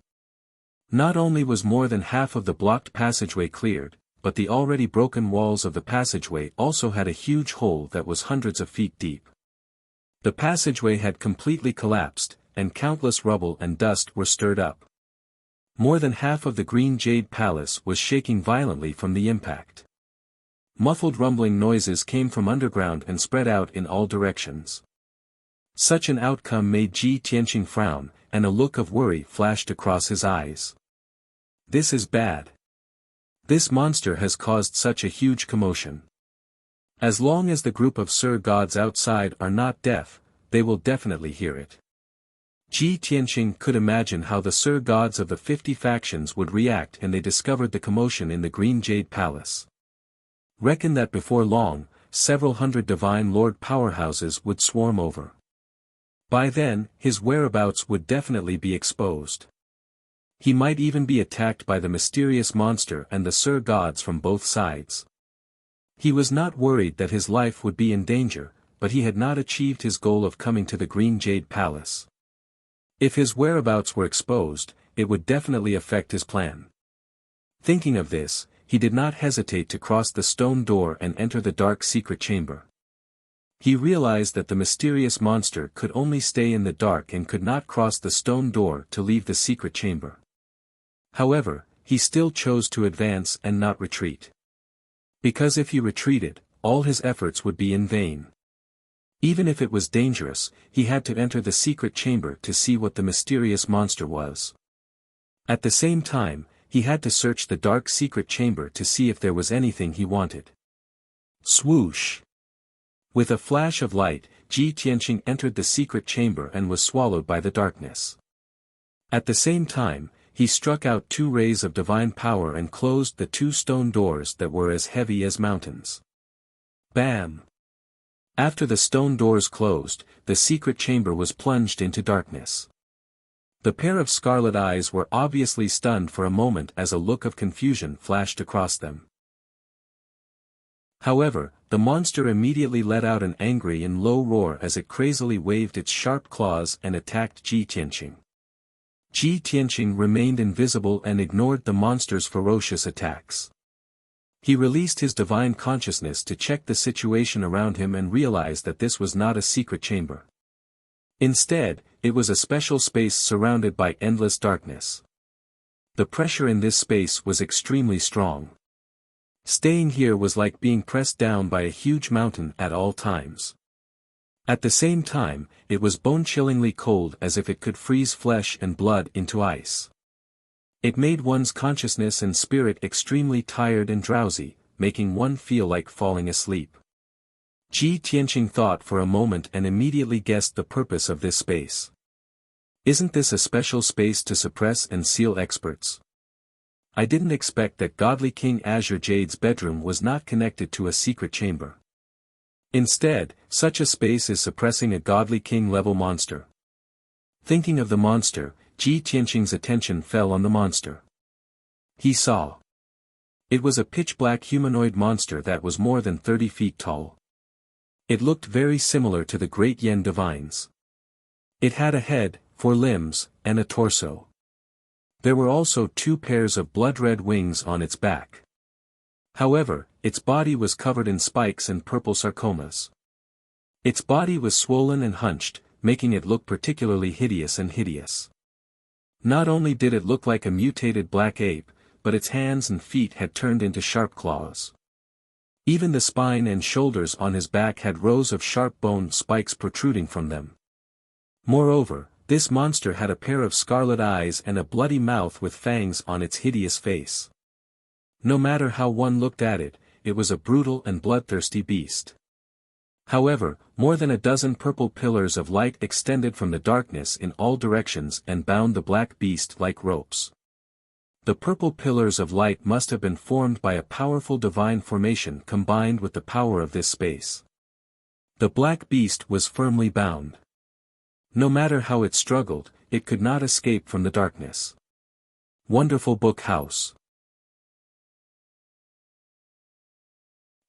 Not only was more than half of the blocked passageway cleared, but the already broken walls of the passageway also had a huge hole that was hundreds of feet deep. The passageway had completely collapsed, and countless rubble and dust were stirred up. More than half of the Green Jade Palace was shaking violently from the impact. Muffled rumbling noises came from underground and spread out in all directions. Such an outcome made Ji Tianqing frown, and a look of worry flashed across his eyes. This is bad. This monster has caused such a huge commotion. As long as the group of Sir Gods outside are not deaf, they will definitely hear it. Ji Tianqing could imagine how the Sir Gods of the 50 factions would react when they discovered the commotion in the Green Jade Palace. Reckon that before long, several hundred divine lord powerhouses would swarm over. By then, his whereabouts would definitely be exposed. He might even be attacked by the mysterious monster and the Sir Gods from both sides. He was not worried that his life would be in danger, but he had not achieved his goal of coming to the Green Jade Palace. If his whereabouts were exposed, it would definitely affect his plan. Thinking of this, he did not hesitate to cross the stone door and enter the dark secret chamber. He realized that the mysterious monster could only stay in the dark and could not cross the stone door to leave the secret chamber. However, he still chose to advance and not retreat. Because if he retreated, all his efforts would be in vain. Even if it was dangerous, he had to enter the secret chamber to see what the mysterious monster was. At the same time, he had to search the dark secret chamber to see if there was anything he wanted. Swoosh! With a flash of light, Ji Tianqing entered the secret chamber and was swallowed by the darkness. At the same time, he struck out 2 rays of divine power and closed the 2 stone doors that were as heavy as mountains. Bam! After the stone doors closed, the secret chamber was plunged into darkness. The pair of scarlet eyes were obviously stunned for a moment as a look of confusion flashed across them. However, the monster immediately let out an angry and low roar as it crazily waved its sharp claws and attacked Ji Tianqing. Ji Tianqing remained invisible and ignored the monster's ferocious attacks. He released his divine consciousness to check the situation around him and realized that this was not a secret chamber. Instead, it was a special space surrounded by endless darkness. The pressure in this space was extremely strong. Staying here was like being pressed down by a huge mountain at all times. At the same time, it was bone-chillingly cold as if it could freeze flesh and blood into ice. It made one's consciousness and spirit extremely tired and drowsy, making one feel like falling asleep. Ji Tianqing thought for a moment and immediately guessed the purpose of this space. Isn't this a special space to suppress and seal experts? I didn't expect that godly King Azure Jade's bedroom was not connected to a secret chamber. Instead, such a space is suppressing a godly king-level monster. Thinking of the monster, Ji Tianqing's attention fell on the monster. He saw. It was a pitch-black humanoid monster that was more than 30 feet tall. It looked very similar to the Great Yen Divines. It had a head, 4 limbs, and a torso. There were also 2 pairs of blood-red wings on its back. However, its body was covered in spikes and purple sarcomas. Its body was swollen and hunched, making it look particularly hideous. Not only did it look like a mutated black ape, but its hands and feet had turned into sharp claws. Even the spine and shoulders on his back had rows of sharp bone spikes protruding from them. Moreover, this monster had a pair of scarlet eyes and a bloody mouth with fangs on its hideous face. No matter how one looked at it, it was a brutal and bloodthirsty beast. However, more than a dozen purple pillars of light extended from the darkness in all directions and bound the black beast like ropes. The purple pillars of light must have been formed by a powerful divine formation combined with the power of this space. The black beast was firmly bound. No matter how it struggled, it could not escape from the darkness. Wonderful Book House.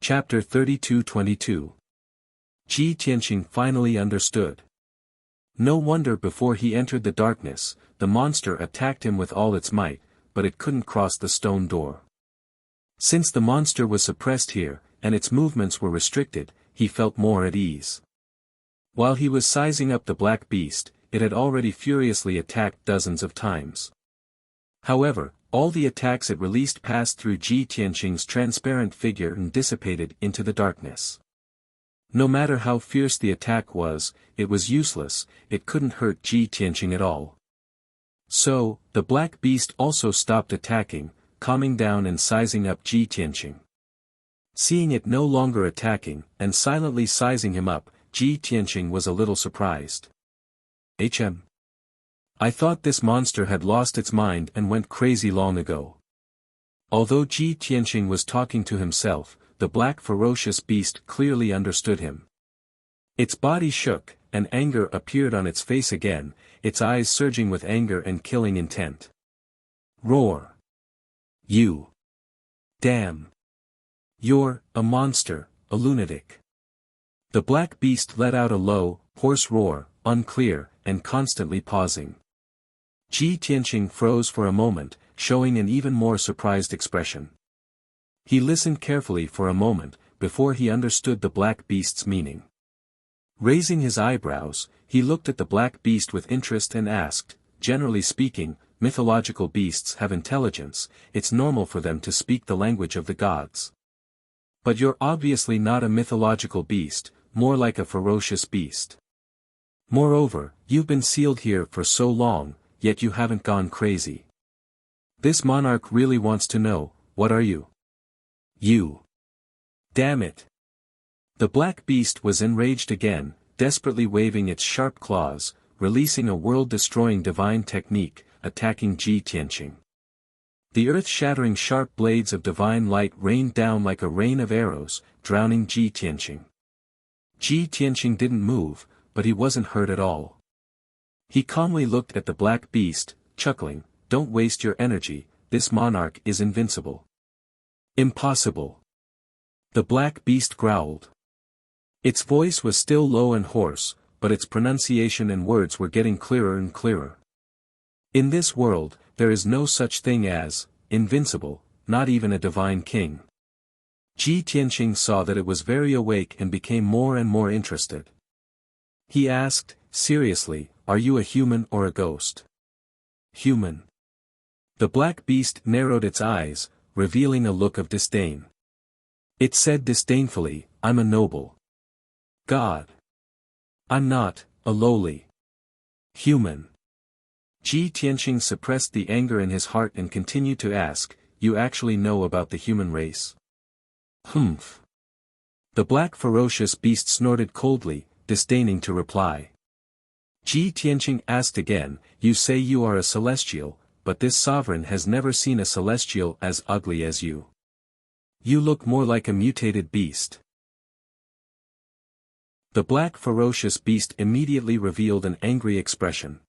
Chapter 32-22. Ji Tianqing finally understood. No wonder before he entered the darkness, the monster attacked him with all its might, but it couldn't cross the stone door. Since the monster was suppressed here, and its movements were restricted, he felt more at ease. While he was sizing up the black beast, it had already furiously attacked dozens of times. However, all the attacks it released passed through Ji Tianqing's transparent figure and dissipated into the darkness. No matter how fierce the attack was, it was useless, it couldn't hurt Ji Tianqing at all. So, the black beast also stopped attacking, calming down and sizing up Ji Tianqing. Seeing it no longer attacking, and silently sizing him up, Ji Tianqing was a little surprised. I thought this monster had lost its mind and went crazy long ago. Although Ji Tianqing was talking to himself, the black ferocious beast clearly understood him. Its body shook, and anger appeared on its face again, its eyes surging with anger and killing intent. Roar! You! Damn! You're a monster, a lunatic. The black beast let out a low, hoarse roar, unclear, and constantly pausing. Ji Tianqing froze for a moment, showing an even more surprised expression. He listened carefully for a moment, before he understood the black beast's meaning. Raising his eyebrows, he looked at the black beast with interest and asked, generally speaking, mythological beasts have intelligence, it's normal for them to speak the language of the gods. But you're obviously not a mythological beast, more like a ferocious beast. Moreover, you've been sealed here for so long, yet you haven't gone crazy. This monarch really wants to know, what are you? You. Damn it. The black beast was enraged again, desperately waving its sharp claws, releasing a world-destroying divine technique, attacking Ji Tianqing. The earth-shattering sharp blades of divine light rained down like a rain of arrows, drowning Ji Tianqing. Ji Tianqing didn't move, but he wasn't hurt at all. He calmly looked at the black beast, chuckling, "Don't waste your energy, this monarch is invincible." Impossible. The black beast growled. Its voice was still low and hoarse, but its pronunciation and words were getting clearer and clearer. In this world, there is no such thing as invincible, not even a divine king. Ji Tianqing saw that it was very awake and became more and more interested. He asked, seriously, "Are you a human or a ghost?" Human. The black beast narrowed its eyes, revealing a look of disdain. It said disdainfully, "I'm a noble god. I'm not a lowly human." Ji Tianqing suppressed the anger in his heart and continued to ask, "You actually know about the human race?" Humph. The black ferocious beast snorted coldly, disdaining to reply. Ji Tianqing asked again, "You say you are a celestial, but this sovereign has never seen a celestial as ugly as you. You look more like a mutated beast." The black ferocious beast immediately revealed an angry expression.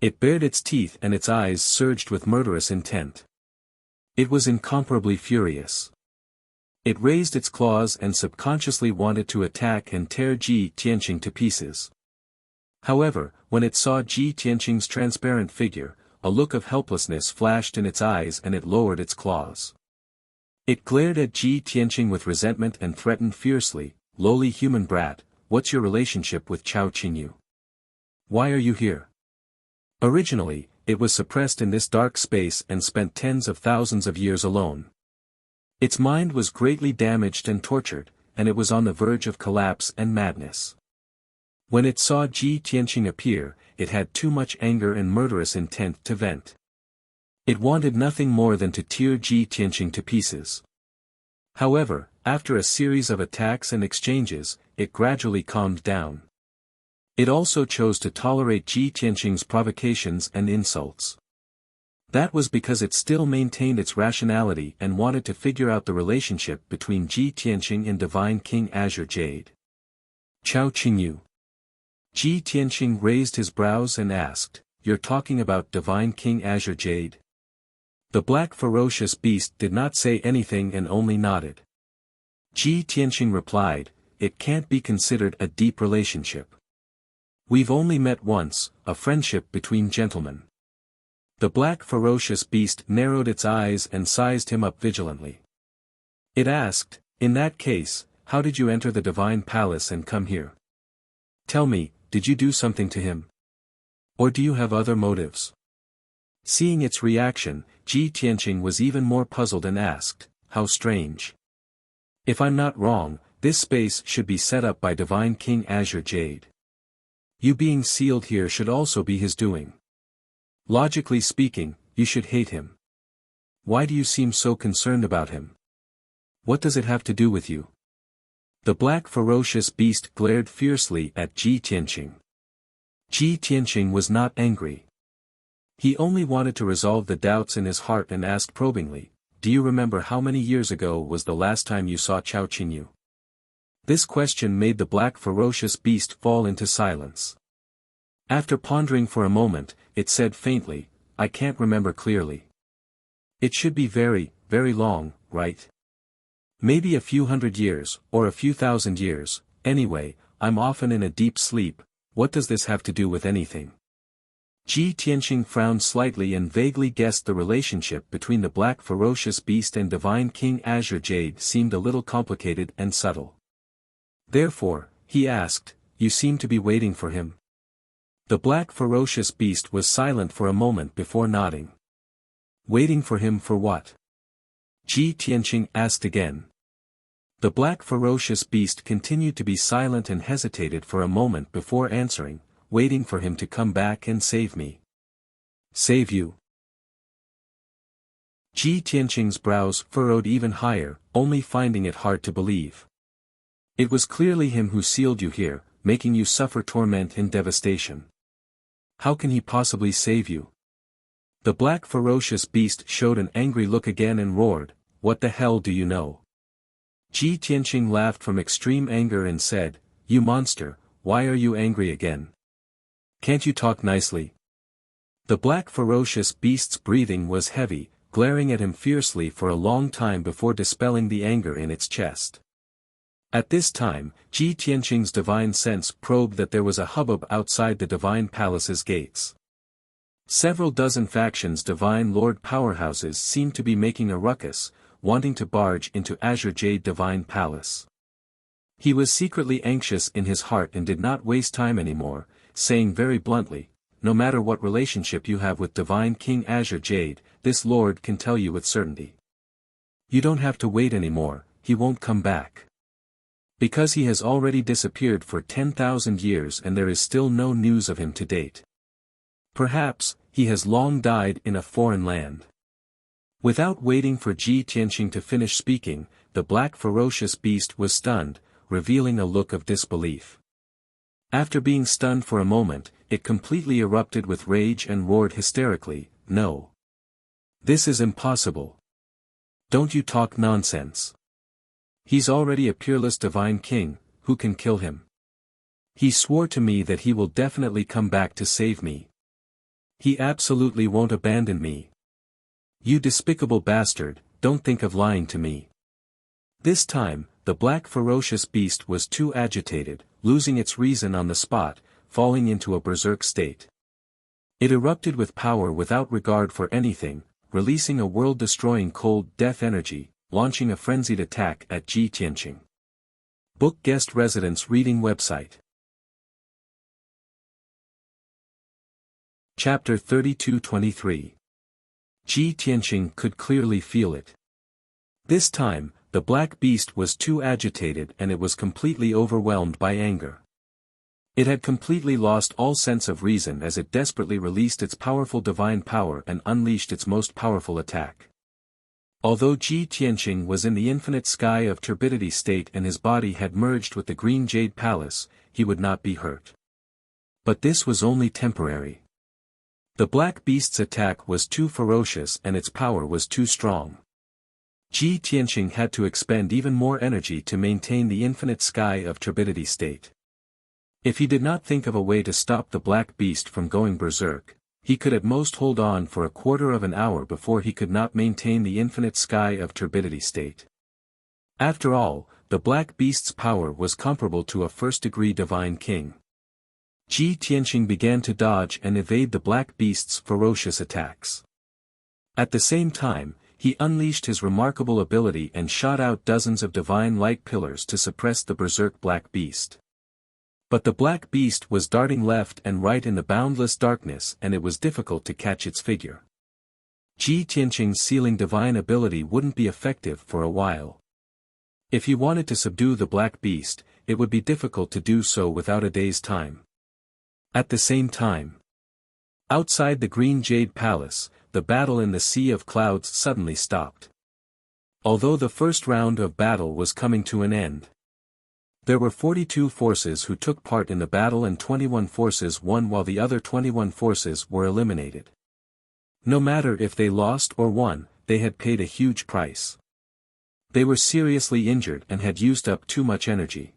It bared its teeth and its eyes surged with murderous intent. It was incomparably furious. It raised its claws and subconsciously wanted to attack and tear Ji Tianqing to pieces. However, when it saw Ji Tianqing's transparent figure, a look of helplessness flashed in its eyes and it lowered its claws. It glared at Ji Tianqing with resentment and threatened fiercely, "Lowly human brat, what's your relationship with Chao Qingyu? Why are you here?" Originally, it was suppressed in this dark space and spent tens of thousands of years alone. Its mind was greatly damaged and tortured, and it was on the verge of collapse and madness. When it saw Ji Tianqing appear, it had too much anger and murderous intent to vent. It wanted nothing more than to tear Ji Tianqing to pieces. However, after a series of attacks and exchanges, it gradually calmed down. It also chose to tolerate Ji Tianqing's provocations and insults. That was because it still maintained its rationality and wanted to figure out the relationship between Ji Tianqing and Divine King Azure Jade. Chao Qingyu. Ji Tianqing raised his brows and asked, "You're talking about Divine King Azure Jade?" The black ferocious beast did not say anything and only nodded. Ji Tianqing replied, "It can't be considered a deep relationship. We've only met once, a friendship between gentlemen." The black ferocious beast narrowed its eyes and sized him up vigilantly. It asked, "In that case, how did you enter the divine palace and come here? Tell me, did you do something to him? Or do you have other motives?" Seeing its reaction, Ji Tianqing was even more puzzled and asked, "How strange. If I'm not wrong, this space should be set up by Divine King Azure Jade. You being sealed here should also be his doing. Logically speaking, you should hate him. Why do you seem so concerned about him? What does it have to do with you?" The black ferocious beast glared fiercely at Ji Tianqing. Ji Tianqing was not angry. He only wanted to resolve the doubts in his heart and asked probingly, "Do you remember how many years ago was the last time you saw Chao Qingyu?" This question made the black ferocious beast fall into silence. After pondering for a moment, it said faintly, "I can't remember clearly. It should be very, very long, right? Maybe a few hundred years, or a few thousand years. Anyway, I'm often in a deep sleep. What does this have to do with anything?" Ji Tianqing frowned slightly and vaguely guessed the relationship between the black ferocious beast and Divine King Azure Jade seemed a little complicated and subtle. Therefore, he asked, "You seem to be waiting for him?" The black ferocious beast was silent for a moment before nodding. "Waiting for him for what?" Ji Tianqing asked again. The black ferocious beast continued to be silent and hesitated for a moment before answering, "Waiting for him to come back and save me." "Save you?" Ji Tianqing's brows furrowed even higher, only finding it hard to believe. "It was clearly him who sealed you here, making you suffer torment and devastation. How can he possibly save you?" The black ferocious beast showed an angry look again and roared, "What the hell do you know?" Ji Tianqing laughed from extreme anger and said, "You monster, why are you angry again? Can't you talk nicely?" The black ferocious beast's breathing was heavy, glaring at him fiercely for a long time before dispelling the anger in its chest. At this time, Ji Tianqing's divine sense probed that there was a hubbub outside the divine palace's gates. Several dozen factions divine lord powerhouses seemed to be making a ruckus, wanting to barge into Azure Jade Divine Palace. He was secretly anxious in his heart and did not waste time anymore, saying very bluntly, "No matter what relationship you have with Divine King Azure Jade, this lord can tell you with certainty. You don't have to wait anymore, he won't come back. Because he has already disappeared for 10,000 years and there is still no news of him to date. Perhaps, he has long died in a foreign land." Without waiting for Ji Tianqing to finish speaking, the black ferocious beast was stunned, revealing a look of disbelief. After being stunned for a moment, it completely erupted with rage and roared hysterically, "No. This is impossible. Don't you talk nonsense. He's already a peerless divine king, who can kill him? He swore to me that he will definitely come back to save me. He absolutely won't abandon me. You despicable bastard, don't think of lying to me." This time, the black ferocious beast was too agitated, losing its reason on the spot, falling into a berserk state. It erupted with power without regard for anything, releasing a world-destroying cold death energy, launching a frenzied attack at Ji Tianqing. Book Guest Residence Reading Website. Chapter 32-23. Ji Tianqing could clearly feel it. This time, the black beast was too agitated and it was completely overwhelmed by anger. It had completely lost all sense of reason as it desperately released its powerful divine power and unleashed its most powerful attack. Although Ji Tianqing was in the infinite sky of turbidity state and his body had merged with the green jade palace, he would not be hurt. But this was only temporary. The black beast's attack was too ferocious and its power was too strong. Ji Tianqing had to expend even more energy to maintain the infinite sky of turbidity state. If he did not think of a way to stop the black beast from going berserk, he could at most hold on for a quarter of an hour before he could not maintain the infinite sky of turbidity state. After all, the black beast's power was comparable to a first-degree divine king. Ji Tianqing began to dodge and evade the black beast's ferocious attacks. At the same time, he unleashed his remarkable ability and shot out dozens of divine light pillars to suppress the berserk black beast. But the black beast was darting left and right in the boundless darkness and it was difficult to catch its figure. Ji Tianqing's sealing divine ability wouldn't be effective for a while. If he wanted to subdue the black beast, it would be difficult to do so without a day's time. At the same time, outside the Green Jade Palace, the battle in the Sea of Clouds suddenly stopped. Although the first round of battle was coming to an end, there were 42 forces who took part in the battle and 21 forces won while the other 21 forces were eliminated. No matter if they lost or won, they had paid a huge price. They were seriously injured and had used up too much energy.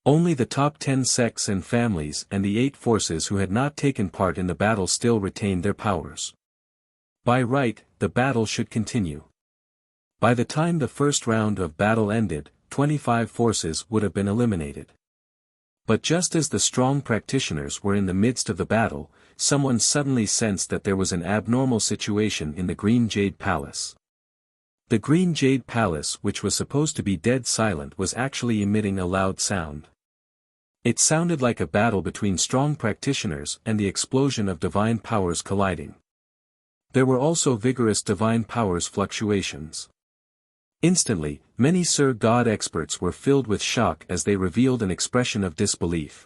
Only the top 10 sects and families and the 8 forces who had not taken part in the battle still retained their powers. By right, the battle should continue. By the time the first round of battle ended, 25 forces would have been eliminated. But just as the strong practitioners were in the midst of the battle, someone suddenly sensed that there was an abnormal situation in the Green Jade Palace. The Green Jade Palace, which was supposed to be dead silent, was actually emitting a loud sound. It sounded like a battle between strong practitioners and the explosion of divine powers colliding. There were also vigorous divine powers fluctuations. Instantly, many Sir God experts were filled with shock as they revealed an expression of disbelief.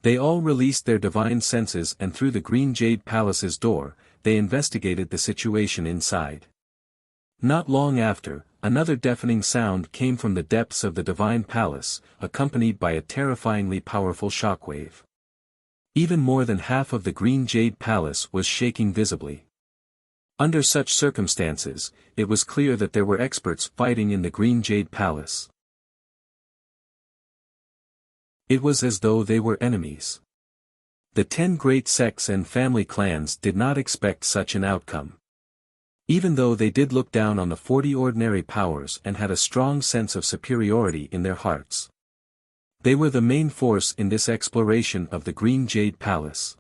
They all released their divine senses and through the Green Jade Palace's door, they investigated the situation inside. Not long after, another deafening sound came from the depths of the divine palace, accompanied by a terrifyingly powerful shockwave. Even more than half of the Green Jade Palace was shaking visibly. Under such circumstances, it was clear that there were experts fighting in the Green Jade Palace. It was as though they were enemies. The 10 great sects and family clans did not expect such an outcome. Even though they did look down on the 40 ordinary powers and had a strong sense of superiority in their hearts. They were the main force in this exploration of the Green Jade Palace.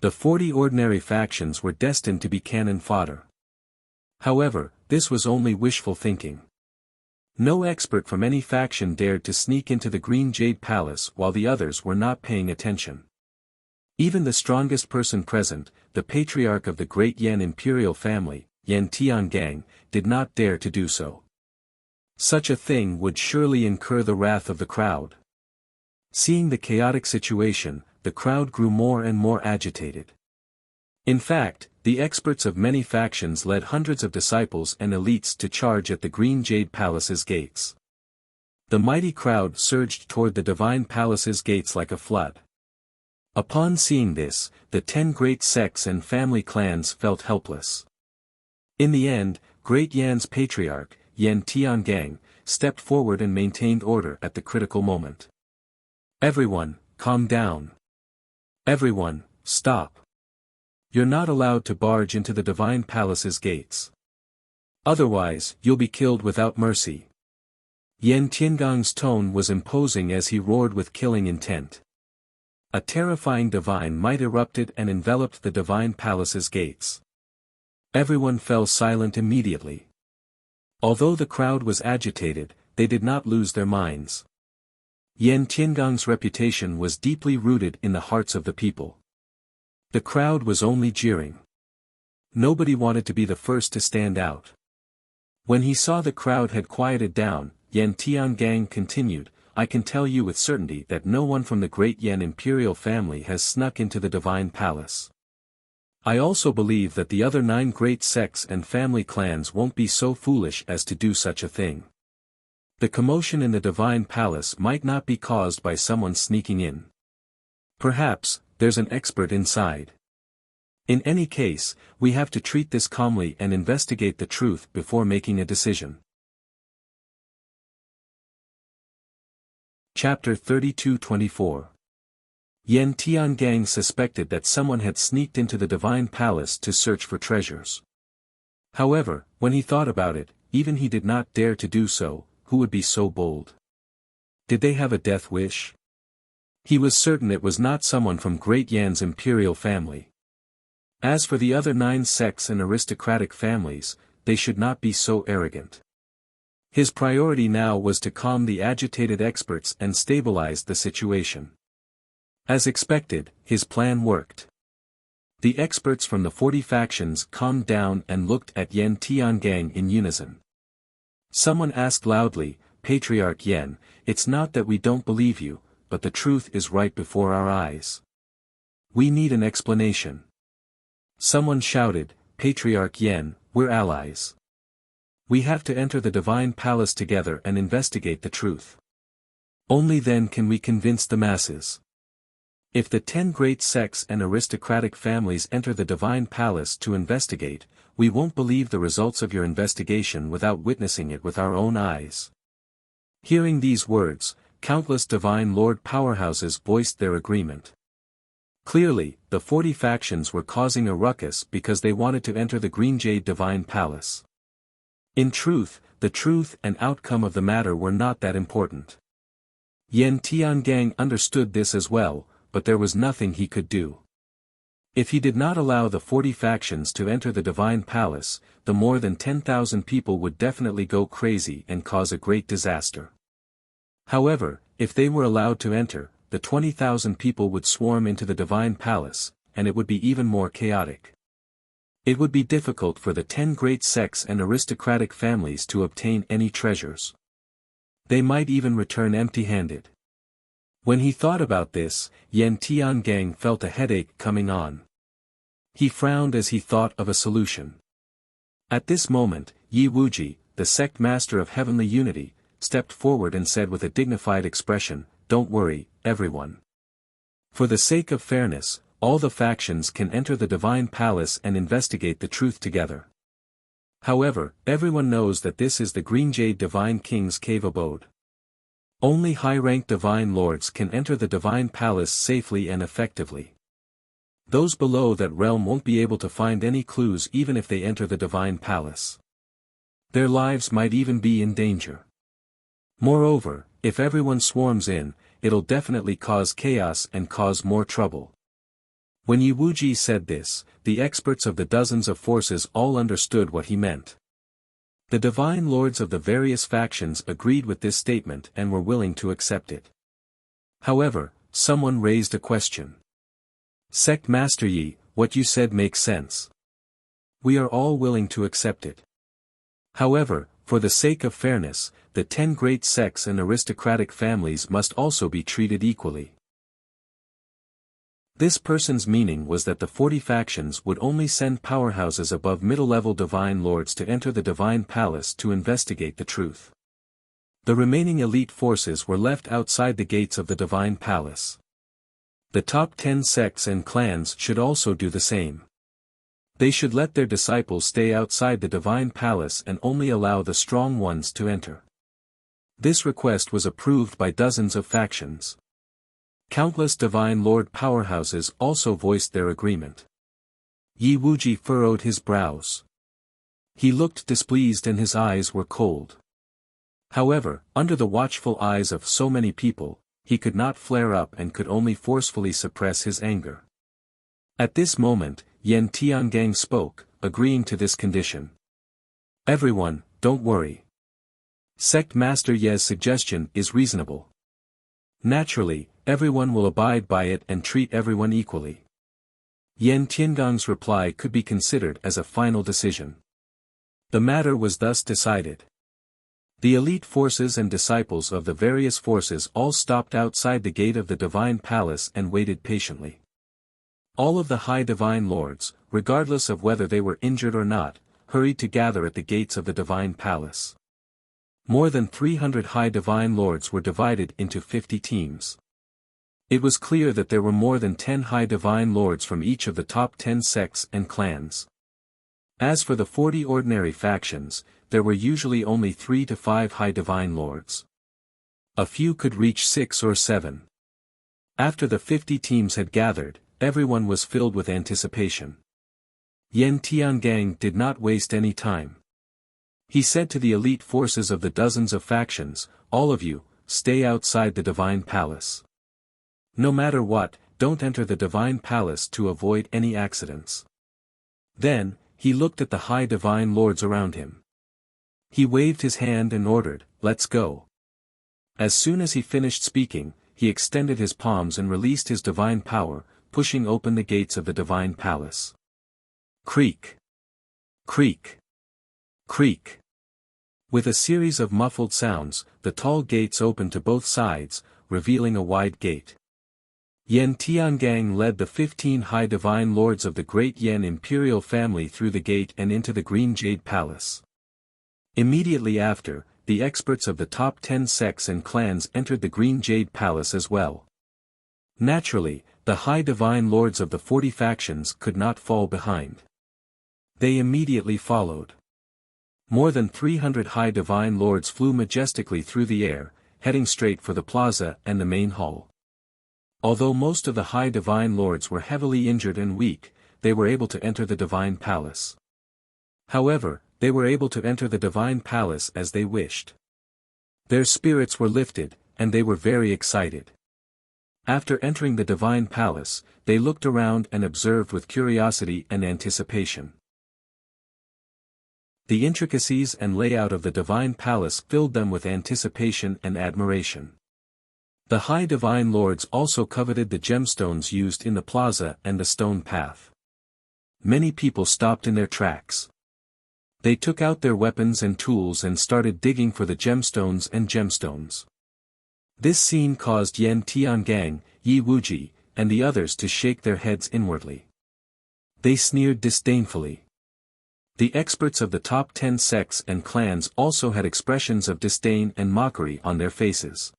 The 40 ordinary factions were destined to be cannon fodder. However, this was only wishful thinking. No expert from any faction dared to sneak into the Green Jade Palace while the others were not paying attention. Even the strongest person present, the patriarch of the great Yan imperial family, Yan Tiangang, did not dare to do so. Such a thing would surely incur the wrath of the crowd. Seeing the chaotic situation, the crowd grew more and more agitated. In fact, the experts of many factions led hundreds of disciples and elites to charge at the Green Jade Palace's gates. The mighty crowd surged toward the Divine Palace's gates like a flood. Upon seeing this, the 10 great sects and family clans felt helpless. In the end, Great Yan's patriarch, Yan Tiangang, stepped forward and maintained order at the critical moment. Everyone, calm down. Everyone, stop. You're not allowed to barge into the Divine Palace's gates. Otherwise, you'll be killed without mercy. Yan Tiangang's tone was imposing as he roared with killing intent. A terrifying divine might erupted and enveloped the Divine Palace's gates. Everyone fell silent immediately. Although the crowd was agitated, they did not lose their minds. Yan Tiangang's reputation was deeply rooted in the hearts of the people. The crowd was only jeering. Nobody wanted to be the first to stand out. When he saw the crowd had quieted down, Yan Tiangang continued, I can tell you with certainty that no one from the great Yan imperial family has snuck into the Divine Palace. I also believe that the other 9 great sects and family clans won't be so foolish as to do such a thing. The commotion in the Divine Palace might not be caused by someone sneaking in. Perhaps, there's an expert inside. In any case, we have to treat this calmly and investigate the truth before making a decision. Chapter 32-24. Yan Tiangang suspected that someone had sneaked into the divine palace to search for treasures. However, when he thought about it, even he did not dare to do so. Who would be so bold? Did they have a death wish? He was certain it was not someone from Great Yan's imperial family. As for the other 9 sects and aristocratic families, they should not be so arrogant. His priority now was to calm the agitated experts and stabilize the situation. As expected, his plan worked. The experts from the 40 factions calmed down and looked at Yan Tiangang in unison. Someone asked loudly, "Patriarch Yan, it's not that we don't believe you, but the truth is right before our eyes. We need an explanation." Someone shouted, "Patriarch Yan, we're allies. We have to enter the divine palace together and investigate the truth. Only then can we convince the masses. If the 10 great sects and aristocratic families enter the divine palace to investigate, we won't believe the results of your investigation without witnessing it with our own eyes." Hearing these words, countless divine lord powerhouses voiced their agreement. Clearly, the 40 factions were causing a ruckus because they wanted to enter the Green Jade divine palace. In truth, the truth and outcome of the matter were not that important. Yan Tiangang understood this as well, but there was nothing he could do. If he did not allow the 40 factions to enter the divine palace, the more than 10,000 people would definitely go crazy and cause a great disaster. However, if they were allowed to enter, the 20,000 people would swarm into the divine palace, and it would be even more chaotic. It would be difficult for the 10 great sects and aristocratic families to obtain any treasures. They might even return empty-handed. When he thought about this, Yan Tiangang felt a headache coming on. He frowned as he thought of a solution. At this moment, Yi Wuji, the sect master of heavenly unity, stepped forward and said with a dignified expression, "Don't worry, everyone. For the sake of fairness, all the factions can enter the divine palace and investigate the truth together. However, everyone knows that this is the Green Jade Divine King's cave abode. Only high-ranked divine lords can enter the divine palace safely and effectively. Those below that realm won't be able to find any clues even if they enter the divine palace. Their lives might even be in danger. Moreover, if everyone swarms in, it'll definitely cause chaos and cause more trouble." When Yi Wuji said this, the experts of the dozens of forces all understood what he meant. The divine lords of the various factions agreed with this statement and were willing to accept it. However, someone raised a question. "Sect Master Yi, what you said makes sense. We are all willing to accept it. However, for the sake of fairness, the 10 great sects and aristocratic families must also be treated equally." This person's meaning was that the 40 factions would only send powerhouses above middle-level divine lords to enter the divine palace to investigate the truth. The remaining elite forces were left outside the gates of the divine palace. The top 10 sects and clans should also do the same. They should let their disciples stay outside the divine palace and only allow the strong ones to enter. This request was approved by dozens of factions. Countless divine lord powerhouses also voiced their agreement. Yi Wuji furrowed his brows. He looked displeased and his eyes were cold. However, under the watchful eyes of so many people, he could not flare up and could only forcefully suppress his anger. At this moment, Yan Tiangang spoke, agreeing to this condition. "Everyone, don't worry. Sect Master Ye's suggestion is reasonable. Naturally, everyone will abide by it and treat everyone equally." Yan Tiangang's reply could be considered as a final decision. The matter was thus decided. The elite forces and disciples of the various forces all stopped outside the gate of the divine palace and waited patiently. All of the high divine lords, regardless of whether they were injured or not, hurried to gather at the gates of the divine palace. More than 300 high divine lords were divided into 50 teams. It was clear that there were more than 10 high divine lords from each of the top 10 sects and clans. As for the 40 ordinary factions, there were usually only 3 to 5 high divine lords. A few could reach 6 or 7. After the 50 teams had gathered, everyone was filled with anticipation. Yan Tiangang did not waste any time. He said to the elite forces of the dozens of factions, "All of you, stay outside the divine palace. No matter what, don't enter the divine palace to avoid any accidents." Then, he looked at the high divine lords around him. He waved his hand and ordered, "Let's go." As soon as he finished speaking, he extended his palms and released his divine power, pushing open the gates of the divine palace. Creak! Creak! Creak! With a series of muffled sounds, the tall gates opened to both sides, revealing a wide gate. Yan Tiangang led the 15 high divine lords of the great Yan imperial family through the gate and into the Green Jade Palace. Immediately after, the experts of the top 10 sects and clans entered the Green Jade Palace as well. Naturally, the high divine lords of the 40 factions could not fall behind. They immediately followed. More than 300 high divine lords flew majestically through the air, heading straight for the plaza and the main hall. Although most of the high divine lords were heavily injured and weak, they were able to enter the divine palace. However, they were able to enter the divine palace as they wished. Their spirits were lifted, and they were very excited. After entering the divine palace, they looked around and observed with curiosity and anticipation. The intricacies and layout of the divine palace filled them with anticipation and admiration. The high divine lords also coveted the gemstones used in the plaza and the stone path. Many people stopped in their tracks. They took out their weapons and tools and started digging for the gemstones and gemstones. This scene caused Yan Tiangang, Yi Wuji, and the others to shake their heads inwardly. They sneered disdainfully. The experts of the top 10 sects and clans also had expressions of disdain and mockery on their faces.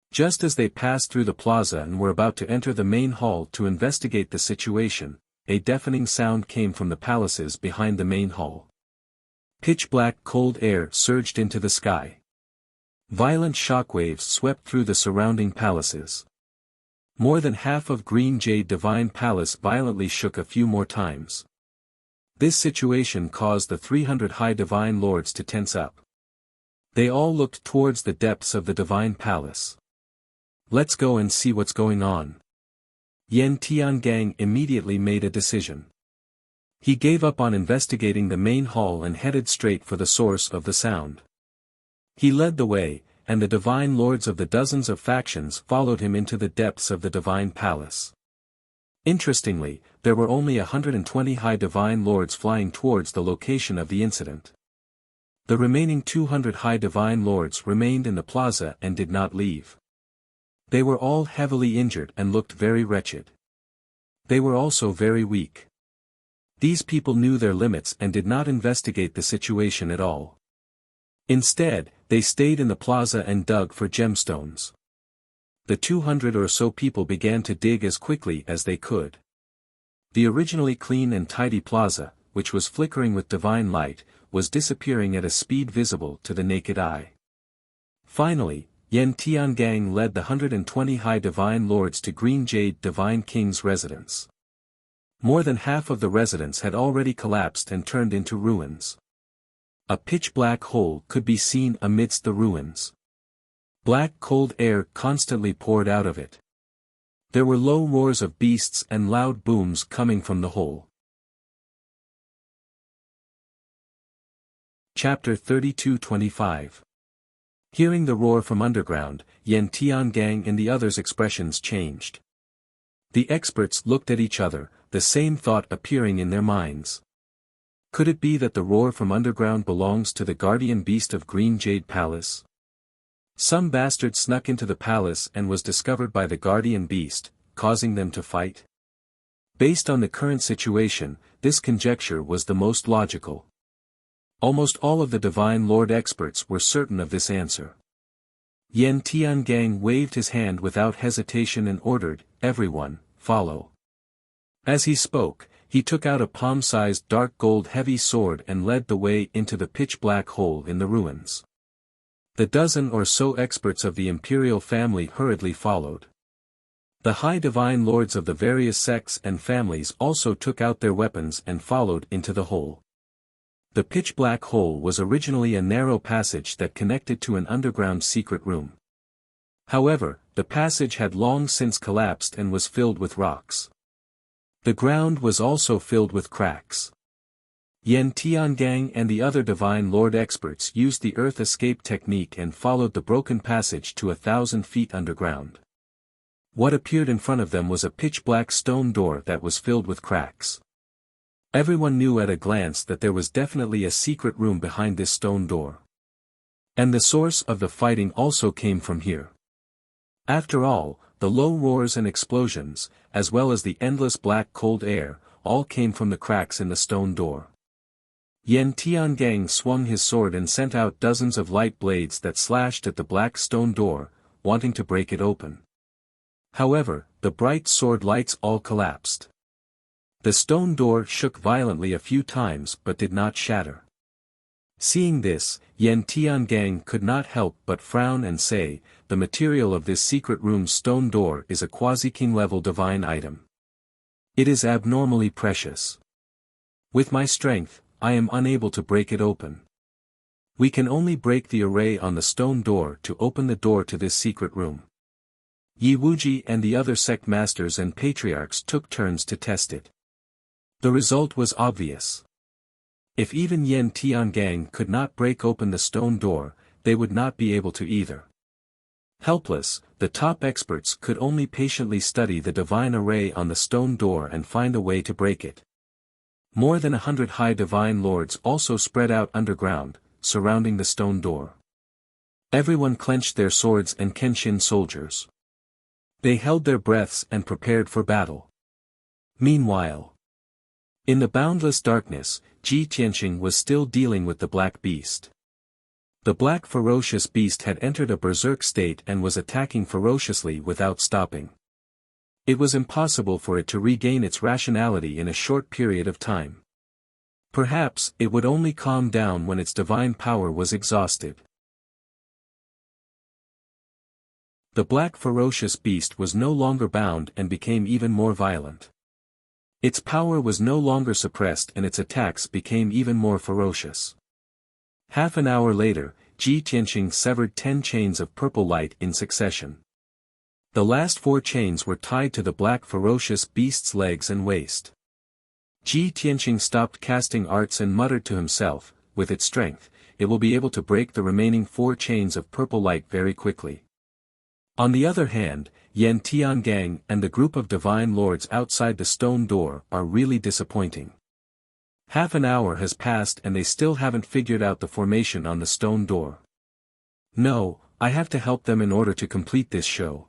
Just as they passed through the plaza and were about to enter the main hall to investigate the situation, a deafening sound came from the palaces behind the main hall. Pitch-black cold air surged into the sky. Violent shockwaves swept through the surrounding palaces. More than half of Green Jade Divine Palace violently shook a few more times. This situation caused the 300 high divine lords to tense up. They all looked towards the depths of the divine palace. "Let's go and see what's going on." Yan Tiangang immediately made a decision. He gave up on investigating the main hall and headed straight for the source of the sound. He led the way, and the divine lords of the dozens of factions followed him into the depths of the divine palace. Interestingly, there were only 120 high divine lords flying towards the location of the incident. The remaining 200 high divine lords remained in the plaza and did not leave. They were all heavily injured and looked very wretched. They were also very weak. These people knew their limits and did not investigate the situation at all. Instead, they stayed in the plaza and dug for gemstones. The 200 or so people began to dig as quickly as they could. The originally clean and tidy plaza, which was flickering with divine light, was disappearing at a speed visible to the naked eye. Finally, Yan Tiangang led the 120 high divine lords to Green Jade Divine King's residence. More than half of the residence had already collapsed and turned into ruins. A pitch-black hole could be seen amidst the ruins. Black cold air constantly poured out of it. There were low roars of beasts and loud booms coming from the hole. Chapter 32-25. Hearing the roar from underground, Yan Tiangang and the others' expressions changed. The experts looked at each other, the same thought appearing in their minds. Could it be that the roar from underground belongs to the guardian beast of Green Jade Palace? Some bastard snuck into the palace and was discovered by the guardian beast, causing them to fight? Based on the current situation, this conjecture was the most logical. Almost all of the Divine Lord experts were certain of this answer. Yan Tiangang waved his hand without hesitation and ordered, "Everyone, follow." As he spoke, he took out a palm-sized dark gold heavy sword and led the way into the pitch-black hole in the ruins. The dozen or so experts of the imperial family hurriedly followed. The high divine lords of the various sects and families also took out their weapons and followed into the hole. The pitch-black hole was originally a narrow passage that connected to an underground secret room. However, the passage had long since collapsed and was filled with rocks. The ground was also filled with cracks. Yan Tiangang and the other Divine Lord experts used the earth escape technique and followed the broken passage to 1,000 feet underground. What appeared in front of them was a pitch-black stone door that was filled with cracks. Everyone knew at a glance that there was definitely a secret room behind this stone door. And the source of the fighting also came from here. After all, the low roars and explosions, as well as the endless black cold air, all came from the cracks in the stone door. Yan Tiangang swung his sword and sent out dozens of light blades that slashed at the black stone door, wanting to break it open. However, the bright sword lights all collapsed. The stone door shook violently a few times but did not shatter. Seeing this, Yan Tiangang could not help but frown and say, "The material of this secret room's stone door is a quasi-king level divine item. It is abnormally precious. With my strength, I am unable to break it open. We can only break the array on the stone door to open the door to this secret room." Yi Wuji and the other sect masters and patriarchs took turns to test it. The result was obvious. If even Yan Tiangang could not break open the stone door, they would not be able to either. Helpless, the top experts could only patiently study the divine array on the stone door and find a way to break it. More than 100 high divine lords also spread out underground, surrounding the stone door. Everyone clenched their swords and Kenshin soldiers. They held their breaths and prepared for battle. Meanwhile, in the boundless darkness, Ji Tianqing was still dealing with the black beast. The black ferocious beast had entered a berserk state and was attacking ferociously without stopping. It was impossible for it to regain its rationality in a short period of time. Perhaps it would only calm down when its divine power was exhausted. The black ferocious beast was no longer bound and became even more violent. Its power was no longer suppressed and its attacks became even more ferocious. Half an hour later, Ji Tianqing severed 10 chains of purple light in succession. The last 4 chains were tied to the black ferocious beast's legs and waist. Ji Tianqing stopped casting arts and muttered to himself, "With its strength, it will be able to break the remaining 4 chains of purple light very quickly." On the other hand, Yan Tiangang and the group of divine lords outside the stone door are really disappointing. Half an hour has passed and they still haven't figured out the formation on the stone door. No, I have to help them in order to complete this show.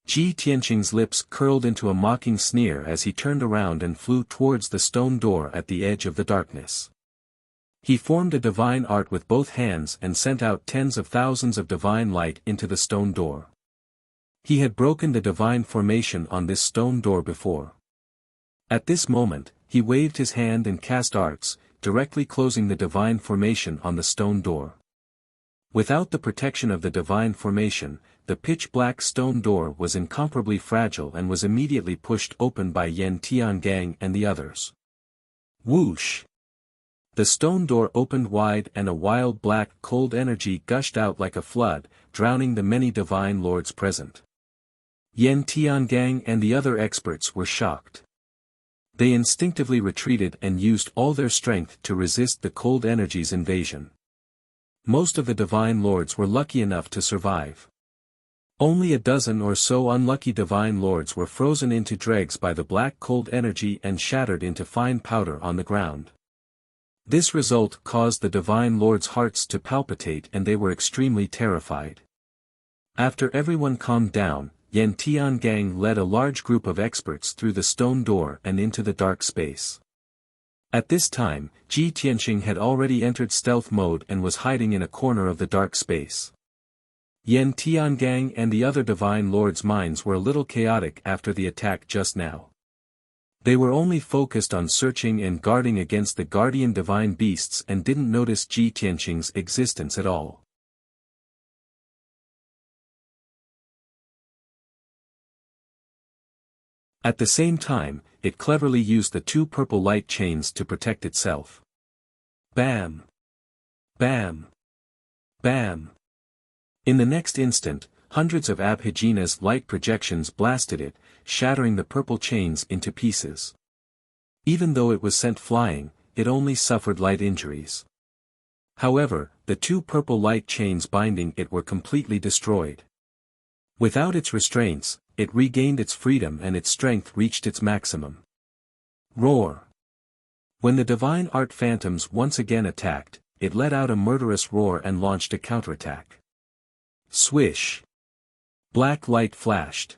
Ji Tianqing's lips curled into a mocking sneer as he turned around and flew towards the stone door at the edge of the darkness. He formed a divine art with both hands and sent out tens of thousands of divine light into the stone door. He had broken the divine formation on this stone door before. At this moment, he waved his hand and cast arts, directly closing the divine formation on the stone door. Without the protection of the divine formation, the pitch-black stone door was incomparably fragile and was immediately pushed open by Yan Tiangang and the others. Whoosh! The stone door opened wide and a wild black cold energy gushed out like a flood, drowning the many divine lords present. Yan Tiangang and the other experts were shocked. They instinctively retreated and used all their strength to resist the cold energy's invasion. Most of the divine lords were lucky enough to survive. Only a dozen or so unlucky divine lords were frozen into dregs by the black cold energy and shattered into fine powder on the ground. This result caused the divine lords' hearts to palpitate and they were extremely terrified. After everyone calmed down, Yan Tiangang led a large group of experts through the stone door and into the dark space. At this time, Ji Tianqing had already entered stealth mode and was hiding in a corner of the dark space. Yan Tiangang and the other divine lords' minds were a little chaotic after the attack just now. They were only focused on searching and guarding against the guardian divine beasts and didn't notice Ji Tianqing's existence at all. At the same time, it cleverly used the two purple light chains to protect itself. Bam! Bam! Bam! In the next instant, hundreds of Abhijina's light projections blasted it, shattering the purple chains into pieces. Even though it was sent flying, it only suffered light injuries. However, the two purple light chains binding it were completely destroyed. Without its restraints, it regained its freedom and its strength reached its maximum. Roar! When the divine art phantoms once again attacked, it let out a murderous roar and launched a counterattack. Swish! Black light flashed.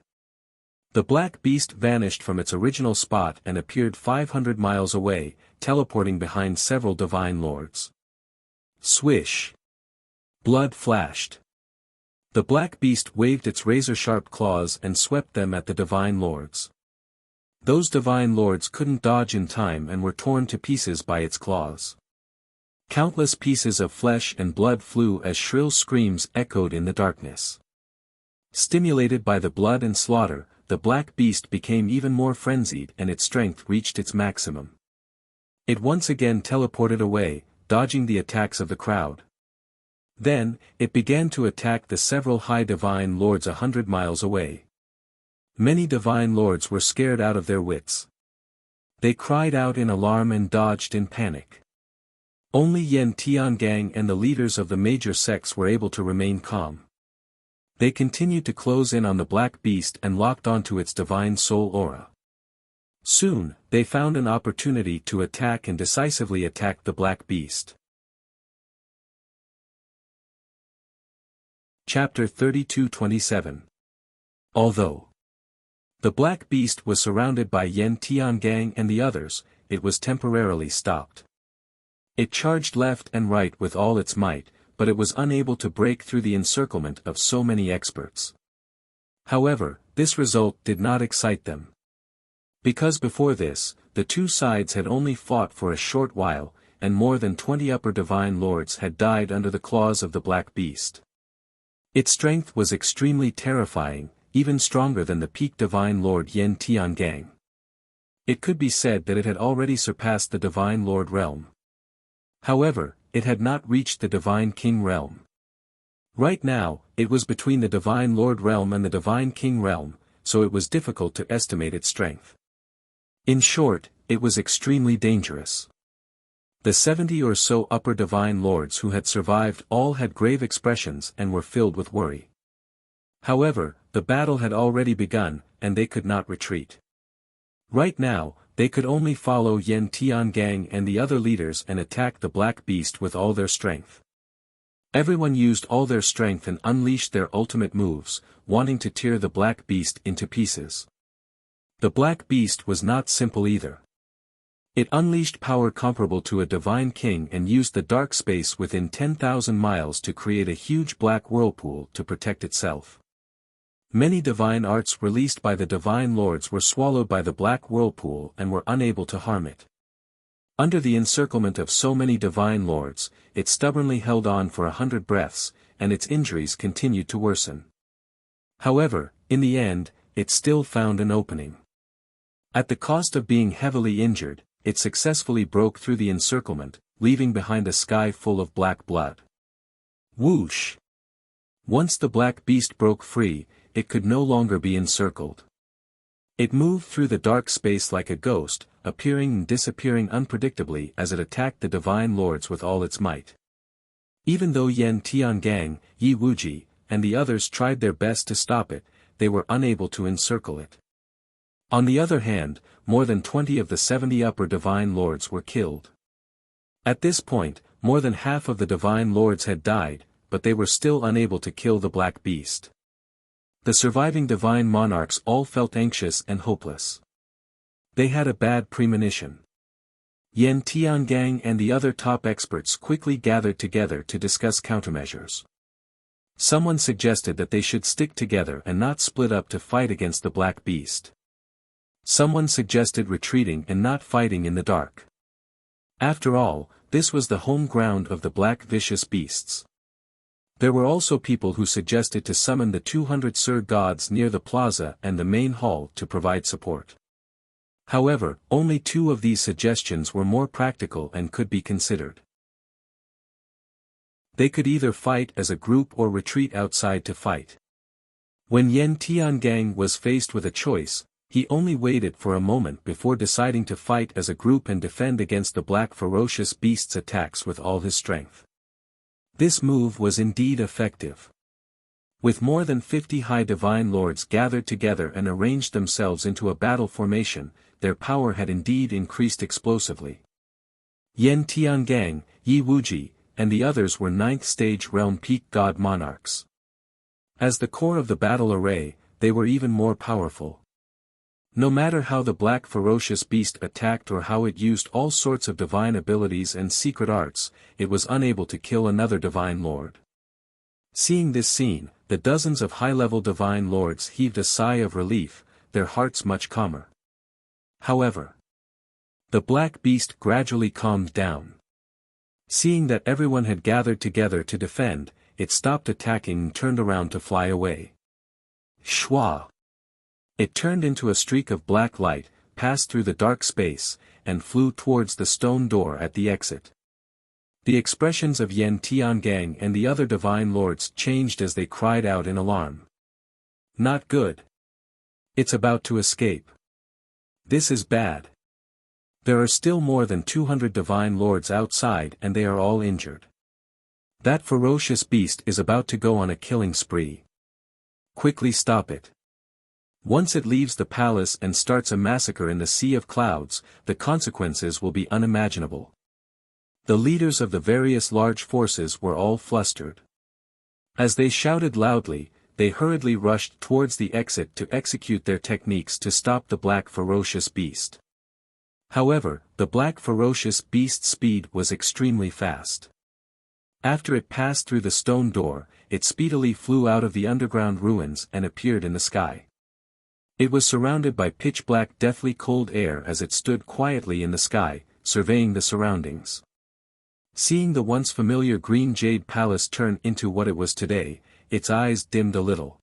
The black beast vanished from its original spot and appeared 500 miles away, teleporting behind several divine lords. Swish! Blood flashed. The black beast waved its razor-sharp claws and swept them at the divine lords. Those divine lords couldn't dodge in time and were torn to pieces by its claws. Countless pieces of flesh and blood flew as shrill screams echoed in the darkness. Stimulated by the blood and slaughter, the black beast became even more frenzied and its strength reached its maximum. It once again teleported away, dodging the attacks of the crowd. Then, it began to attack the several high divine lords 100 miles away. Many divine lords were scared out of their wits. They cried out in alarm and dodged in panic. Only Yan Tiangang and the leaders of the major sects were able to remain calm. They continued to close in on the black beast and locked onto its divine soul aura. Soon, they found an opportunity to attack and decisively attack the black beast. Chapter 32-27. Although the black beast was surrounded by Yan Tiangang and the others, it was temporarily stopped. It charged left and right with all its might, but it was unable to break through the encirclement of so many experts. However, this result did not excite them. Because before this, the two sides had only fought for a short while, and more than 20 upper divine lords had died under the claws of the black beast. Its strength was extremely terrifying, even stronger than the peak divine lord Yan Tiangang. It could be said that it had already surpassed the divine lord realm. However, it had not reached the divine king realm. Right now, it was between the divine lord realm and the divine king realm, so it was difficult to estimate its strength. In short, it was extremely dangerous. The 70 or so upper divine lords who had survived all had grave expressions and were filled with worry. However, the battle had already begun, and they could not retreat. Right now, they could only follow Yan Tiangang and the other leaders and attack the black beast with all their strength. Everyone used all their strength and unleashed their ultimate moves, wanting to tear the black beast into pieces. The black beast was not simple either. It unleashed power comparable to a divine king and used the dark space within 10,000 miles to create a huge black whirlpool to protect itself. Many divine arts released by the divine lords were swallowed by the black whirlpool and were unable to harm it. Under the encirclement of so many divine lords, it stubbornly held on for 100 breaths, and its injuries continued to worsen. However, in the end, it still found an opening. At the cost of being heavily injured, it successfully broke through the encirclement, leaving behind a sky full of black blood. Whoosh! Once the black beast broke free, it could no longer be encircled. It moved through the dark space like a ghost, appearing and disappearing unpredictably as it attacked the divine lords with all its might. Even though Yan Tiangang, Yi Wuji, and the others tried their best to stop it, they were unable to encircle it. On the other hand, more than 20 of the 70 upper divine lords were killed. At this point, more than half of the divine lords had died, but they were still unable to kill the black beast. The surviving divine monarchs all felt anxious and hopeless. They had a bad premonition. Yan Tiangang and the other top experts quickly gathered together to discuss countermeasures. Someone suggested that they should stick together and not split up to fight against the black beast. Someone suggested retreating and not fighting in the dark. After all, this was the home ground of the black vicious beasts. There were also people who suggested to summon the 200 Sur gods near the plaza and the main hall to provide support. However, only 2 of these suggestions were more practical and could be considered. They could either fight as a group or retreat outside to fight. When Yan Tiangang was faced with a choice, he only waited for a moment before deciding to fight as a group and defend against the black ferocious beast's attacks with all his strength. This move was indeed effective. With more than 50 high divine lords gathered together and arranged themselves into a battle formation, their power had indeed increased explosively. Yan Tiangang, Yi Wuji, and the others were 9th stage realm peak god monarchs. As the core of the battle array, they were even more powerful. No matter how the black ferocious beast attacked or how it used all sorts of divine abilities and secret arts, it was unable to kill another divine lord. Seeing this scene, the dozens of high-level divine lords heaved a sigh of relief, their hearts much calmer. However, the black beast gradually calmed down. Seeing that everyone had gathered together to defend, it stopped attacking and turned around to fly away. Shwa! It turned into a streak of black light, passed through the dark space, and flew towards the stone door at the exit. The expressions of Yan Tiangang and the other divine lords changed as they cried out in alarm. Not good. It's about to escape. This is bad. There are still more than 200 divine lords outside and they are all injured. That ferocious beast is about to go on a killing spree. Quickly stop it. Once it leaves the palace and starts a massacre in the sea of clouds, the consequences will be unimaginable. The leaders of the various large forces were all flustered. As they shouted loudly, they hurriedly rushed towards the exit to execute their techniques to stop the black ferocious beast. However, the black ferocious beast's speed was extremely fast. After it passed through the stone door, it speedily flew out of the underground ruins and appeared in the sky. It was surrounded by pitch-black deathly cold air as it stood quietly in the sky, surveying the surroundings. Seeing the once familiar green jade palace turn into what it was today, its eyes dimmed a little.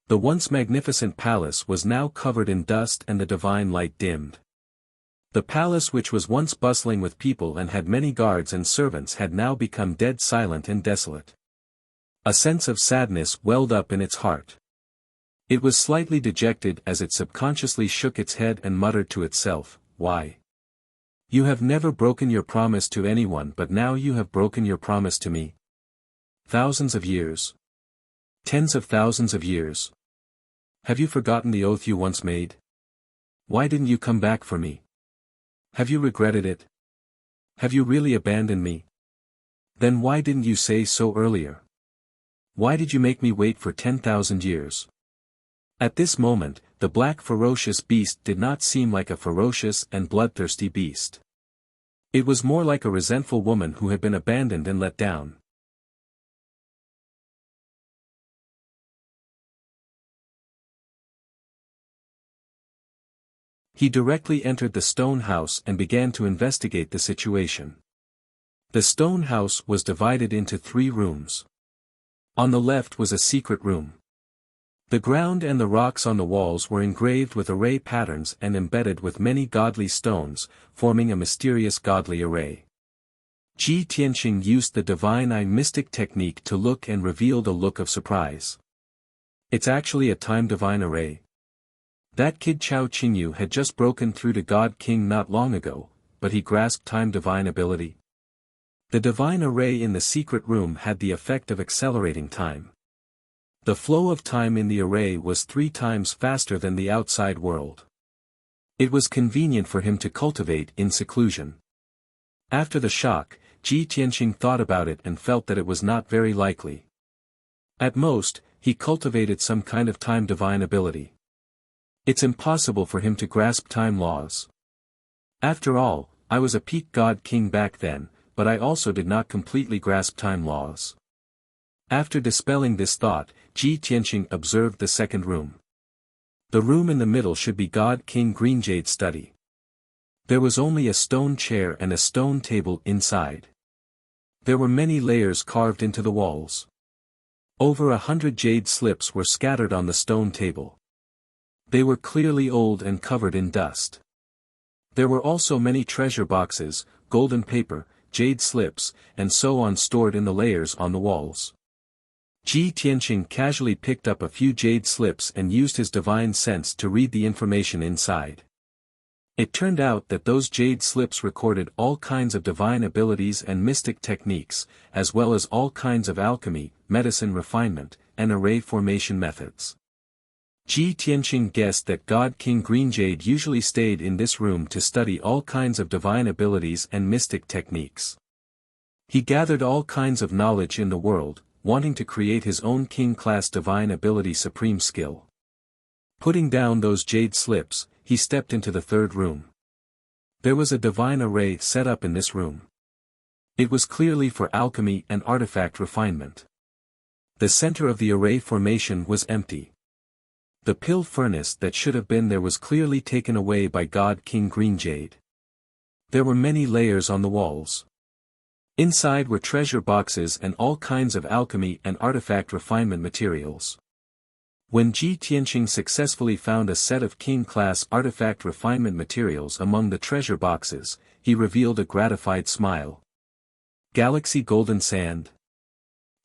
The once magnificent palace was now covered in dust and the divine light dimmed. The palace which was once bustling with people and had many guards and servants had now become dead silent and desolate. A sense of sadness welled up in its heart. It was slightly dejected as it subconsciously shook its head and muttered to itself, "Why? You have never broken your promise to anyone, but now you have broken your promise to me. Thousands of years. Tens of thousands of years. Have you forgotten the oath you once made? Why didn't you come back for me? Have you regretted it? Have you really abandoned me? Then why didn't you say so earlier? Why did you make me wait for 10,000 years?" At this moment, the black ferocious beast did not seem like a ferocious and bloodthirsty beast. It was more like a resentful woman who had been abandoned and let down. He directly entered the stone house and began to investigate the situation. The stone house was divided into 3 rooms. On the left was a secret room. The ground and the rocks on the walls were engraved with array patterns and embedded with many godly stones, forming a mysterious godly array. Ji Tianqing used the divine eye mystic technique to look and revealed a look of surprise. It's actually a time divine array. That kid Chao Qingyu had just broken through to God King not long ago, but he grasped time divine ability. The divine array in the secret room had the effect of accelerating time. The flow of time in the array was 3 times faster than the outside world. It was convenient for him to cultivate in seclusion. After the shock, Ji Tianqing thought about it and felt that it was not very likely. At most, he cultivated some kind of time divine ability. It's impossible for him to grasp time laws. After all, I was a peak god king back then, but I also did not completely grasp time laws. After dispelling this thought, Ji Tianqing observed the second room. The room in the middle should be God King Greenjade's study. There was only a stone chair and a stone table inside. There were many layers carved into the walls. Over 100 jade slips were scattered on the stone table. They were clearly old and covered in dust. There were also many treasure boxes, golden paper, jade slips, and so on stored in the layers on the walls. Ji Tianqing casually picked up a few jade slips and used his divine sense to read the information inside. It turned out that those jade slips recorded all kinds of divine abilities and mystic techniques, as well as all kinds of alchemy, medicine refinement, and array formation methods. Ji Tianqing guessed that God King Greenjade usually stayed in this room to study all kinds of divine abilities and mystic techniques. He gathered all kinds of knowledge in the world, wanting to create his own king-class divine ability supreme skill. Putting down those jade slips, he stepped into the third room. There was a divine array set up in this room. It was clearly for alchemy and artifact refinement. The center of the array formation was empty. The pill furnace that should have been there was clearly taken away by God King Greenjade. There were many layers on the walls. Inside were treasure boxes and all kinds of alchemy and artifact refinement materials. When Ji Tianqing successfully found a set of king-class artifact refinement materials among the treasure boxes, he revealed a gratified smile. Galaxy Golden Sand.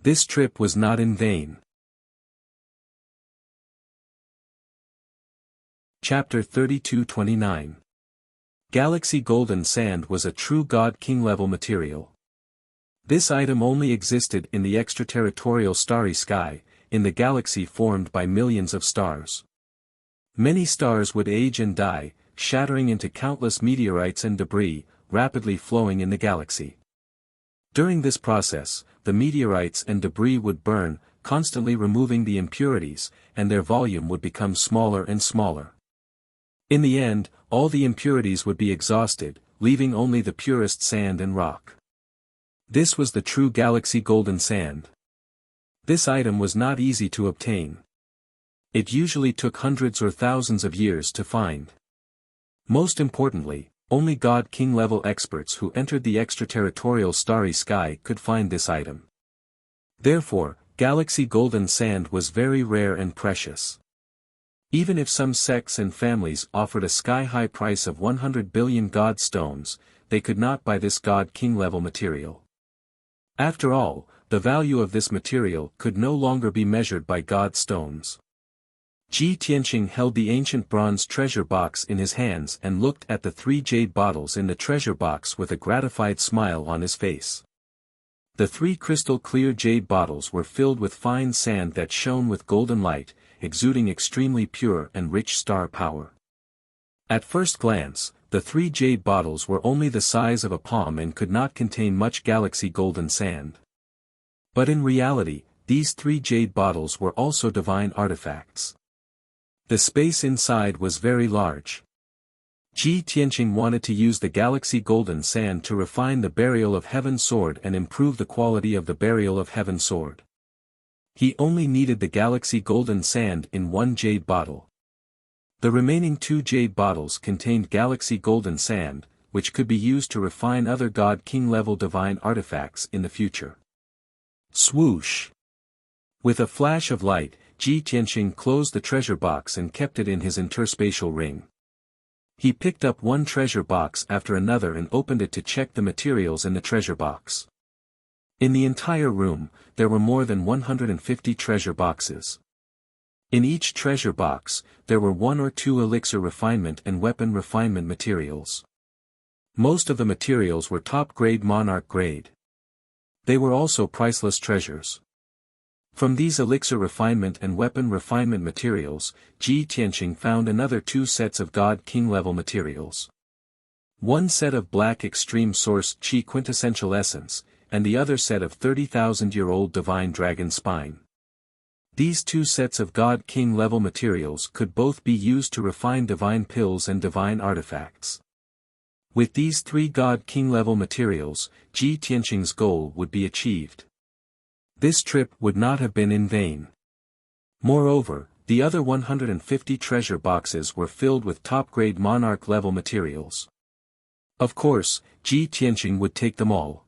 This trip was not in vain. Chapter 32-29. Galaxy Golden Sand was a true God King level material. This item only existed in the extraterritorial starry sky, in the galaxy formed by millions of stars. Many stars would age and die, shattering into countless meteorites and debris, rapidly flowing in the galaxy. During this process, the meteorites and debris would burn, constantly removing the impurities, and their volume would become smaller and smaller. In the end, all the impurities would be exhausted, leaving only the purest sand and rock. This was the true Galaxy Golden Sand. This item was not easy to obtain. It usually took hundreds or thousands of years to find. Most importantly, only God King level experts who entered the extraterritorial starry sky could find this item. Therefore, Galaxy Golden Sand was very rare and precious. Even if some sects and families offered a sky-high price of 100 billion God stones, they could not buy this God King level material. After all, the value of this material could no longer be measured by God stones. Ji Tianqing held the ancient bronze treasure box in his hands and looked at the 3 jade bottles in the treasure box with a gratified smile on his face. The 3 crystal-clear jade bottles were filled with fine sand that shone with golden light, exuding extremely pure and rich star power. At first glance, the 3 jade bottles were only the size of a palm and could not contain much Galaxy Golden Sand. But in reality, these 3 jade bottles were also divine artifacts. The space inside was very large. Ji Tianqing wanted to use the Galaxy Golden Sand to refine the Burial of Heaven sword and improve the quality of the Burial of Heaven sword. He only needed the Galaxy Golden Sand in 1 jade bottle. The remaining 2 jade bottles contained Galaxy Golden Sand, which could be used to refine other God King level divine artifacts in the future. Swoosh! With a flash of light, Ji Tianqing closed the treasure box and kept it in his interspatial ring. He picked up 1 treasure box after another and opened it to check the materials in the treasure box. In the entire room, there were more than 150 treasure boxes. In each treasure box, there were 1 or 2 elixir refinement and weapon refinement materials. Most of the materials were top-grade monarch grade. They were also priceless treasures. From these elixir refinement and weapon refinement materials, Ji Tianqing found another 2 sets of God King level materials. 1 set of Black Extreme Source Qi Quintessential Essence, and the other set of 30,000-year-old Divine Dragon Spine. These 2 sets of God King level materials could both be used to refine divine pills and divine artifacts. With these 3 God King level materials, Ji Tianqing's goal would be achieved. This trip would not have been in vain. Moreover, the other 150 treasure boxes were filled with top-grade monarch-level materials. Of course, Ji Tianqing would take them all.